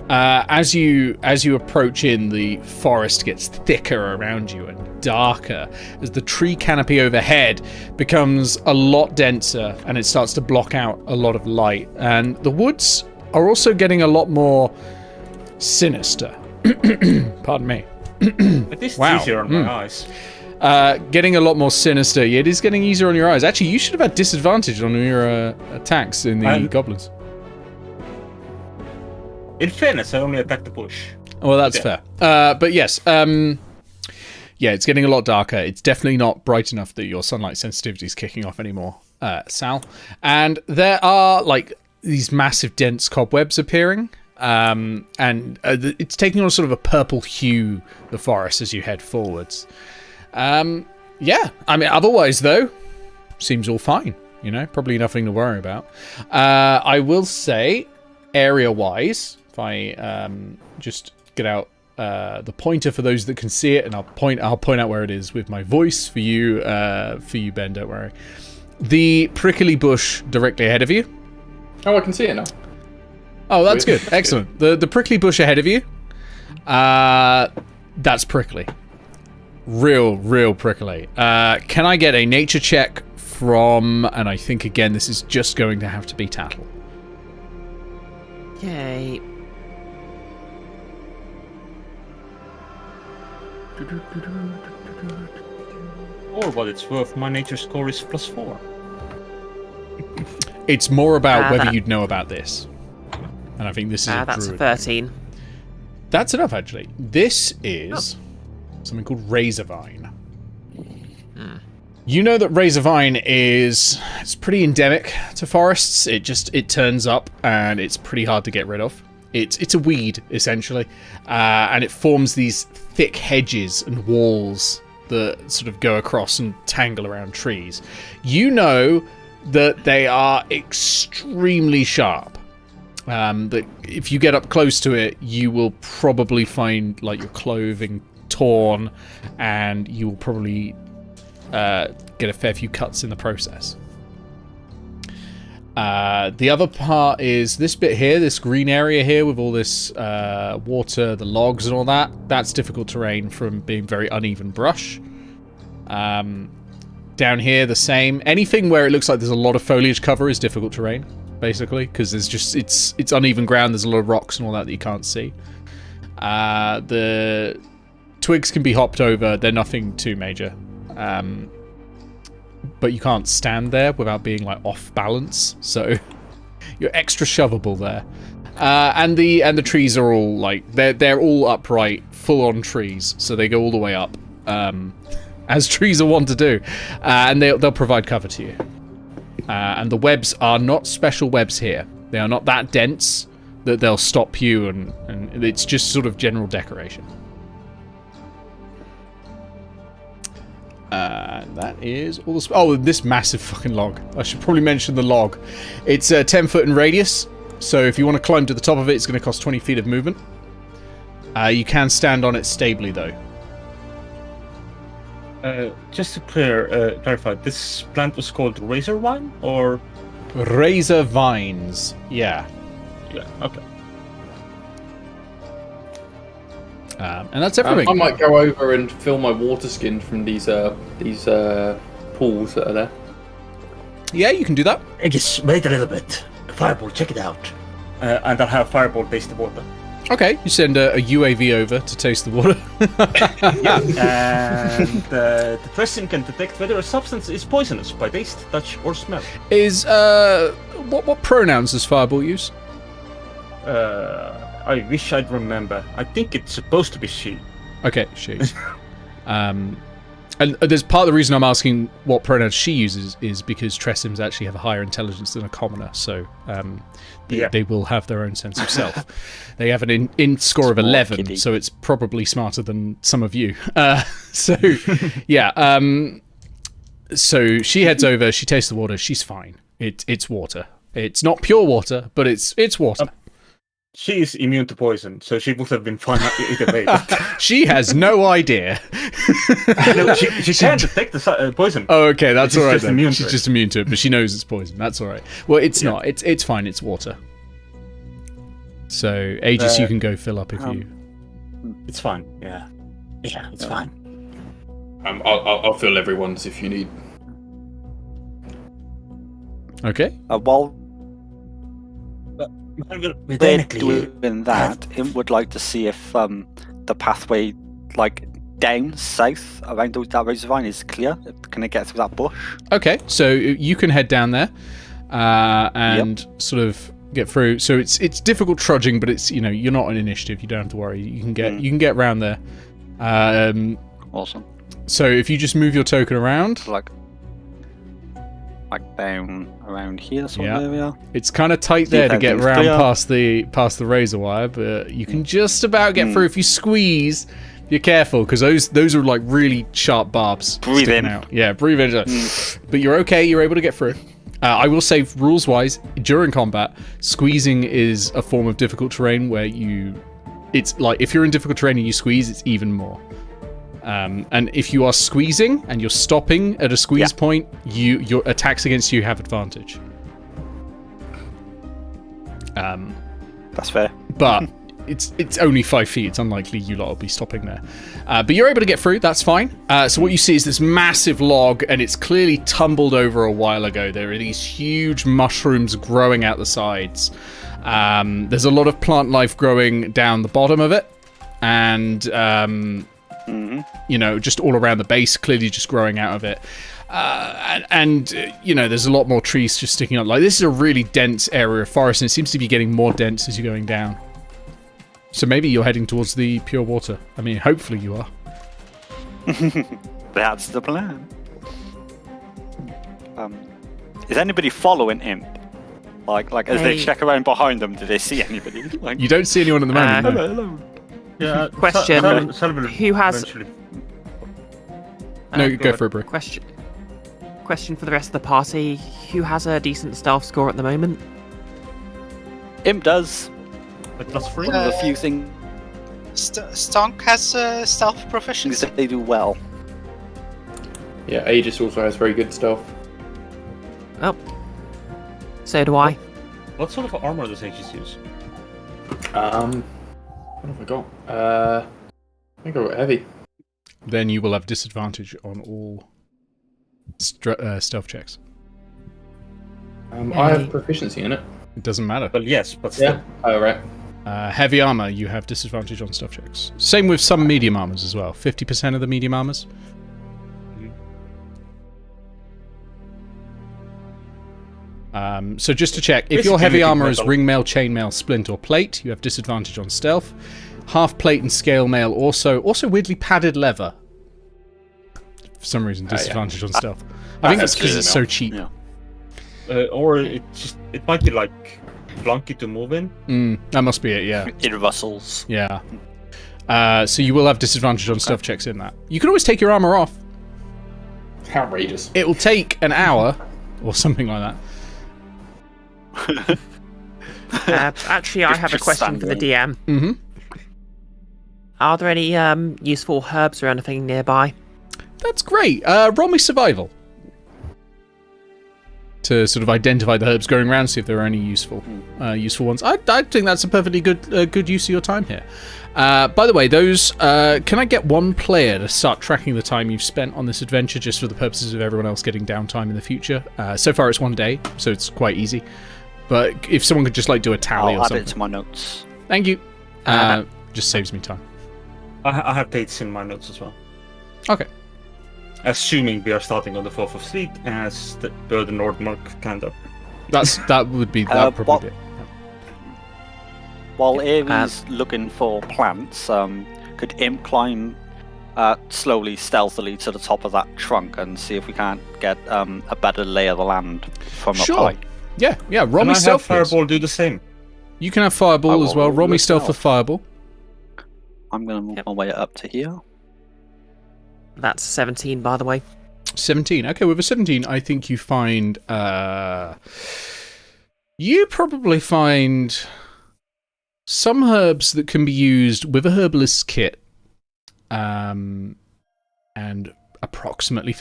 as you approach in, the forest gets thicker around you and darker as the tree canopy overhead becomes a lot denser and it starts to block out a lot of light. And the woods are also getting a lot more sinister. Pardon me. At least Wow. it's easier on my eyes. Getting a lot more sinister. Yeah, it is getting easier on your eyes. Actually, you should have had disadvantage on your attacks in the goblins. In fairness, I only attacked the bush. Well, that's fair. But yes, yeah, it's getting a lot darker. It's definitely not bright enough that your sunlight sensitivity is kicking off anymore, Sal. And there are like these massive dense cobwebs appearing. And it's taking on sort of a purple hue, the forest, as you head forwards. Yeah, I mean, otherwise though, seems all fine. You know, probably nothing to worry about. I will say, area-wise, if I just get out the pointer for those that can see it, and I'll point out where it is with my voice for you, Ben. Don't worry. The prickly bush directly ahead of you. Oh, I can see it now. Oh, that's good. Excellent. The prickly bush ahead of you. That's prickly. Real prickly. Can I get a nature check from? And I think again, this is just going to have to be Tattle. Yay. Or what it's worth, my nature score is +4. It's more about whether you'd know about this. And I think this is that's a 13. That's enough, actually. This is something called Razorvine. You know that Razorvine it's pretty endemic to forests. It turns up and it's pretty hard to get rid of. It's a weed, essentially. And it forms these thick hedges and walls that sort of go across and tangle around trees. You know that they are extremely sharp. That if you get up close to it, you will probably find like your clothing torn, and you will probably get a fair few cuts in the process. The other part is this bit here, this green area here with all this water, the logs and all that. That's difficult terrain from being very uneven brush. Down here, the same. Anything where it looks like there's a lot of foliage cover is difficult terrain, basically, because there's just it's uneven ground. There's a lot of rocks and all that you can't see. The twigs can be hopped over. They're nothing too major. But you can't stand there without being like off balance, so you're extra shovable there. And the trees are all like they're all upright, full on trees, so they go all the way up, as trees are wont to do, and they'll provide cover to you. And the webs are not special webs here; they are not that dense that they'll stop you, and it's just sort of general decoration. That is all the... Oh, this massive fucking log. I should probably mention the log. It's 10 foot in radius, so if you want to climb to the top of it, it's going to cost 20 feet of movement. You can stand on it stably, though. Just to clarify, this plant was called razor vine, or... Razor vines, yeah. Yeah, okay. And that's everything. I might go over and fill my water skin from these pools that are there. Yeah, you can do that. Just wait a little bit. Fireball, check it out. And I'll have Fireball taste the water. Okay, you send a UAV over to taste the water. Yeah, and the dressing can detect whether a substance is poisonous by taste, touch, or smell. Is what pronouns does Fireball use? I wish I'd remember. I think it's supposed to be she. Okay, she. And there's part of the reason I'm asking what pronouns she uses is because Tressims actually have a higher intelligence than a commoner, so they will have their own sense of self. They have an in score of 11, kitty. So it's probably smarter than some of you. So she heads over, she tastes the water, she's fine. It's water. It's not pure water, but it's water. She is immune to poison, so she would have been fine either way. She has no idea. No, she can detect the poison. Oh, okay, that's all right then. She's just immune to it, but she knows it's poison. That's all right. Well, it's not. It's fine. It's water. So, Aegis, you can go fill up if you... It's fine, yeah. Yeah, it's fine. I'll fill everyone's if you need. Okay. With doing that, I would like to see if the pathway, like down south around that razor vine, is clear. Can I get through that bush? Okay, so you can head down there and sort of get through. So it's difficult trudging, but it's you're not an initiative. You don't have to worry. You can get around there. Awesome. So if you just move your token around, like down around here, sort of area. It's kind of tight there to get around past the razor wire, but you can just about get through if you squeeze Be careful, because those are like really sharp barbs. Breathe in. Out. Yeah, breathe in. But you're okay. You're able to get through. I will say, rules-wise, during combat, squeezing is a form of difficult terrain where it's like if you're in difficult terrain and you squeeze, it's even more. And if you are squeezing and you're stopping at a squeeze point, your attacks against you have advantage. That's fair. But it's only 5 feet. It's unlikely you lot will be stopping there. But you're able to get through. That's fine. So what you see is this massive log, and it's clearly tumbled over a while ago. There are these huge mushrooms growing out the sides. There's a lot of plant life growing down the bottom of it, and just all around the base, clearly just growing out of it. And there's a lot more trees just sticking up. Like, this is a really dense area of forest, and it seems to be getting more dense as you're going down. So maybe you're heading towards the pure water. I mean, hopefully you are. That's the plan. Is anybody following Imp? Like as they check around behind them, do they see anybody? Like... You don't see anyone at the moment. No. Hello. Yeah. Question: Who has? No, go for it, bro. Question for the rest of the party: Who has a decent stealth score at the moment? Imp does. But that's free. One of the few things Stonk has stealth proficiency. that they do well. Yeah, Aegis also has very good stealth. Oh, so do I. What sort of armor does Aegis use? What have I got? I think I got heavy. Then you will have disadvantage on all stealth checks. I have proficiency in it. It doesn't matter. Well, yes, but still. Yeah. Oh, right. Heavy armor, you have disadvantage on stealth checks. Same with some medium armors as well. 50% of the medium armors. So just to check, if your heavy armor is ringmail, chainmail, splint, or plate, you have disadvantage on stealth. Half plate and scale mail also weirdly padded leather. For some reason, disadvantage on stealth. I think it's because it's so cheap. Yeah. Or it might be like clunky to move in. That must be it, yeah. It rustles. Yeah. So you will have disadvantage on stealth checks in that. You can always take your armor off. Outrageous. It will take an hour or something like that. Actually, I have a question for the DM. Mm-hmm. Are there any useful herbs or anything nearby? That's great. Roll me survival. To sort of identify the herbs going around, see if there are any useful ones. I think that's a perfectly good use of your time here. By the way, those can I get one player to start tracking the time you've spent on this adventure, just for the purposes of everyone else getting downtime in the future? So far, it's 1 day, so it's quite easy. But if someone could just like do a tally or something. I'll add it to my notes. Thank you. Just saves me time. I have dates in my notes as well. Okay. Assuming we are starting on the 4th of Sleet as the Nordmark kind of. That would be probably it. While Aries looking for plants, could Imp climb slowly, stealthily to the top of that trunk and see if we can't get a better lay of the land from up high? Yeah. Roll me stealth. Can I have Fireball do the same? You can have Fireball as well. Roll me stealth with Fireball. I'm going to move my way up to here. That's 17, by the way. 17. Okay, with a 17, I think you find... you probably find some herbs that can be used with a herbalist's kit. And approximately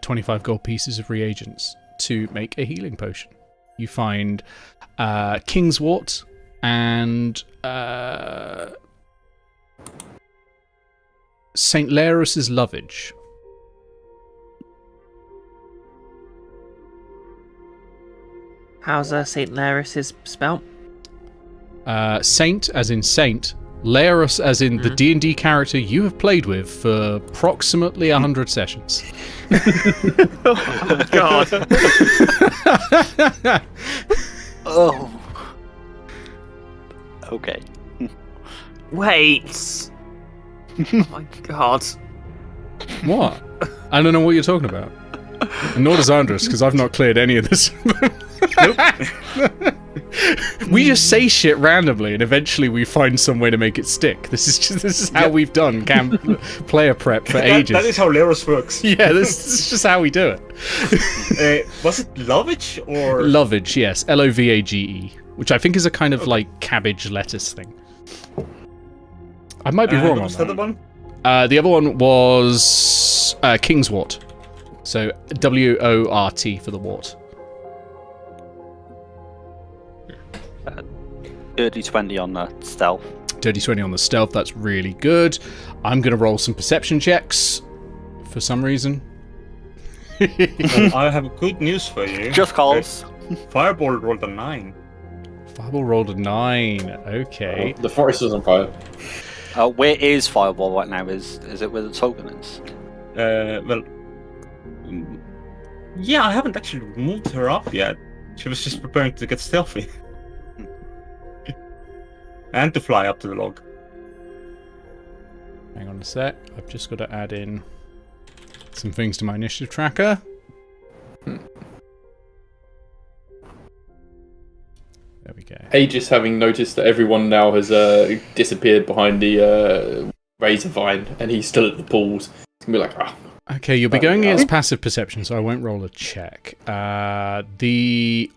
25 gold pieces of reagents to make a healing potion. You find Kingswort and St. Laris's Lovage. How's St. Laris's spelt? Saint as in saint, Laris as in the D&D character you have played with for approximately 100 sessions. Oh, God. Oh. Okay. Wait. Oh my God. What? I don't know what you're talking about. And nor does Andres, because I've not cleared any of this. Nope. We just say shit randomly, and eventually we find some way to make it stick. This is how we've done player prep for ages. That is how Leros works. Yeah, this is just how we do it. Was it Lovage or Lovage? Yes, Lovage, which I think is a kind of like cabbage lettuce thing. I might be wrong on that. The other one? The other one was Kingswort. So WORT for the wart. Dirty 20 on the stealth. Dirty 20 on the stealth, that's really good. I'm going to roll some perception checks for some reason. I have good news for you. Just calls. Fireball rolled a 9. Fireball rolled a 9. Okay. The forest is on fire. Where is Fireball right now? Is it where the token is? Well, yeah, I haven't actually moved her up yet. She was just preparing to get stealthy. And to fly up to the log. Hang on a sec. I've just got to add in some things to my initiative tracker. There we go. Aegis, having noticed that everyone now has disappeared behind the razor vine, and he's still at the pools, he's going to be like, Okay, you'll be going against passive perception, so I won't roll a check. You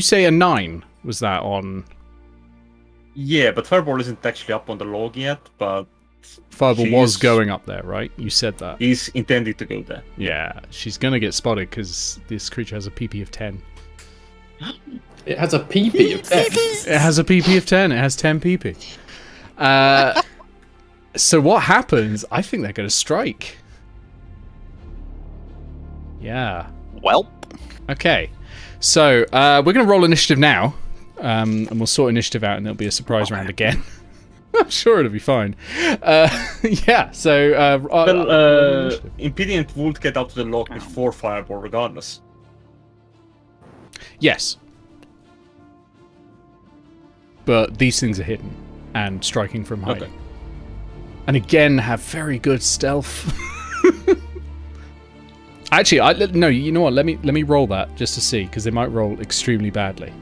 say a 9 was that on? Yeah, but Fireball isn't actually up on the log yet, but... Fireball was going up there, right? You said that. He's intended to go there. Yeah, she's going to get spotted because this creature has a PP of 10. It has a PP of 10? It has a PP of 10. It has 10 PP. So what happens? I think they're going to strike. Yeah. Well. Okay. So we're going to roll initiative now. And we'll sort initiative out and there'll be a surprise round again. I'm sure it'll be fine. Yeah, so... Impedient would get up to the log before Fireball regardless. Yes. But these things are hidden and striking from height. Okay. And again, have very good stealth. Actually, no, you know what? Let me roll that just to see, because they might roll extremely badly.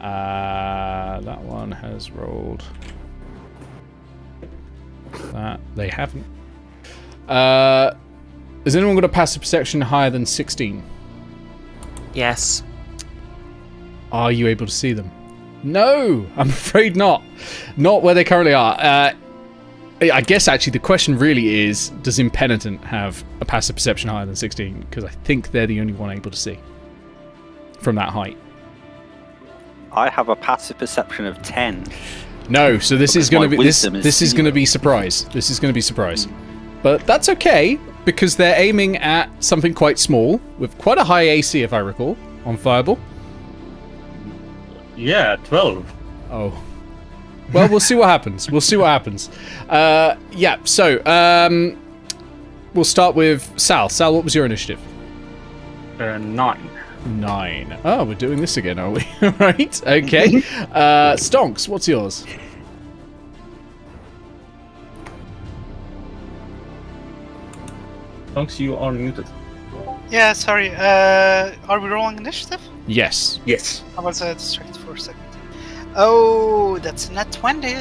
That one has rolled. That they haven't. Has anyone got a passive perception higher than 16? Yes. Are you able to see them? No, I'm afraid not. Not where they currently are. I guess actually the question really is, does Impenitent have a passive perception higher than 16? Because I think they're the only one able to see from that height. I have a passive perception of 10. No, so this is going to be this is going to 0. be surprise. This is going to be surprise. But that's okay because they're aiming at something quite small with quite a high AC, if I recall, on Fireball. Yeah, 12. Oh. Well, we'll see what happens. We'll see what happens. Yeah, so we'll start with Sal. Sal, what was your initiative? 9. 9. Oh, we're doing this again, are we? Right, okay. Stonks, what's yours? Stonks, you are muted. Yeah, sorry. Are we rolling initiative? Yes. Yes. I was distracted for a second. Oh, that's not 20.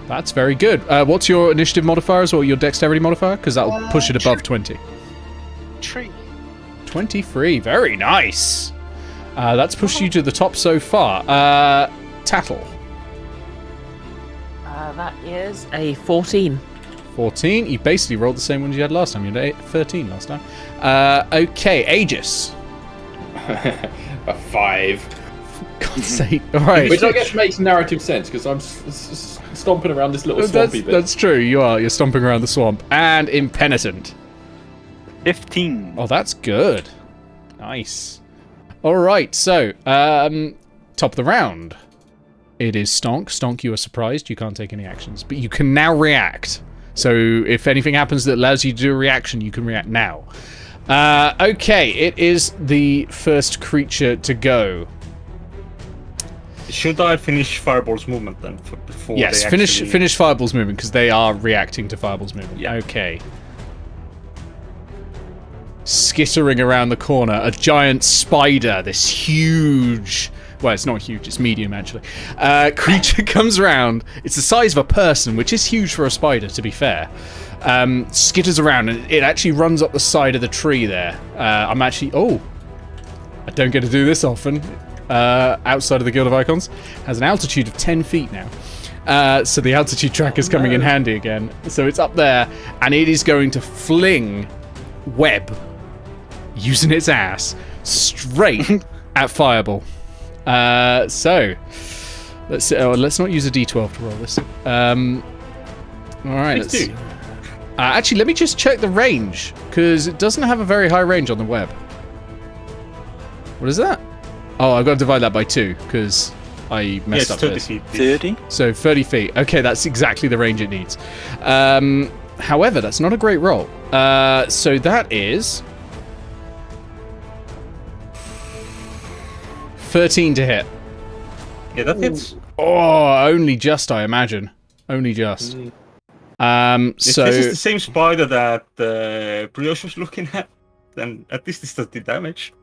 That's very good. What's your initiative modifiers or your dexterity modifier? Because that'll push it above 20. 3. 23. Very nice. That's pushed you to the top so far. Tattle. That is a 14. 14. You basically rolled the same ones you had last time. You had 13 last time. Okay, Aegis. A 5. For God's sake. All right. Which I guess makes narrative sense because I'm stomping around this little swampy bit. That's true. You are. You're stomping around the swamp. And Impenitent. 15. Oh, that's good. Nice. All right. So, top of the round. It is Stonk. Stonk, you are surprised. You can't take any actions, but you can now react. So if anything happens that allows you to do a reaction, you can react now. Okay, it is the first creature to go. Should I finish Fireball's movement then before? Yes, they finish Fireball's movement because they are reacting to Fireball's movement. Yeah. Okay. Skittering around the corner, a giant spider, this huge Well, it's not huge, it's medium actually. Creature comes around. It's the size of a person, which is huge for a spider, to be fair. Skitters around, and it actually runs up the side of the tree there. I'm actually... Oh! I don't get to do this often. Outside of the Guild of Icons. Has an altitude of 10 feet now. So the altitude track is coming in handy again. So it's up there, and it is going to fling web, using its ass, straight at Fireball. So let's not use a D12 to roll this. All right, let's do. Actually, let me just check the range, because it doesn't have a very high range on the web. What is that? Oh, I've got to divide that by 2 because I messed up 30 this. feet. 30? So 30 feet. Okay, that's exactly the range it needs. However, that's not a great roll. So that is 13 to hit. Yeah, that hits. Oh, only just, I imagine. Only just. If this is the same spider that Brioche was looking at, then at least this does the damage.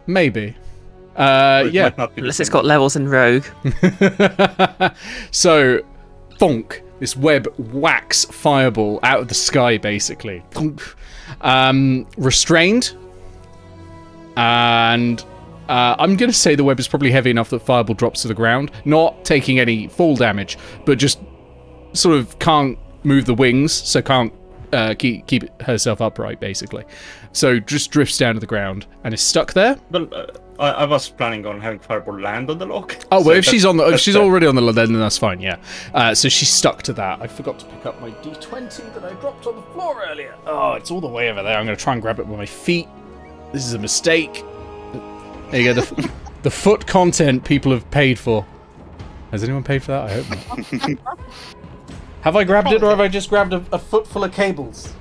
Maybe. Or it Yeah. might not be the Unless it's same. got levels in Rogue. So, thonk. This web whacks Fireball out of the sky, basically. Restrained. And I'm going to say the web is probably heavy enough that Fireball drops to the ground. Not taking any fall damage, but just sort of can't move the wings, so can't keep herself upright, basically. So just drifts down to the ground and is stuck there. But I was planning on having Fireball land on the log. Oh, well, So if she's on the, if she's fair. already on the log, then that's fine. Yeah. So she's stuck to that. I forgot to pick up my D20 that I dropped on the floor earlier. Oh, it's all the way over there. I'm going to try and grab it with my feet. This is a mistake. There you go. The foot content people have paid for. Has anyone paid for that? I hope not. Have I grabbed it, or have I just grabbed a foot full of cables?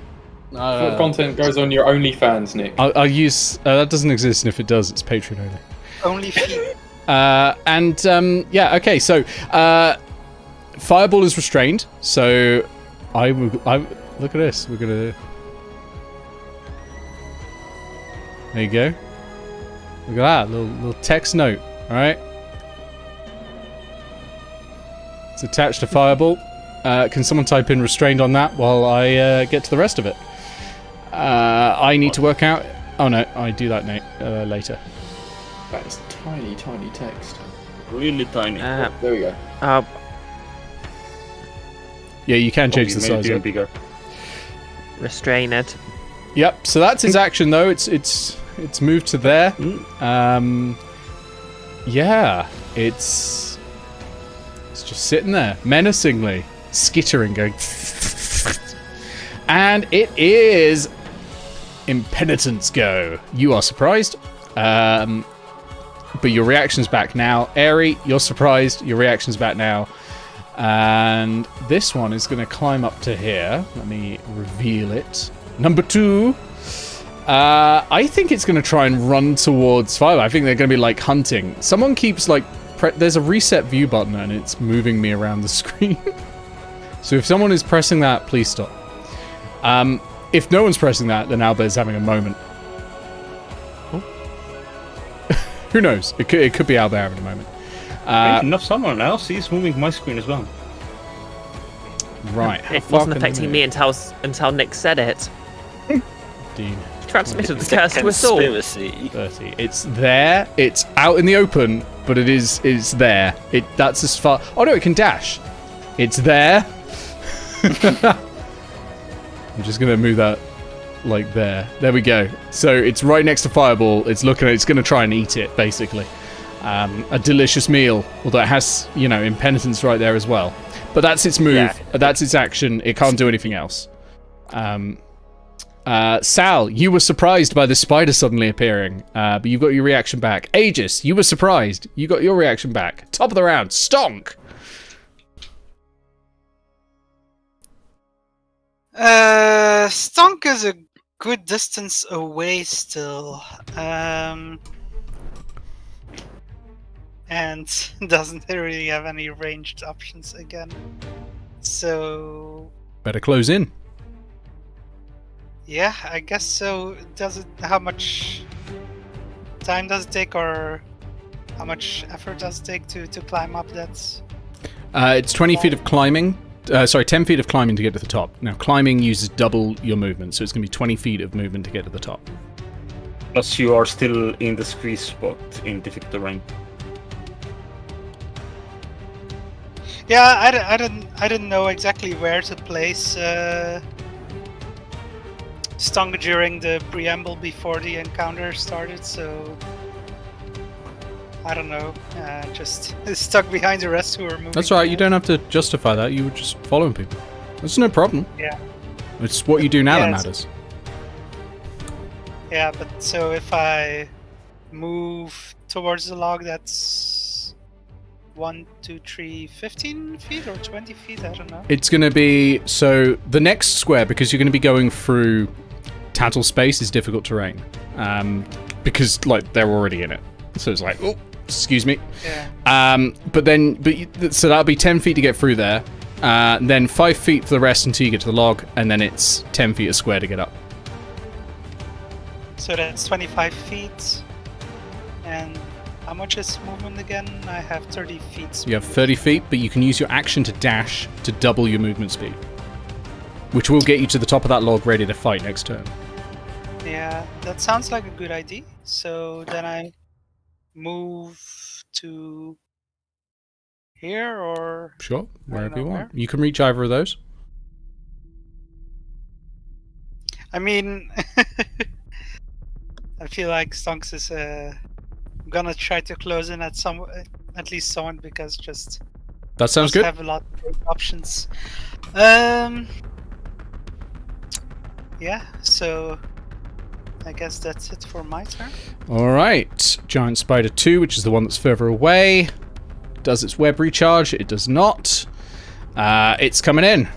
What content goes on your OnlyFans, Nick? I'll use... that doesn't exist, and if it does, it's Patreon only. Only feet. Yeah, okay, so Fireball is restrained, so I look at this. We're gonna... There you go. Look at that, little text note, alright? It's attached to Fireball. Can someone type in restrained on that while I get to the rest of it? I need to work out... Oh no, I do that later. That is tiny, tiny text. Really tiny. There we go. Yeah, you can change the Maybe size even of it. bigger. Restrained. Yep, so that's his action though. It's moved to there. Yeah, it's just sitting there menacingly, skittering, going. And it is Impenitence go. You are surprised, but your reaction's back now. Airy, you're surprised. Your reaction's back now. And this one is going to climb up to here. Let me reveal it. Number 2. I think it's going to try and run towards Fireball. I think they're going to be like hunting. Someone keeps like... there's a reset view button and it's moving me around the screen. So if someone is pressing that, please stop. If no one's pressing that, then Albert's having a moment. Oh. Who knows? It could be Albert having a moment. Not someone else. He's moving my screen as well. Right. It wasn't affecting me until Nick said it. Dean. Transmitted the curse to us all. Conspiracy. 30. It's there. It's out in the open, but it's there. That's as far... Oh no, it can dash. It's there. I'm just going to move that like there. There we go. So it's right next to Fireball. It's looking at... It's going to try and eat it, basically. A delicious meal, although it has, Impenitence right there as well. But that's its move. Yeah. That's its action. It can't do anything else. Sal, you were surprised by the spider suddenly appearing, but you got your reaction back. Aegis, you were surprised. You got your reaction back. Top of the round, Stonk! Stonk is a good distance away still. And doesn't really have any ranged options again. So... Better close in. Yeah, I guess so. Does it... How much... time does it take, or how much effort does it take to climb up that? It's 20 feet of climbing. 10 feet of climbing to get to the top. Now, climbing uses double your movement, so it's going to be 20 feet of movement to get to the top. Plus, you are still in the squeeze spot in difficult terrain. Yeah, I didn't know exactly where to place Stung during the preamble before the encounter started, so I don't know. Just stuck behind the rest who were moving. That's right. You don't have to justify that. You were just following people. That's no problem. Yeah. It's what you do now that matters. Yeah, but so if I move towards the log, that's 1, 2, 3, 15 feet or 20 feet? I don't know. It's going to be... So, the next square, because you're going to be going through tattle space, is difficult terrain. Because, like, they're already in it. So it's like, oh, excuse me. Yeah. So that'll be 10 feet to get through there. Then 5 feet for the rest until you get to the log, and then it's 10 feet a square to get up. So that's 25 feet. And how much is movement again? I have 30 feet. You have 30 feet, but you can use your action to dash to double your movement speed, which will get you to the top of that log ready to fight next turn. Yeah, that sounds like a good idea. So then I move to here, or Sure, wherever you want. where. You can reach either of those. I mean, I feel like Stonks is gonna try to close in at least someone, because just That sounds doesn't good. have a lot of options. Yeah, so I guess that's it for my turn. Alright, Giant Spider 2, which is the one that's further away. Does its web recharge? It does not. It's coming in.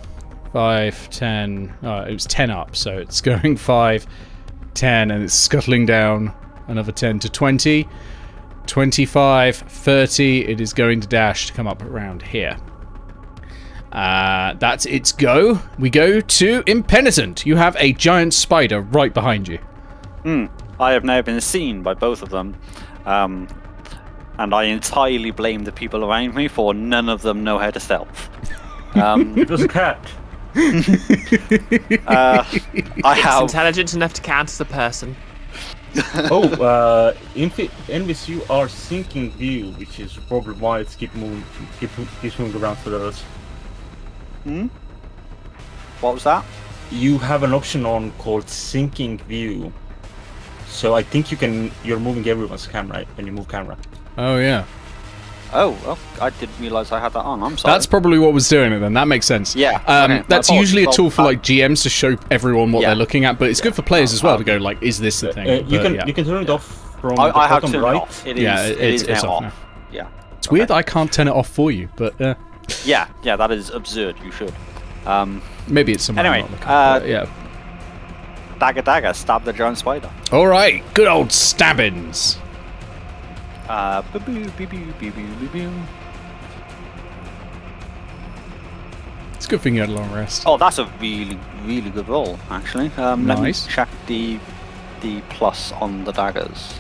5, 10... it was 10 up, so it's going 5, 10, and it's scuttling down another 10 to 20. 25, 30, it is going to dash to come up around here. That's its go. We go to Impenitent. You have a giant spider right behind you. I have now been seen by both of them, and I entirely blame the people around me, for none of them know how to stealth. It was a cat. I It's have... intelligent enough to counter the person. Envis, you are sinking view, which is probably why it's keeps moving around for us. What was that? You have an option on called sinking view. So I think you're moving everyone's camera when you move camera. Oh, yeah. Oh, well, I didn't realise I had that on. I'm sorry. That's probably what was doing it then. That makes sense. Yeah, okay. That's My usually a apologies. tool for like GMs to show everyone what Yeah. they're looking at, but it's good for players as well to go like, is this the thing? You But, can turn it off from the I have bottom turned right. it off. It is, Yeah, it is it's now off off. Yeah. It's weird that I can't turn it off for you, but Yeah, that is absurd. You should. maybe it's somewhere Anyway, I'm not looking at, but yeah. Dagger, stab the giant spider. All right, good old stabbins. It's a good thing you had a long rest. Oh, that's a really, really good roll, actually. Let me Nice. check the plus on the daggers,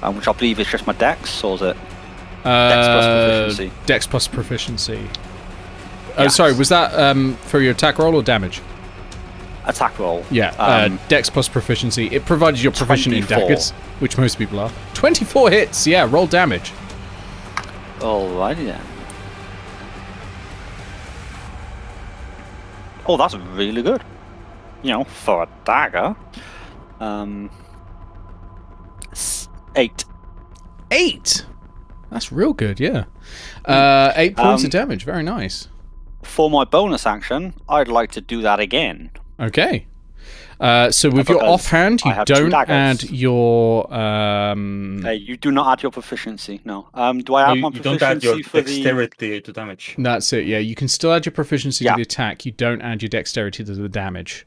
which I believe is just my dex, or is it dex plus proficiency? Dex plus proficiency. Oh, Yes. sorry, was that for your attack roll or damage? Attack roll. Yeah, Dex plus proficiency. It provided you're proficient in 24. daggers, which most people are. 24 hits, yeah, roll damage. Alrighty then. Oh, that's really good. You know, for a dagger. 8. 8! That's real good, yeah. 8 points of damage, very nice. For my bonus action, I'd like to do that again. Okay. So with your Because offhand, you I have 2 don't add daggers. your... You do not add your proficiency, no. Do I add my You don't add your proficiency for the... dexterity to damage. That's it, yeah. You can still add your proficiency Yeah. to the attack. You don't add your dexterity to the damage.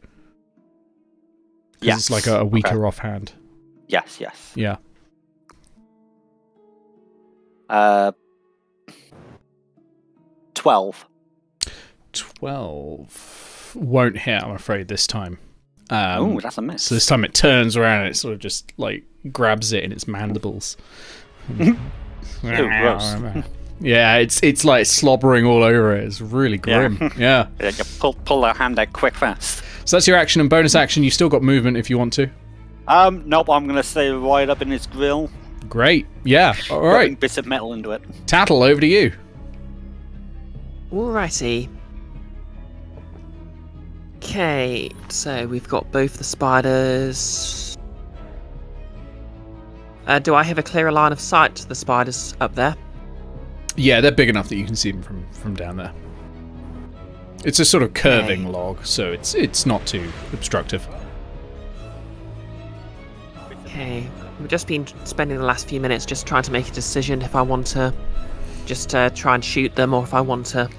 'Cause Yes. it's like a weaker Okay. offhand. Yes. Yeah. 12. 12 won't hit, I'm afraid, this time. Oh, that's a miss. So this time it turns around and it sort of just like grabs it in its mandibles. gross. Yeah, it's like slobbering all over it. It's really grim. Yeah. Yeah, you pull that hand out quick, fast. So that's your action and bonus action. You've still got movement if you want to. Nope, I'm gonna stay right up in its grill. Great. Yeah. All right. Bits of metal into it. Tattle, over to you. Alrighty. Okay, so we've got both the spiders. Do I have a clearer line of sight to the spiders up there? Yeah, they're big enough that you can see them from down there. It's a sort of curving log, so it's not too obstructive. Okay, we've just been spending the last few minutes just trying to make a decision if I want to just try and shoot them or if I want to...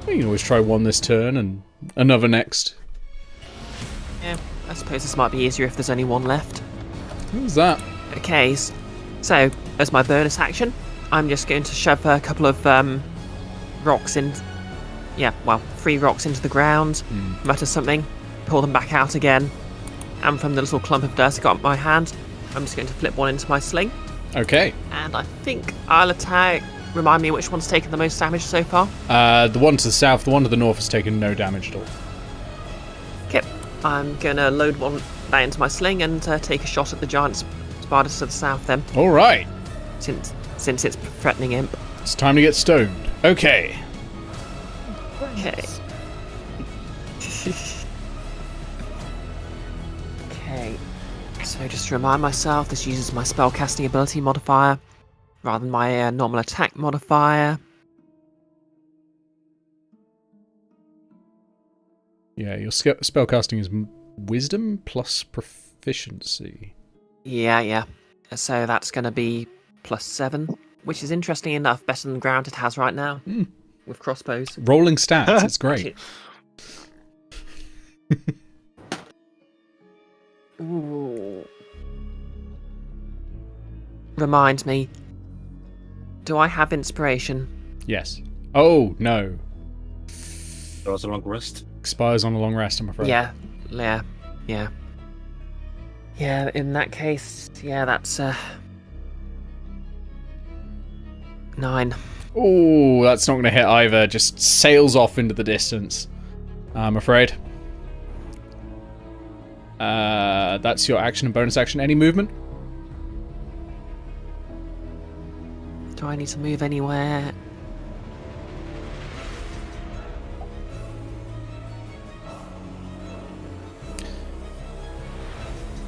You can always try one this turn and another next. Yeah, I suppose this might be easier if there's only one left. What was that? Okay, so as my bonus action, I'm just going to shove a couple of rocks in. Yeah, well, 3 rocks into the ground, mutter something, pull them back out again, and from the little clump of dust I got in my hand, I'm just going to flip one into my sling. Okay. And I think I'll attack. Remind me which one's taken the most damage so far? The one to the south, the one to the north has taken no damage at all. Okay, I'm gonna load that into my sling and take a shot at the giant spiders to the south then. All right. Since it's threatening imp. It's time to get stoned. Okay. Okay. Okay. So just to remind myself, this uses my spellcasting ability modifier rather than my normal attack modifier. Yeah, your spellcasting is wisdom plus proficiency. Yeah. So that's going to be +7, which is interesting enough better than Grounded has right now with crossbows. Rolling stats, it's great. Ooh. Remind me, do I have inspiration? Yes. Oh, no. There was a long rest. Expires on a long rest, I'm afraid. Yeah, in that case, that's 9. Oh, that's not going to hit either. Just sails off into the distance, I'm afraid. That's your action and bonus action. Any movement? Do I need to move anywhere?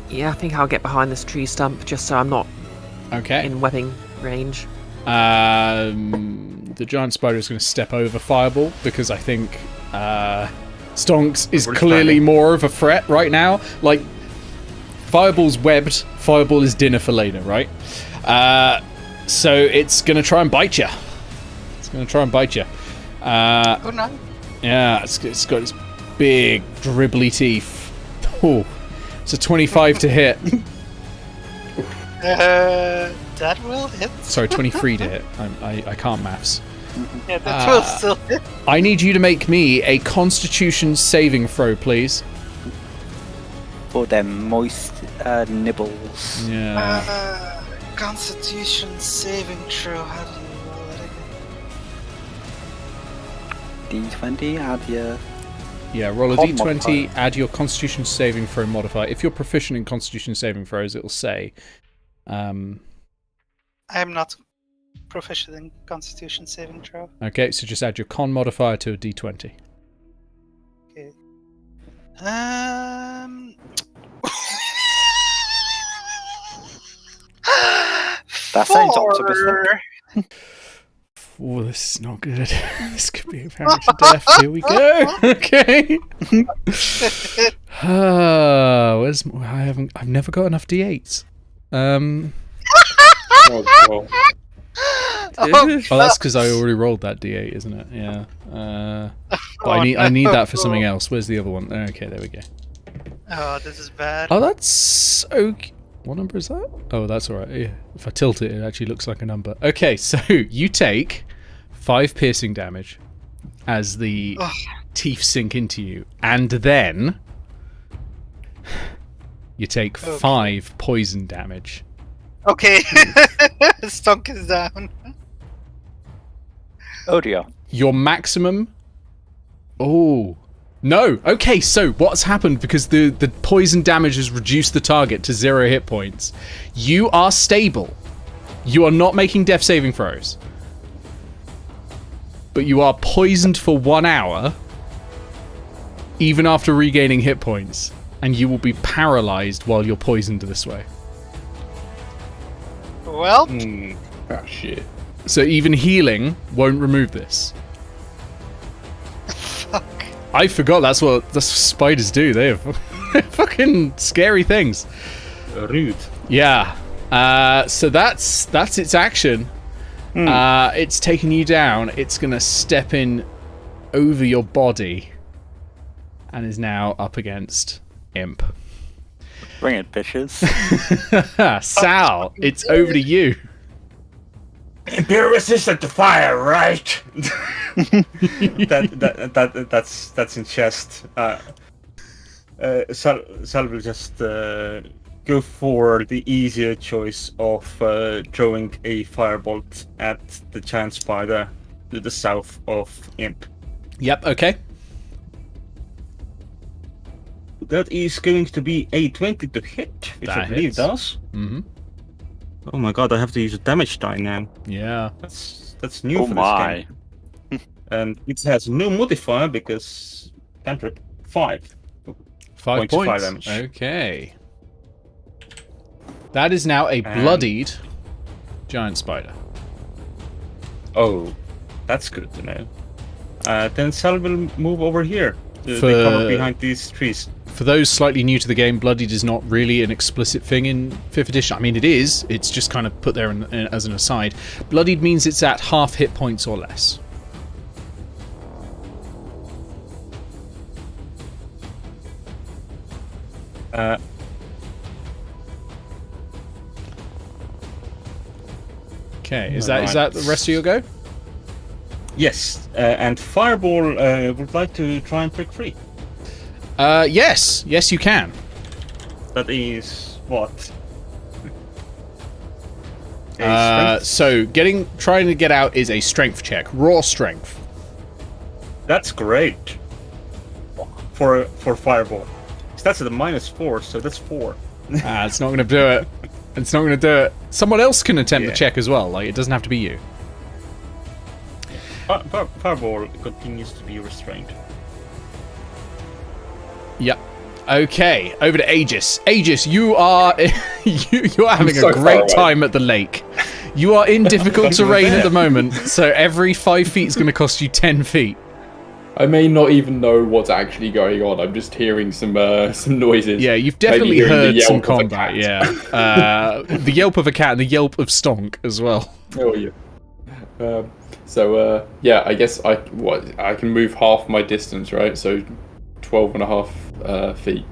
Yeah, I think I'll get behind this tree stump just so I'm not in webbing range. The giant spider is going to step over Fireball because I think Stonks is clearly more of a threat right now. Like, Fireball's webbed, Fireball is dinner for later, right? So it's going to try and bite you. Oh no. Yeah, it's got its big, dribbly teeth. Oh, it's a 25 to hit. That will hit. Sorry, 23 to hit. I can't maths. Yeah, that will still hit. I need you to make me a Constitution saving throw, please. For them moist nibbles. Yeah. Constitution saving throw. How do you roll it again? D20, add your... Yeah, roll a Con d20, modifier. add your Constitution saving throw modifier. If you're proficient in Constitution saving throws, it'll say... I am not proficient in Constitution saving throw. Okay, so just add your Con modifier to a d20. Okay. That sounds optimistic. Oh, this is not good. This could be apparent to death. Here we go. Okay. I've never got enough d8s. Oh, God. Oh, that's because I already rolled that d8, isn't it? Yeah. But I need that for something else. Where's the other one? Okay, there we go. Oh, this is bad. Oh, that's okay. What number is that? Oh, that's alright. Yeah. If I tilt it, it actually looks like a number. Okay, so you take 5 piercing damage as the teeth sink into you, and then You take 5 poison damage. Okay. Stonk is down. Oh dear. Your maximum... Oh. No. Okay, so what's happened, because the poison damage has reduced the target to 0 hit points. You are stable. You are not making death saving throws. But you are poisoned for 1 hour, even after regaining hit points. And you will be paralyzed while you're poisoned this way. Well, Oh shit. So even healing won't remove this. fuck. I forgot that's what spiders do. They are fucking scary things. Rude. Yeah. So that's its action. It's taking you down. It's gonna step in over your body and is now up against Imp. Bring it, bitches. Sal, it's over to you. You're resistant to fire, right? That's in chest. Sal will just go for the easier choice of throwing a firebolt at the giant spider to the south of Imp. Yep, okay. That is going to be a 20 to hit, which That I believe hits. does. Mm-hmm. Oh my god, I have to use a damage die now. Yeah. That's new Oh for my. this game. And it has no modifier because cantrip 5. 5 Points of fire points. damage. Okay. That is now a bloodied giant spider. Oh, that's good to know. Then Sal will move over here to For- the cover behind these trees. For those slightly new to the game, bloodied is not really an explicit thing in 5th edition. I mean, it is. It's just kind of put there as an aside. Bloodied means it's at half hit points or less. Okay, is that the rest of your go? Yes, and Fireball would like to try and break free. Yes, you can. That is what? So trying to get out is a strength check, raw strength. That's great for Fireball. That's at a -4, so that's 4. It's not going to do it. It's not going to do it. Someone else can attempt the check as well. Like, it doesn't have to be you. Fireball continues to be restrained. Yep. Okay, over to Aegis. Aegis, you are you are having so a far great away. time at the lake. You are in difficult terrain at the moment, so every 5 feet is going to cost you 10 feet. I may not even know what's actually going on. I'm just hearing some noises. Yeah, you've Maybe definitely hearing the heard yelp some of a combat. cat. Yeah, the yelp of a cat and the yelp of Stonk as well. Oh yeah. Yeah, I guess I can move half my distance, right? So 12.5 feet.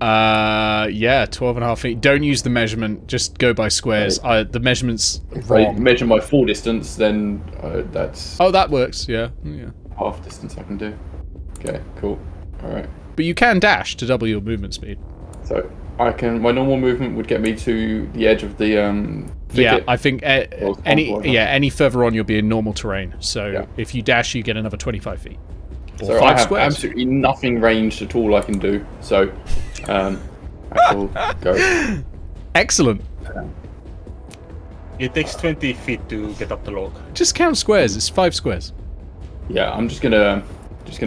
Yeah, 12.5 feet. Don't use the measurement. Just go by squares. The measurement's If I wrong. measure my full distance, then that's Oh, that works. Yeah. half distance I can do. Okay, cool. All right. But you can dash to double your movement speed. So my normal movement would get me to the edge of the Yeah, thicket. I think Or any further on you'll be in normal terrain. So Yeah. if you dash, you get another 25 feet. Or So 5 I have squares. absolutely nothing ranged at all I can do. So I will go. Excellent. It takes 20 feet to get up the log. Just count squares. It's 5 squares. Yeah, I'm just gonna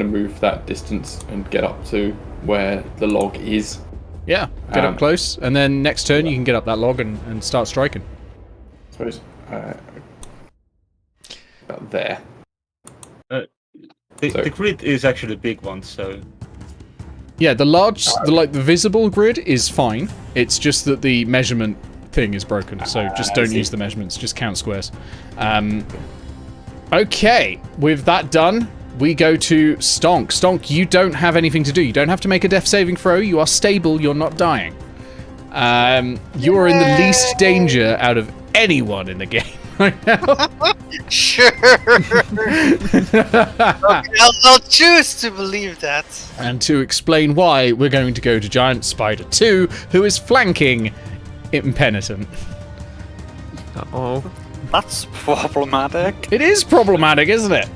move that distance and get up to where the log is. Yeah, get up close, and then next turn you can get up that log and start striking. I suppose about there. The grid is actually a big one, so Yeah, the visible grid is fine. It's just that the measurement thing is broken, so just don't use the measurements. Just count squares. Okay, with that done, we go to Stonk. Stonk, you don't have anything to do. You don't have to make a death saving throw. You are stable. You're not dying. You are in the least danger out of anyone in the game. right now. Sure. Okay, I'll choose to believe that. And to explain why, we're going to go to Giant Spider 2, who is flanking Impenitent. Uh-oh. That's problematic. It is problematic, isn't it?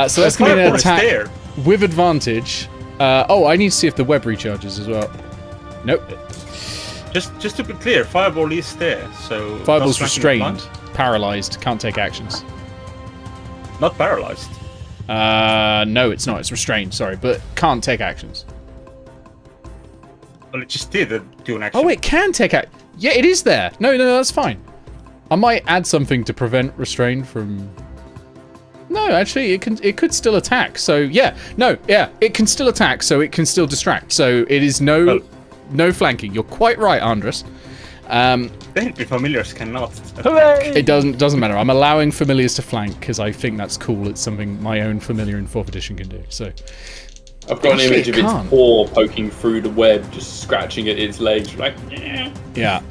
So that's going to be an attack there. with advantage. I need to see if the web recharges as well. Nope. Just to be clear, Fireball is there, so... Fireball's not flanking restrained, paralyzed, can't take actions. the plant. Not paralyzed. No, it's not. It's restrained, sorry, but can't take actions. Well, it just did do an action. Oh, it can take action. Yeah, it is there. No, that's fine. I might add something to prevent restrained from... No, actually, it could still attack. So, it can still attack, so it can still distract. So, it is no flanking. You're quite right, Andres. Technically, familiars cannot. It doesn't matter. I'm allowing familiars to flank because I think that's cool. It's something my own familiar in 4th edition can do. So I've got an Actually, image of it its can't. paw poking through the web, just scratching at its legs, like. yeah.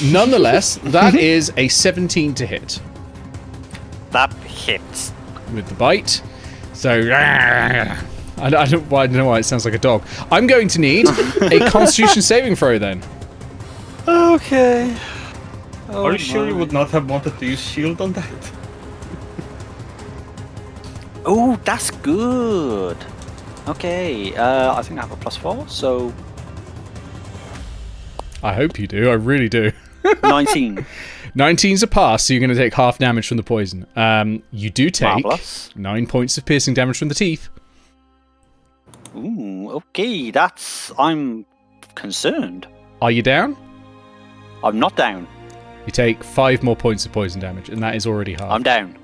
Nonetheless, that is a 17 to hit That hits. with the bite. So I don't know why it sounds like a dog. I'm going to need a Constitution saving throw then. Okay. Are you sure you would not have wanted to use shield on that? Oh, that's good. Okay, I think I have a +4, so I hope you do. I really do. 19. 19's a pass, so you're going to take half damage from the poison. You do take Marvelous. 9 points of piercing damage from the teeth. Ooh, okay, I'm concerned. Are you down? I'm not down. You take 5 more points of poison damage, and that is already half. I'm down.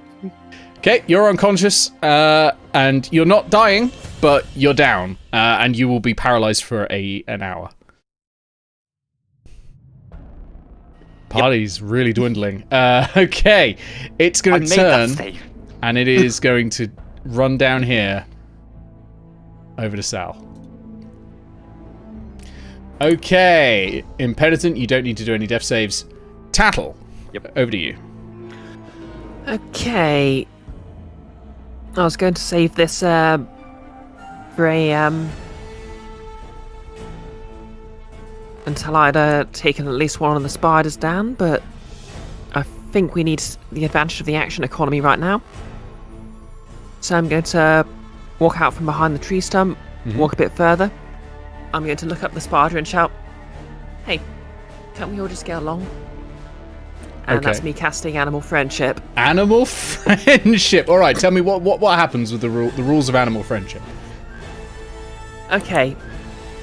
Okay, you're unconscious, and you're not dying, but you're down, and you will be paralyzed for an hour. Party's really dwindling. Okay, it's going to turn, and it is going to run down here over to Sal. Okay, Impenitent, you don't need to do any death saves. Tattle, over to you. Okay. I was going to save this for until I'd taken at least one of the spiders down, but I think we need the advantage of the action economy right now. So I'm going to walk out from behind the tree stump, walk a bit further. I'm going to look up the spider and shout, "Hey, can't we all just get along?" And that's me casting Animal Friendship. Animal Friendship. All right, tell me what happens with the rules of Animal Friendship. Okay,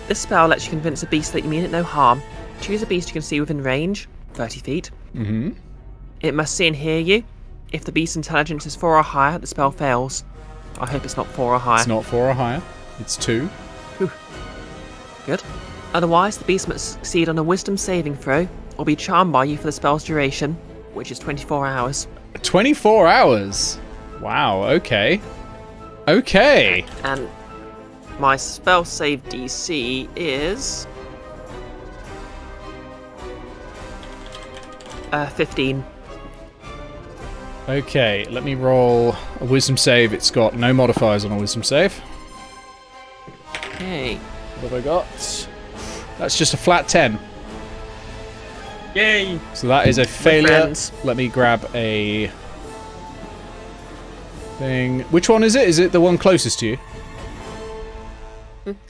this spell lets you convince a beast that you mean it no harm. Choose a beast you can see within range, 30 feet. Mm-hmm. It must see and hear you. If the beast's intelligence is 4 or higher, the spell fails. I hope it's not 4 or higher. It's not 4 or higher. It's 2. Good. Otherwise, the beast must succeed on a wisdom saving throw, or be charmed by you for the spell's duration, which is 24 hours. 24 hours? Wow, okay. Okay. And my spell save DC is 15. Okay, let me roll a wisdom save. It's got no modifiers on a wisdom save. Okay. What have I got? That's just a flat 10. Yay! So that is a failure. friends. Let me grab a thing. Which one is it? Is it the one closest to you?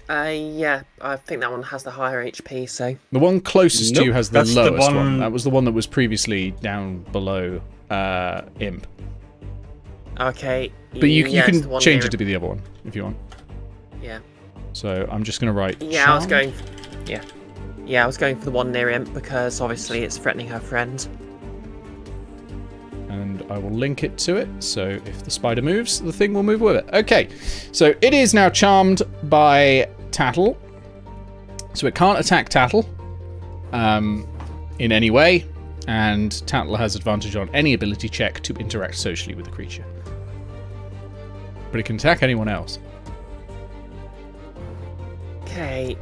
Yeah, I think that one has the higher HP, so... The one closest to you Nope, has the that's the lowest one. one- That was the one that was previously down below Imp. Okay. But you yeah, it's the can one change near it to be the other one if you want. Yeah. So I'm just going to write Yeah, I was Charmed. going... Yeah. Yeah, I was going for the one near Imp because obviously it's threatening her friend. And I will link it to it, so if the spider moves, the thing will move with it. Okay, so it is now charmed by Tattle. So it can't attack Tattle in any way, and Tattle has advantage on any ability check to interact socially with the creature. But it can attack anyone else. Okay.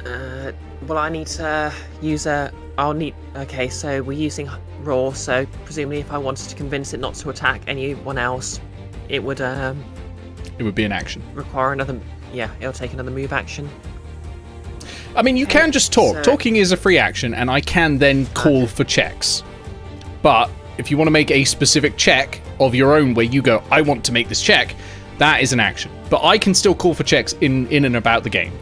Well, I need to use a... Okay, so we're using raw, so presumably if I wanted to convince it not to attack anyone else, it would be an action. require another... Yeah, it'll take another move action. I mean, you can just talk. So- Talking is a free action, and I can then call for checks. But if you want to make a specific check of your own where you go, I want to make this check, that is an action. But I can still call for checks in and about the game.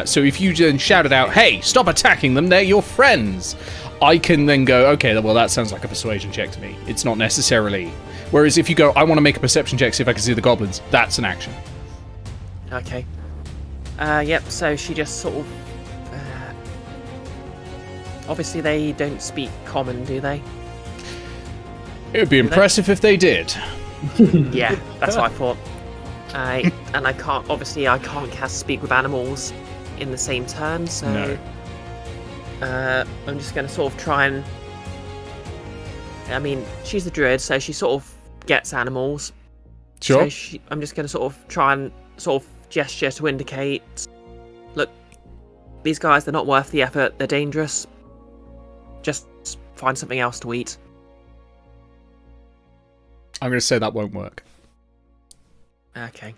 So if you then shout it out, hey, stop attacking them, they're your friends, I can then go, okay, well, that sounds like a persuasion check to me. It's not necessarily... Whereas if you go, I want to make a perception check, see if I can see the goblins, that's an action. Okay. Yep, so she just sort of... obviously they don't speak common, do they? It would be impressive if they did. Yeah, that's what I thought. And I can't cast speak with animals in the same turn, so... No. I'm just going to sort of try and... I mean, she's a druid, so she sort of gets animals. Sure. So I'm just going to sort of try and sort of gesture to indicate, look, these guys, they're not worth the effort, they're dangerous. Just find something else to eat. I'm going to say that won't work. Okay.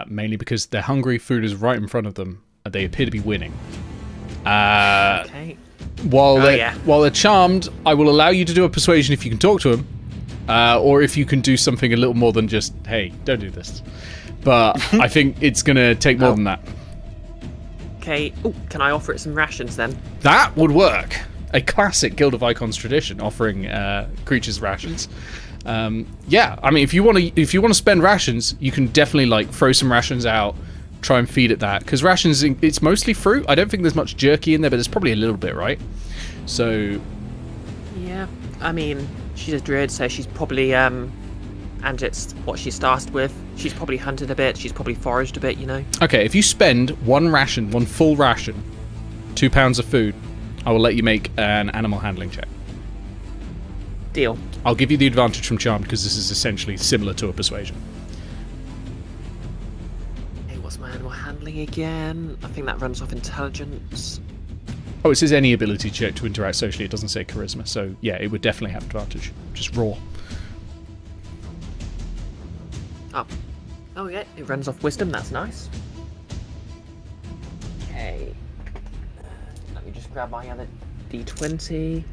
Mainly because they're hungry, food is right in front of them, and they appear to be winning. Okay. While they're charmed, I will allow you to do a persuasion if you can talk to them, or if you can do something a little more than just, hey, don't do this. But I think it's going to take more than that. Okay. Oh, can I offer it some rations then? That would work. A classic Guild of Icons tradition, offering creatures rations. Yeah, I mean, if you want to spend rations, you can definitely throw some rations out, try and feed it that, because rations, it's mostly fruit. I don't think there's much jerky in there, but there's probably a little bit, right? So yeah, I mean, she's a druid, so she's probably and it's what she started with. She's probably hunted a bit, she's probably foraged a bit, you know. Okay, if you spend one full ration, 2 pounds of food, I will let you make an animal handling check. Deal. I'll give you the advantage from Charmed because this is essentially similar to a persuasion. Hey, what's my animal handling again? I think that runs off intelligence. Oh, it says any ability check to interact socially. It doesn't say charisma. So, yeah, it would definitely have advantage. Just raw. Oh, yeah, it runs off wisdom. That's nice. Okay. Let me just grab my other d20.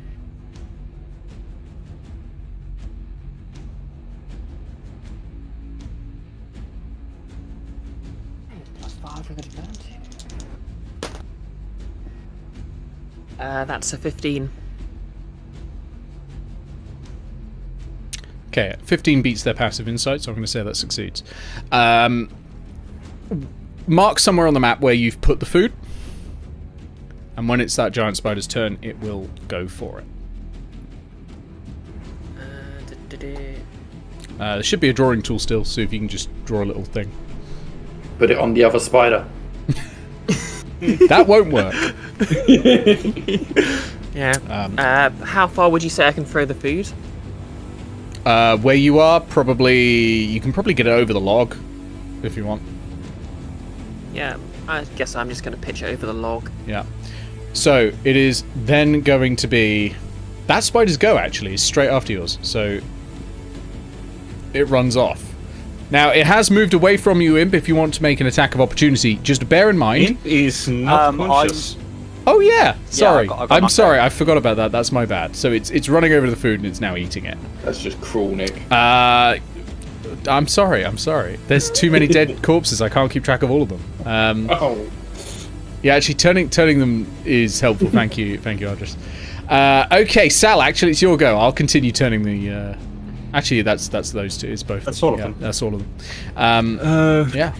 +5 with advantage. That's a 15. Okay, 15 beats their passive insight, so I'm going to say that succeeds. Mark somewhere on the map where you've put the food, and when it's that giant spider's turn, it will go for it. There should be a drawing tool still, so if you can just draw a little thing. Put it on the other spider. That won't work. Yeah. How far would you say I can throw the food? Where you are, you can probably get it over the log, if you want. Yeah, I guess I'm just going to pitch it over the log. Yeah. So, it is then going to be... That spider's go, actually, is straight after yours, so... It runs off. Now, it has moved away from you, Imp, if you want to make an attack of opportunity. Just bear in mind... Imp is not conscious. Oh, yeah! Sorry. I got I'm my sorry, I forgot about that. That's my bad. So, it's running over the food and it's now eating it. That's just cruel, Nick. I'm sorry. There's too many dead corpses. I can't keep track of all of them. Oh. Yeah, actually, turning them is helpful. Thank you, Ardris. Okay, Sal, actually, it's your go. I'll continue turning the... Actually, that's those two. It's both. That's all of them. That's all of them. Yeah.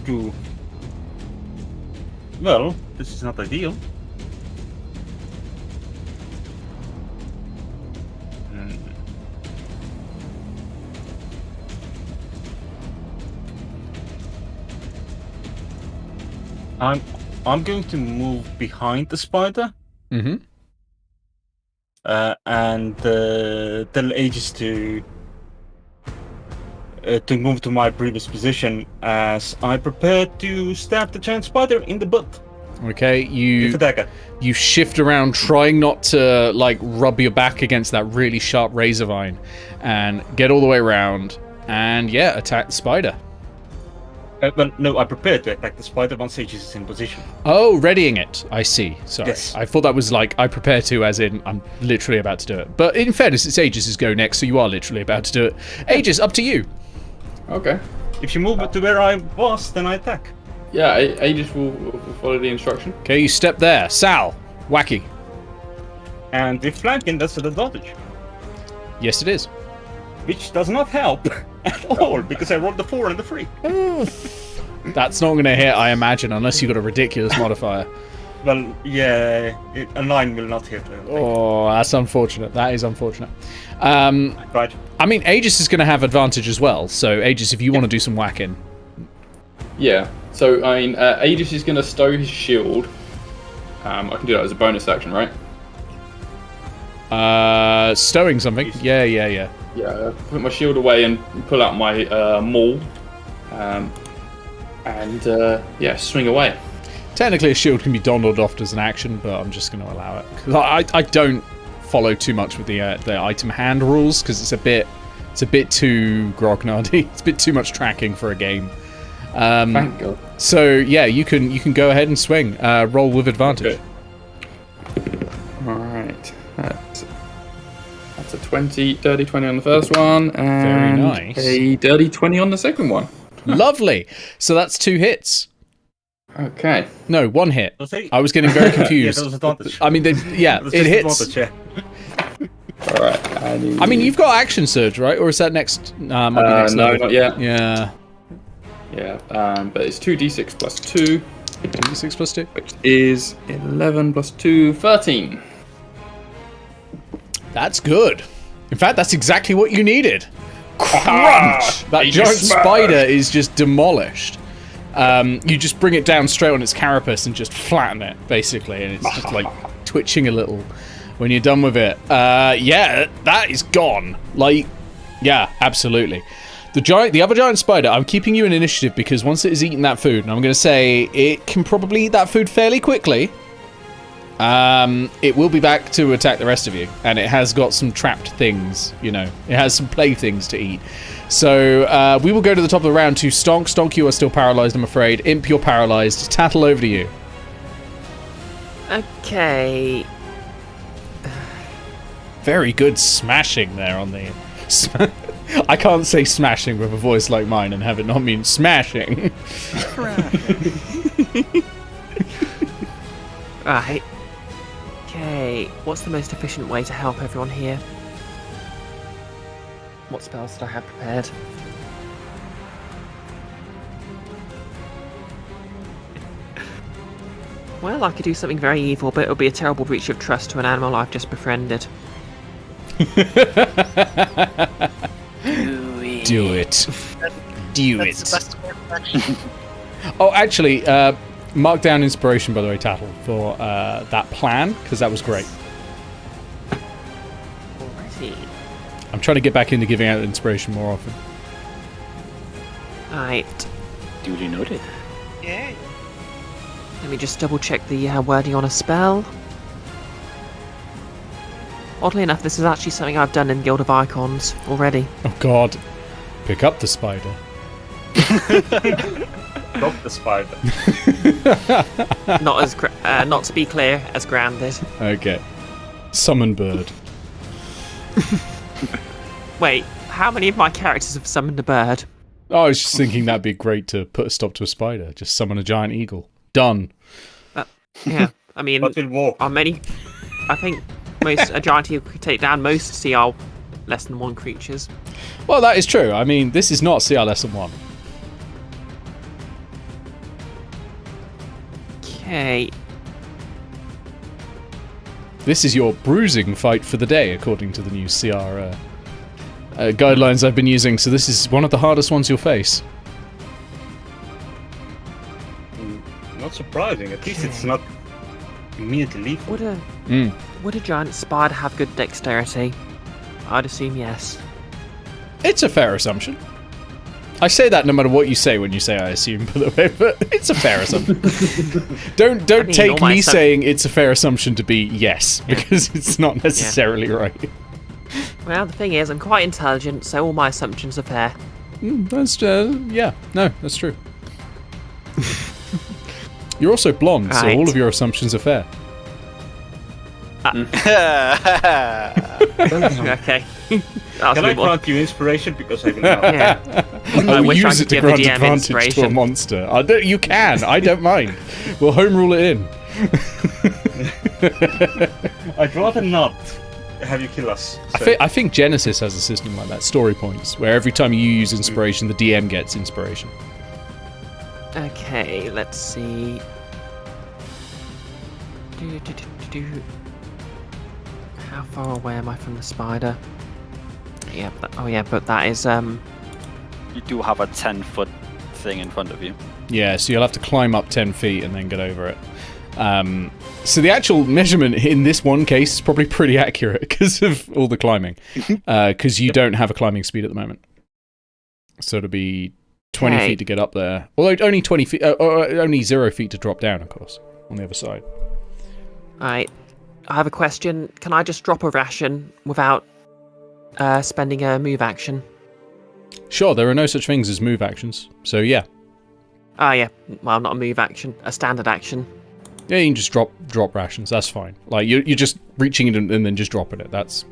Well, this is not ideal. I'm going to move behind the spider. Mm-hmm. And tell Aegis to move to my previous position as I prepare to stab the giant spider in the butt. Okay, With the dagger. you shift around, trying not to like rub your back against that really sharp razor vine, and get all the way around, and yeah, attack the spider. Well, no, I prepared to attack the spider once Aegis is in position. Oh, readying it. I see. Sorry. Yes. I thought that was like, I prepare to, as in, I'm literally about to do it. But in fairness, it's Aegis' go next, so you are literally about to do it. Aegis, up to you. Okay. If you move to where I was, then I attack. Yeah, Aegis will follow the instruction. Okay, you step there. Sal, wacky. And if flanking, that's an advantage. Yes, it is. Which does not help at all, because I rolled the 4 and the 3. That's not going to hit, I imagine, unless you've got a ridiculous modifier. Well, yeah, a 9 will not hit. Oh, that's unfortunate. That is unfortunate. Right. I mean, Aegis is going to have advantage as well, so Aegis, if you want to do some whacking. Yeah. So, I mean, Aegis is going to stow his shield. I can do that as a bonus action, right? Stowing something? Yeah. Yeah, put my shield away and pull out my maul. Yeah, swing away. Technically, a shield can be donned or doffed as an action, but I'm just going to allow it. 'Cause I don't follow too much with the item hand rules, because it's a bit too grognardy. It's a bit too much tracking for a game. Thank God. So yeah, you can go ahead and swing. Roll with advantage. Okay. Alright. That's a 20, dirty 20 on the first one, and Very nice. a dirty 20 on the second one. Lovely. So that's 2 hits. Okay. No, 1 hit. I'll say- I was getting very Yeah, confused. that was advantage. I mean, yeah, That's it just hits. advantage, yeah. Alright. I mean, you've got action surge, right? Or is that next? Might be next no, level. not yet. Yeah. Yeah, but it's 2d6 plus 2, 6 plus 2. which is 11 plus 2, 13. That's good. In fact, that's exactly what you needed. Crunch! That Aegis giant smash! spider is just demolished. You just bring it down straight on its carapace and just flatten it, basically, and it's just like twitching a little when you're done with it. Yeah, that is gone. Like, yeah, absolutely. The other giant spider, I'm keeping you in initiative because once it has eaten that food, and I'm going to say it can probably eat that food fairly quickly, it will be back to attack the rest of you, and it has got some trapped things, you know. It has some playthings to eat. So we will go to the top of the round to Stonk. Stonk, you are still paralyzed, I'm afraid. Imp, you're paralyzed. Tattle, over to you. Okay. Very good smashing there on the... I can't say smashing with a voice like mine and have it not mean smashing. Right. Okay. What's the most efficient way to help everyone here? What spells do I have prepared? Well, I could do something very evil, but it would be a terrible breach of trust to an animal I've just befriended. Do it. Do That's it. the best course of action. Oh, actually, mark down inspiration, by the way, Tattle, for that plan, because that was great. Alrighty. I'm trying to get back into giving out inspiration more often. Right. Duly noted. Yay. Let me just double check the wording on a spell. Oddly enough, this is actually something I've done in Guild of Icons already. Oh, God. Pick up the spider. Drop the spider. Not as not to be clear, as grounded. Okay. Summon bird. Wait, how many of my characters have summoned a bird? Oh, I was just thinking that'd be great to put a stop to a spider. Just summon a giant eagle. Done. Yeah, I mean, But will walk. on many, I think a giant eagle could take down most CR less than 1 creatures. Well, that is true. I mean, this is not CR Lesson 1. Okay. This is your bruising fight for the day, according to the new CR guidelines I've been using, so this is one of the hardest ones you'll face. Not surprising. At least it's not immediately lethal. Would a giant spider have good dexterity? I'd assume yes. It's a fair assumption. I say that no matter what you say when you say I assume, by the way, but it's a fair assumption. Don't take me saying it's a fair assumption to be yes, because it's not necessarily right. Well, the thing is, I'm quite intelligent, so all my assumptions are fair. That's that's true. You're also blonde, so all of your assumptions are fair. Okay. Can I grant you inspiration because I will not? Yeah. I will use it to grant advantage to a monster. You can. I don't mind. We'll home rule it in. I'd rather not have you kill us. So. I think Genesis has a system like that, story points, where every time you use inspiration, the DM gets inspiration. Okay, let's see. How far away am I from the spider? Yeah, but that is You do have a 10-foot thing in front of you. Yeah, so you'll have to climb up 10 feet and then get over it. So the actual measurement in this one case is probably pretty accurate because of all the climbing. Because you don't have a climbing speed at the moment. So it'll be 20 feet to get up there. Although only 20 feet, only 0 feet to drop down, of course, on the other side. Alright, I have a question. Can I just drop a ration without spending a move action? Sure, there are no such things as move actions, so yeah. Oh yeah, well, not a move action, a standard action. Yeah, you can just drop rations, that's fine. Like, you're just reaching it and then just dropping it, that's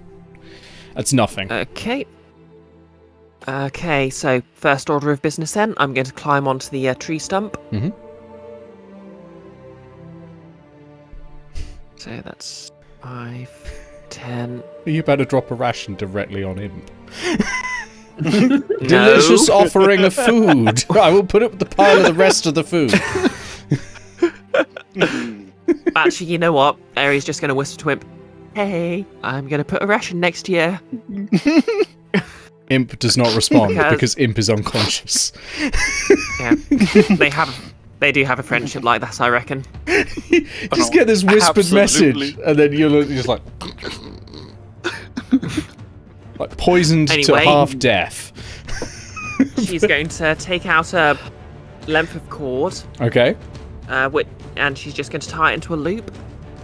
nothing. Okay. Okay, so first order of business then, I'm going to climb onto the tree stump. Mm-hmm. So that's 5, 10... Are you about to drop a ration directly on him? Delicious offering of food. I will put it with the pile of the rest of the food. Actually, you know what? Aries just going to whisper to Imp, hey, I'm going to put a ration next to you. Imp does not respond because Imp is unconscious. Yeah, they do have a friendship like that, I reckon. Just get this whispered message, and then you're just like poisoned to half death. She's going to take out a length of cord. Okay. And she's just going to tie it into a loop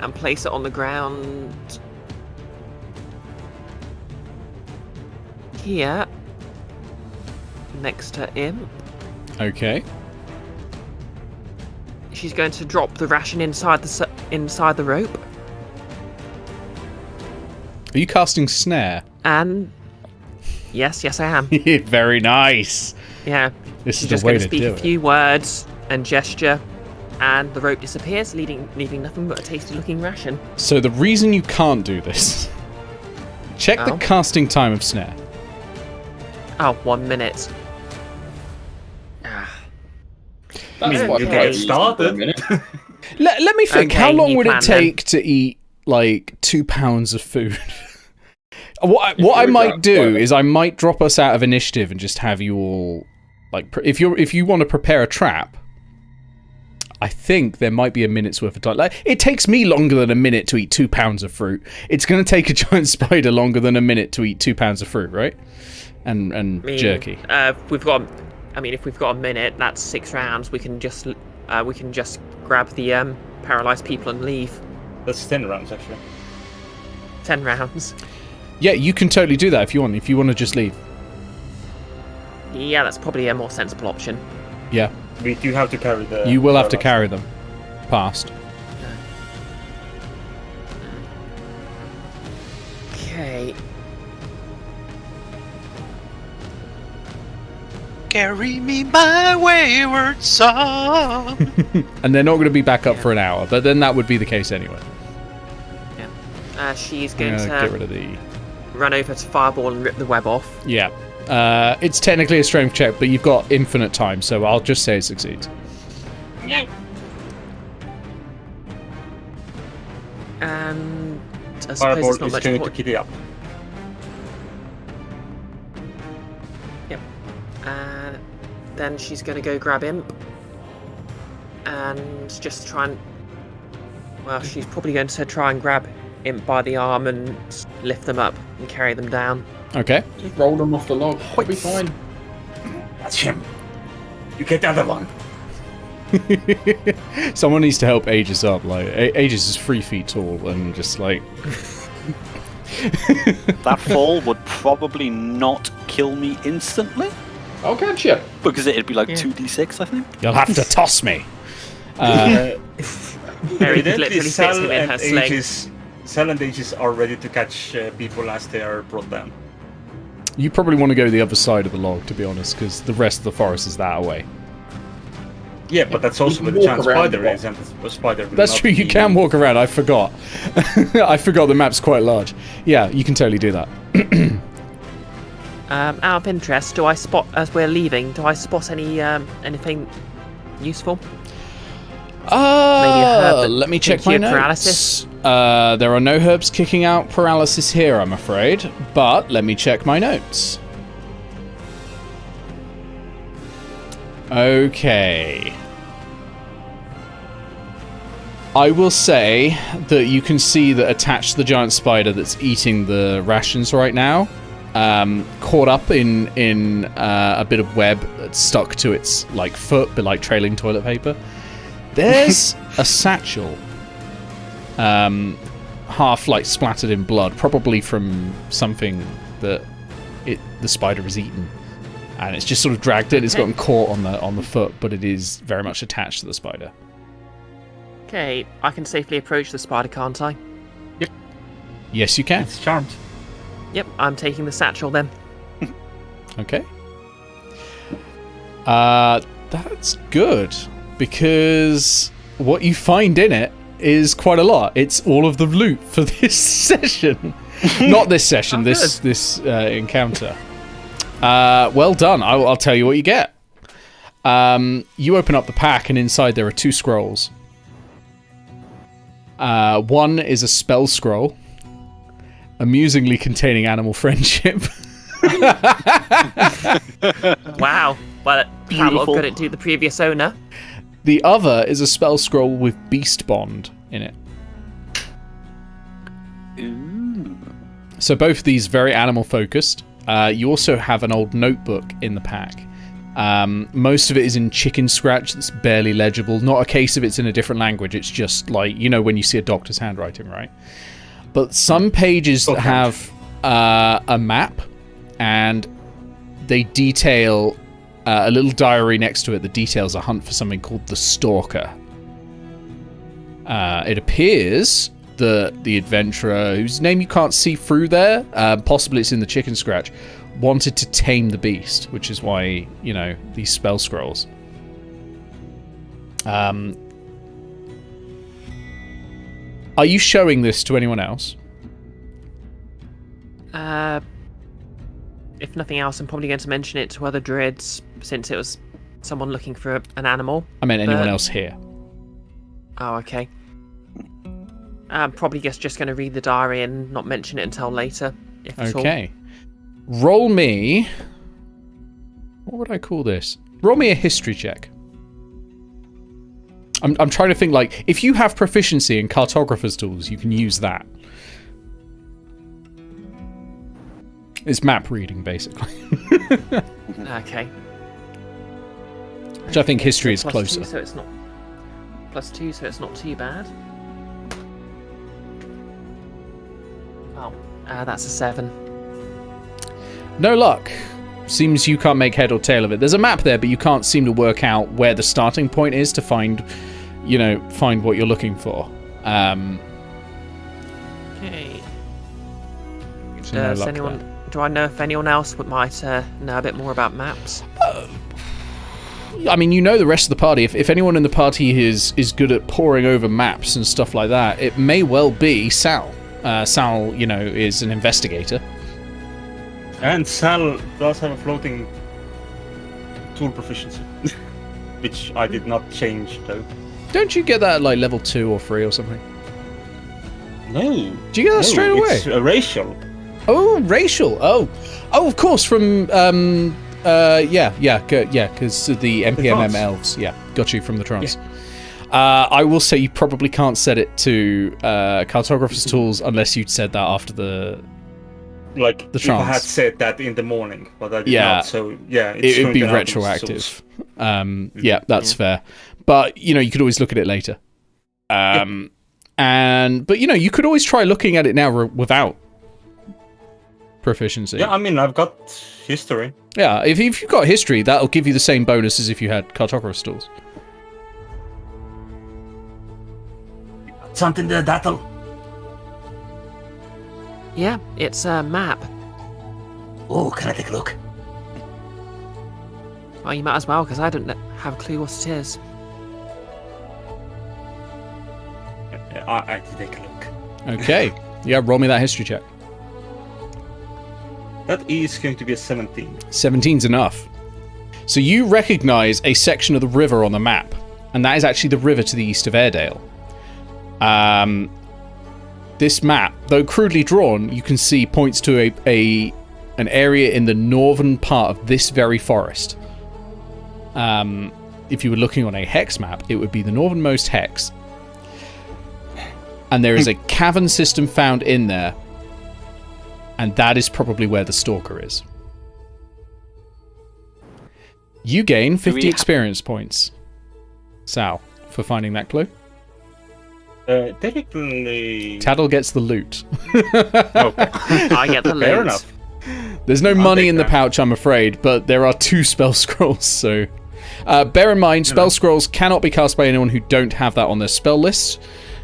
and place it on the ground here, next to Imp. Okay. She's going to drop the ration inside the rope. Are you casting snare? And yes, I am. Very nice. Yeah. This She's is the way to do it. She's just going to speak a few words and gesture, and the rope disappears, leaving nothing but a tasty-looking ration. So the reason you can't do this, check the casting time of snare. Oh, 1 minute. That's quite get started. Let me think. Okay, how long would it plan take to eat like 2 pounds of food? What I might do is I might drop us out of initiative and just have you all like if you want to prepare a trap. I think there might be a minute's worth of time. Like, it takes me longer than a minute to eat 2 pounds of fruit. It's going to take a giant spider longer than a minute to eat 2 pounds of fruit, right? And jerky. If we've got a minute, that's 6 rounds. We can just grab the paralyzed people and leave. That's 10 rounds, actually. 10 rounds. Yeah, you can totally do that if you want. If you want to just leave. Yeah, that's probably a more sensible option. Yeah. We do have to carry the... You will have to carry them. Past. Okay. Carry me, my wayward son. And they're not going to be back up for an hour, but then that would be the case anyway. Yeah. She's going to get rid of the... run over to Fireball and rip the web off. Yeah. It's technically a strength check, but you've got infinite time, so I'll just say it succeeds. Yeah. And I suppose Fireball it's not is much going to kill you up. Yep. And then she's going to go grab Imp and just try and... Well, she's probably going to try and grab Imp by the arm and lift them up and carry them down. Okay. Just roll them off the log. It'll be fine. That's him. You get the other one. Someone needs to help Aegis up. Like Aegis is 3 feet tall and just like That fall would probably not kill me instantly. I'll catch you. Because it'd be like 2d6, I think. you'll have to toss me. Very Evidently, literally fits him in her sling. Sal and Aegis are ready to catch people as they are brought down. You probably want to go the other side of the log, to be honest, because the rest of the forest is that way. Yeah, but that's also where the giant spider is, and the spider will That's not true. You be- can walk around. I forgot. I forgot the map's quite large. Yeah, you can totally do that. Out of interest, do I spot as we're leaving? Do I spot any anything useful? Maybe a herb that Let me can check my cure notes. paralysis? There are no herbs kicking out paralysis here, I'm afraid. But let me check my notes. Okay. I will say that you can see that attached to the giant spider that's eating the rations right now, caught up in a bit of web that's stuck to its like foot, but like trailing toilet paper. There's a satchel, half like splattered in blood, probably from something that the spider has eaten, and it's just sort of dragged it. It's gotten caught on the foot, but it is very much attached to the spider. Okay, I can safely approach the spider, can't I? Yes, you can. It's charmed. Yep, I'm taking the satchel then. Okay. That's good, because what you find in it is quite a lot. It's all of the loot for this session. Not this session, this encounter. Well done. I'll tell you what you get. You open up the pack, and inside there are 2 scrolls. One is a spell scroll, amusingly containing animal friendship. Wow. Well, that what Beautiful. good it do the previous owner. The other is a spell scroll with Beast Bond in it. Ooh. So both of these very animal focused. You also have an old notebook in the pack. Most of it is in chicken scratch that's barely legible. Not a case of it's in a different language. It's just like, you know, when you see a doctor's handwriting, right? But some pages have a map, and they detail a little diary next to it that details a hunt for something called the Stalker. It appears that the adventurer, whose name you can't see through there, possibly it's in the chicken scratch, wanted to tame the beast, which is why, you know, these spell scrolls. Are you showing this to anyone else? If nothing else, I'm probably going to mention it to other druids, since it was someone looking for an animal. I meant anyone But- else here. Oh, okay. I'm probably just going to read the diary and not mention it until later, if at all. Okay. Roll me... What would I call this? Roll me a history check. I'm trying to think, like, if you have proficiency in cartographer's tools, you can use that. It's map reading, basically. Okay. Which I think history is Plus closer. 2, so it's not... +2, so it's not too bad. Oh, that's a 7. No luck. Seems you can't make head or tail of it. There's a map there, but you can't seem to work out where the starting point is to find, you know, find what you're looking for. Okay. So no Does luck anyone... there. Do I know if anyone else might know a bit more about maps? I mean, you know the rest of the party. If anyone in the party is good at poring over maps and stuff like that, it may well be Sal. Sal, you know, is an investigator. And Sal does have a floating tool proficiency, which I did not change though. Don't you get that at like level 2 or 3 or something? No. Do you get that straight away? It's racial. Oh, racial. Oh, of course. From because the NPMM trance. elves. Yeah, got you from the trance. Yeah. I will say you probably can't set it to cartographer's tools unless you'd said that after the like The if I had chance. said that in the morning, but I did Yeah. not. So yeah, it's It would going be to happen retroactive. soon. Yeah, that's fair. But you could always look at it later. But you could always try looking at it now without proficiency. Yeah, I mean, I've got history. Yeah, if you've got history, that'll give you the same bonus as if you had cartographer tools. Something there, Dattel? Yeah, it's a map. Oh, can I take a look? Well, you might as well, because I don't have a clue what it is. I can take a look. Okay. Yeah, roll me that history check. That is going to be a 17. 17's enough. So you recognize a section of the river on the map, and that is actually the river to the east of Airedale. This map, though crudely drawn, you can see points to an area in the northern part of this very forest. If you were looking on a hex map, it would be the northernmost hex. And there is a cavern system found in there, and that is probably where the stalker is. You gain 50 experience points, Sal, for finding that clue. Technically... Taddle gets the loot. Okay. I get the loot. Fair enough. There's no money in the pouch, I'm afraid, but there are 2 spell scrolls, so... bear in mind, spell scrolls cannot be cast by anyone who don't have that on their spell list.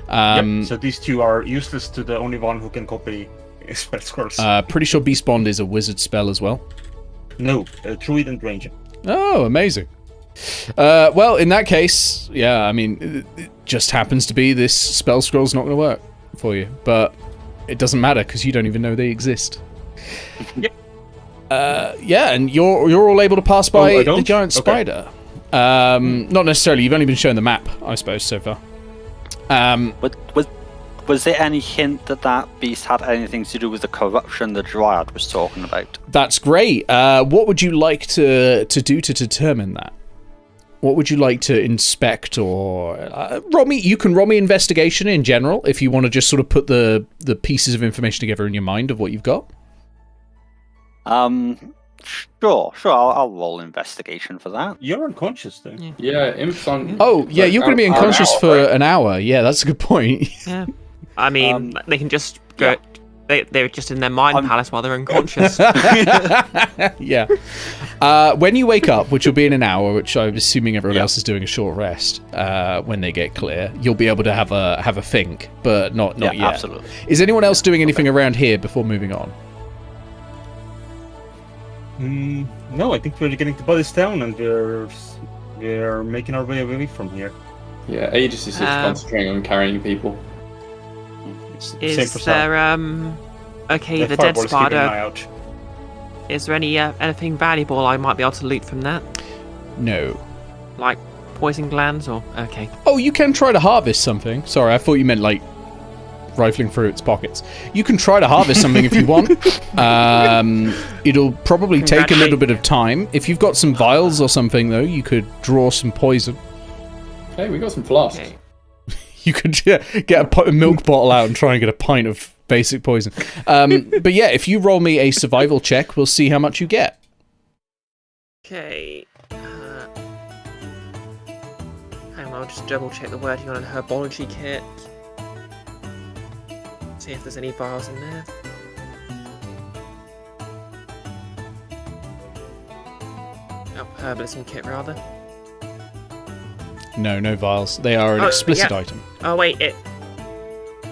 So these 2 are useless to the only one who can copy spell scrolls. Pretty sure Beast Bond is a wizard spell as well. No, Druid and Ranger. Oh, amazing. Well, in that case, yeah, I mean, it just happens to be this spell scroll's not going to work for you, but it doesn't matter because you don't even know they exist. Yep. Yeah, and you're all able to pass by the giant Okay. spider. Not necessarily. You've only been shown the map, I suppose, so far. Was there any hint that beast had anything to do with the corruption the Dryad was talking about? That's great. What would you like to do to determine that? What would you like to inspect or roll me? You can roll me investigation in general if you want to just sort of put the pieces of information together in your mind of what you've got. Sure. I'll roll investigation for that. You're unconscious, though. Yeah, imps on. Oh, yeah, you're going to be unconscious for an hour. Yeah, that's a good point. Yeah. I mean, they can just go... They're just in their mind palace while they're unconscious. Yeah. When you wake up, which will be in an hour, which I'm assuming everyone else is doing a short rest, when they get clear, you'll be able to have a think, but not yet. Absolutely. Is anyone else doing anything around here before moving on? No, I think we're getting to Buddy's Town and we're making our way away from here. Yeah, Aetos is just concentrating on carrying people. Is there, okay, the dead spider, is there anything valuable I might be able to loot from that? No. Like poison glands or, okay. Oh, you can try to harvest something. Sorry, I thought you meant like rifling through its pockets. You can try to harvest something if you want. It'll probably take a little bit of time. If you've got some vials or something, though, you could draw some poison. Hey, we got some flasks. Okay. You could get a milk bottle out and try and get a pint of basic poison. But yeah, if you roll me a survival check, we'll see how much you get. Okay. Hang on, I'll just double check the wording on a herbology kit. See if there's any vials in there. Oh, herbalism kit rather. No vials. They are an explicit item. Oh wait,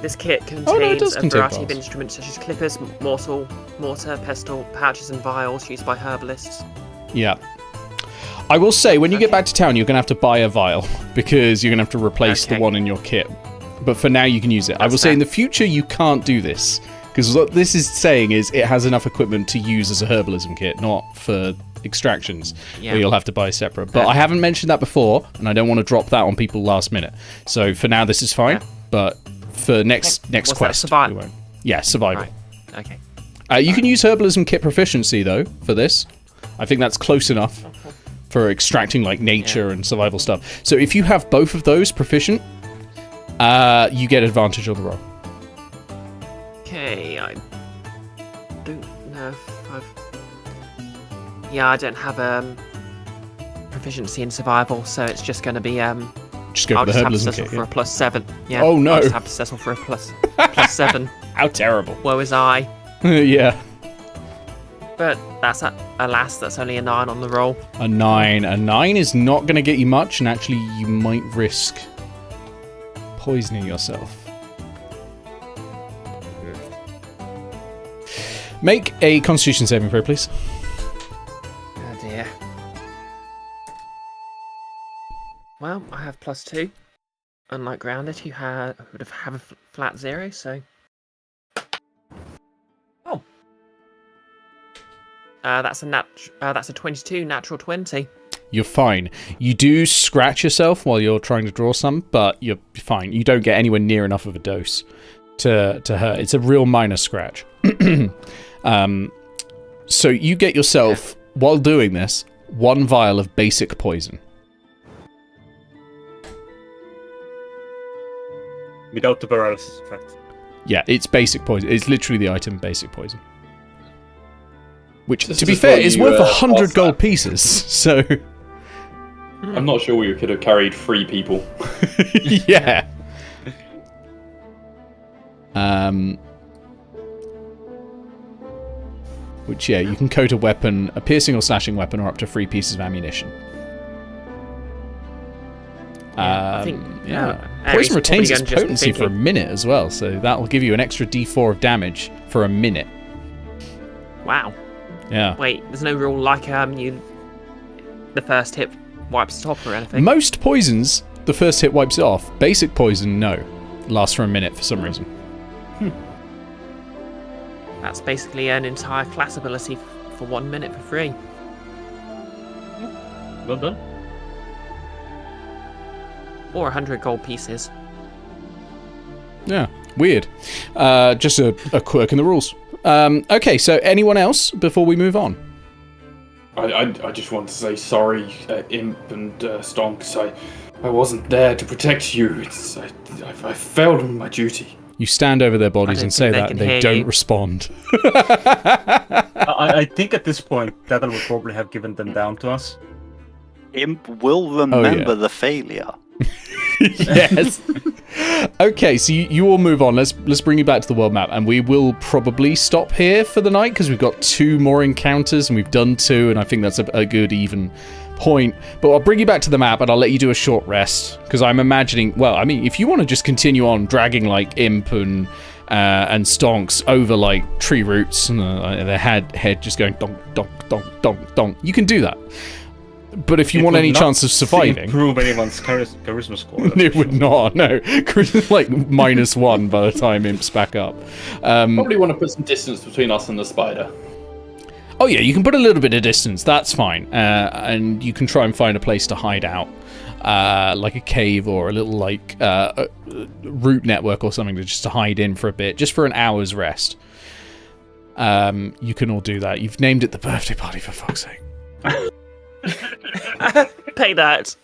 this kit contains a contain variety vials. of instruments such as clippers, mortar, pestle, pouches and vials used by herbalists. Yeah. I will say, when you get back to town, you're going to have to buy a vial, because you're going to have to replace the one in your kit. But for now, you can use it. I will say, in the future, you can't do this, because what this is saying is it has enough equipment to use as a herbalism kit, not for extractions, where you'll have to buy separate. But I haven't mentioned that before, and I don't want to drop that on people last minute. So for now, this is fine, but for next quest, we won't. Yeah, survival. Right. Okay. You can use herbalism kit proficiency, though, for this. I think that's close enough for extracting like nature and survival stuff. So if you have both of those proficient, you get advantage on the roll. Okay, No, I don't have proficiency in survival, so it's just going to be Just go I'll for the just have to herbalism settle kit. for Yeah. a +7. Yeah. Oh, no. I'll just have to settle for a plus 7. How terrible. Woe is I. Yeah. But alas, that's only a 9 on the roll. A 9. A 9 is not going to get you much, and actually you might risk poisoning yourself. Make a Constitution saving throw, please. Oh dear. Well, I have +2. Unlike Grounded, who would have a flat 0, so... Oh. That's a 22, natural 20. You're fine. You do scratch yourself while you're trying to draw some, but you're fine. You don't get anywhere near enough of a dose to hurt. It's a real minor scratch. So you get yourself, while doing this, 1 vial of basic poison. Without the paralysis effect. Yeah, it's basic poison. It's literally the item basic poison. Which, This to is be just fair, what is you, worth 100 asked gold that. pieces. So, I'm not sure we could have carried 3 people. yeah. Which, yeah, you can coat a weapon, a piercing or slashing weapon, or up to 3 pieces of ammunition. I think, Poison retains its probably gonna just potency for a thinking- minute as well, so that will give you an extra d4 of damage for a minute. Wow. Yeah. Wait, there's no rule like the first hit wipes it off or anything. Most poisons, the first hit wipes it off. Basic poison, no. Lasts for a minute for some reason. That's basically an entire class ability for 1 minute for free. Well done. Or 100 gold pieces. Yeah, weird. Just a quirk in the rules. Okay, so anyone else before we move on? I just want to say sorry, Imp and Stonks. I wasn't there to protect you. I failed in my duty. You stand over their bodies don't and say think they that, can and they hear don't you. respond. I think at this point, Tattle would probably have given them down to us. Imp will remember yeah. the failure. Yes. Okay, so you all move on. Let's bring you back to the world map, and we will probably stop here for the night because we've got 2 more encounters, and we've done 2, and I think that's a good even point. But I'll bring you back to the map, and I'll let you do a short rest because I'm imagining. Well, I mean, if you want to just continue on dragging like Imp and Stonks over like tree roots and their head just going donk donk donk donk donk, you can do that. But if you want any chance of surviving, Improve anyone's charisma score. it would not. No, like -1 by the time Imp's back up. Probably want to put some distance between us and the spider. Oh yeah, you can put a little bit of distance. That's fine, and you can try and find a place to hide out, like a cave or a little like root network or something to just to hide in for a bit, just for an hour's rest. You can all do that. You've named it the birthday party, for fuck's sake. Pay that.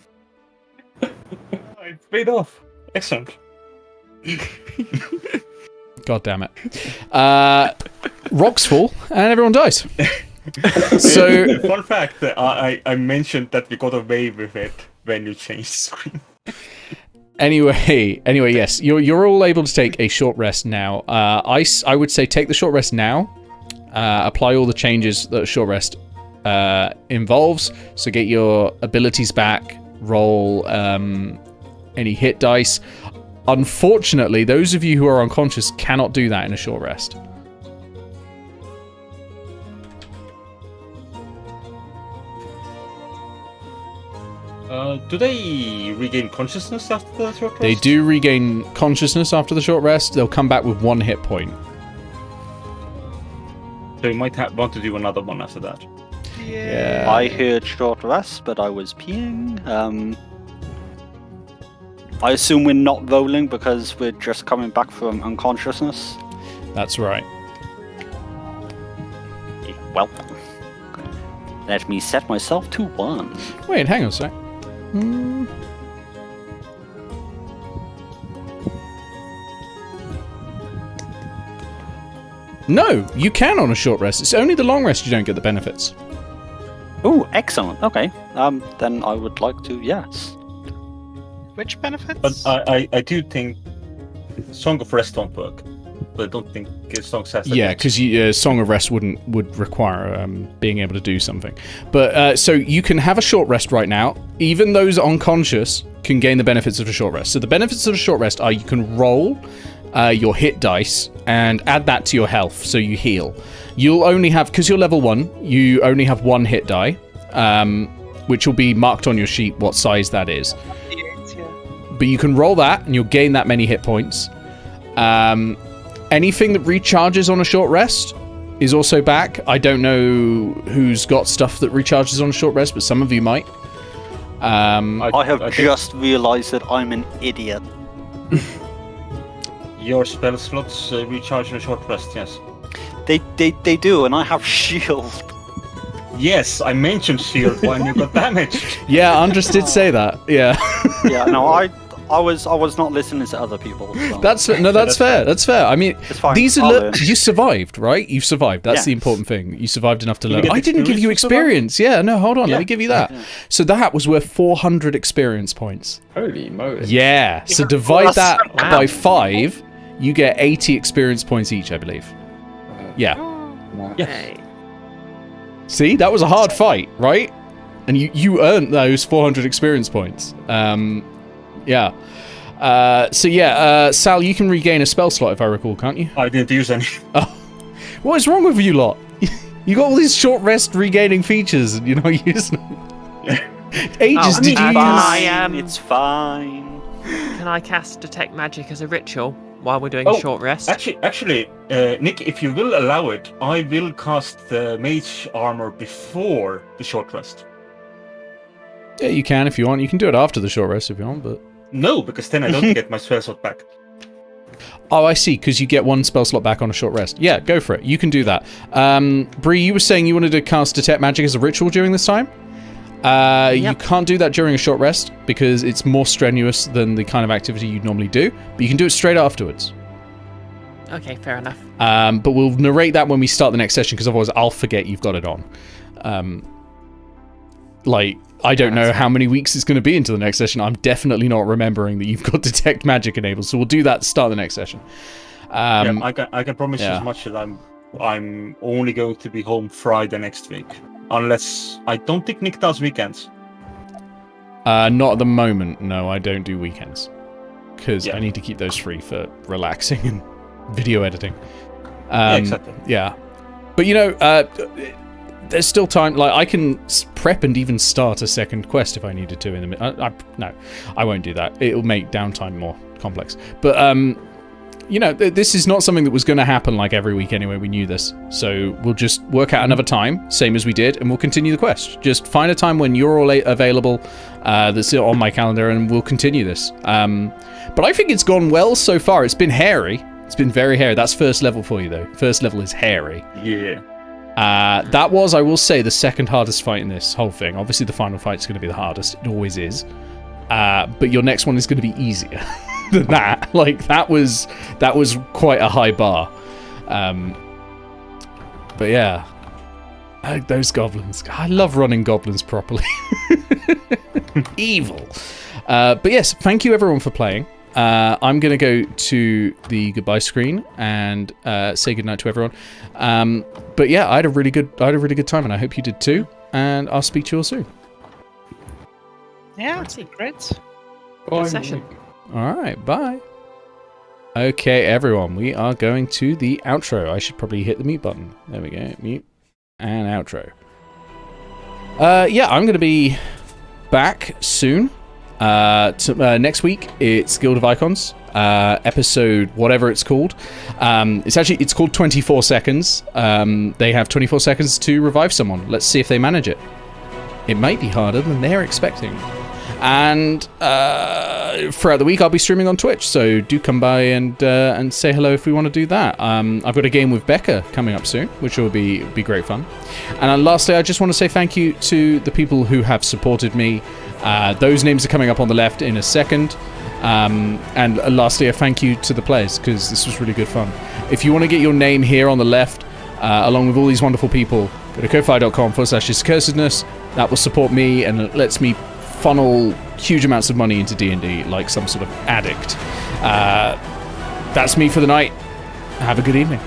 It's paid off. Excellent. God damn it. Rocks fall and everyone dies. So, Fun fact, I mentioned that we got away with it when you changed the screen. Anyway, yes, you're all able to take a short rest now. I would say take the short rest now. Apply all the changes that a short rest involves. So get your abilities back. Roll any hit dice. Unfortunately, those of you who are unconscious cannot do that in a short rest. Do they regain consciousness after the short rest? They do regain consciousness after the short rest. They'll come back with 1 hit point. So you might want to do another one after that. Yeah. I heard short rest, but I was peeing. I assume we're not rolling because we're just coming back from unconsciousness. That's right. Well, let me set myself to 1. Wait, hang on a sec. No, you can on a short rest. It's only the long rest you don't get the benefits. Oh, excellent. Okay. Then I would like to, yes. Which benefits? But I do think Song of Rest won't work. But I don't think Song has that. Yeah, because Song of Rest would require being able to do something. But so you can have a short rest right now. Even those unconscious can gain the benefits of a short rest. So the benefits of a short rest are you can roll your hit dice and add that to your health, so you heal. You'll only have, because you're level 1, you only have 1 hit die, which will be marked on your sheet what size that is. But you can roll that and you'll gain that many hit points. Anything that recharges on a short rest is also back. I don't know who's got stuff that recharges on a short rest, but some of you might. I have just realized that I'm an idiot. Your spell slots recharge in a short rest, yes. They do, and I have shield. Yes, I mentioned shield when you got damaged. Yeah, Andres did say that. Yeah. Yeah, no, I was not listening to other people. So. That's fair. That's fair. I mean, It's fine. these I'll are learn. you survived, right? You survived. That's the Yes. important thing. You survived enough to You learn. get I didn't give you experience experience. to Yeah, no, hold on. Let Yeah. me give you that. Yeah. So that was worth 400 experience points. Holy moly. Yeah. So divide that by 5, you get 80 experience points each, I believe. Yeah. Okay. See, that was a hard fight, right? And you earned those 400 experience points. Yeah. Sal, you can regain a spell slot if I recall, can't you? I didn't use any. Oh, what is wrong with you lot? You got all these short rest regaining features, and you're not using them. Ages did you use? It's fine. Can I cast Detect Magic as a ritual while we're doing Oh, a short rest? Actually, Nick, if you will allow it, I will cast the mage armor before the short rest. Yeah, you can if you want. You can do it after the short rest if you want, but... No, because then I don't get my spell slot back. Oh, I see, because you get 1 spell slot back on a short rest. Yeah, go for it. You can do that. Bree, you were saying you wanted to cast Detect Magic as a ritual during this time? You can't do that during a short rest, because it's more strenuous than the kind of activity you'd normally do, but you can do it straight afterwards. Okay, fair enough. But we'll narrate that when we start the next session, because otherwise I'll forget you've got it on. I don't know how many weeks it's going to be into the next session. I'm definitely not remembering that you've got Detect Magic enabled, so we'll do that to start the next session. I can promise you as much that I'm only going to be home Friday next week, unless I don't think Nick does weekends. Not at the moment. No, I don't do weekends, because I need to keep those free for relaxing and video editing. Yeah, exactly. Yeah, but there's still time. Like, I can prep and even start a second quest if I needed to in a minute. No, I won't do that. It'll make downtime more complex. But this is not something that was going to happen like every week anyway. We knew this, so we'll just work out another time, same as we did, and we'll continue the quest. Just find a time when you're all available. That's on my calendar, and we'll continue this. But I think it's gone well so far. It's been hairy. It's been very hairy. That's first level for you, though. First level is hairy. Yeah. That was, I will say, the second hardest fight in this whole thing. Obviously, the final fight's going to be the hardest. It always is. But your next one is going to be easier than that. Like, that was quite a high bar. But yeah. Those goblins. I love running goblins properly. Evil. But yes, thank you everyone for playing. I'm going to go to the goodbye screen and say goodnight to everyone. But yeah, I had a really good time, and I hope you did too. And I'll speak to you all soon. Yeah, great. Good session. All right, bye. Okay, everyone, we are going to the outro. I should probably hit the mute button. There we go, mute and outro. I'm going to be back soon. Next week it's Guild of Icons, episode whatever it's called. It's called 24 seconds. They have 24 seconds to revive someone. Let's see if they manage it. It might be harder than they're expecting. And throughout the week I'll be streaming on Twitch, so do come by and say hello if we want to do that. I've got a game with Becca coming up soon, which will be great fun. And lastly, I just want to say thank you to the people who have supported me. Those names are coming up on the left in a second. And lastly, a thank you to the players, because this was really good fun. If you want to get your name here on the left, along with all these wonderful people, go to ko-fi.com/HisCursedness. That will support me and it lets me funnel huge amounts of money into D&D like some sort of addict. That's me for the night. Have a good evening.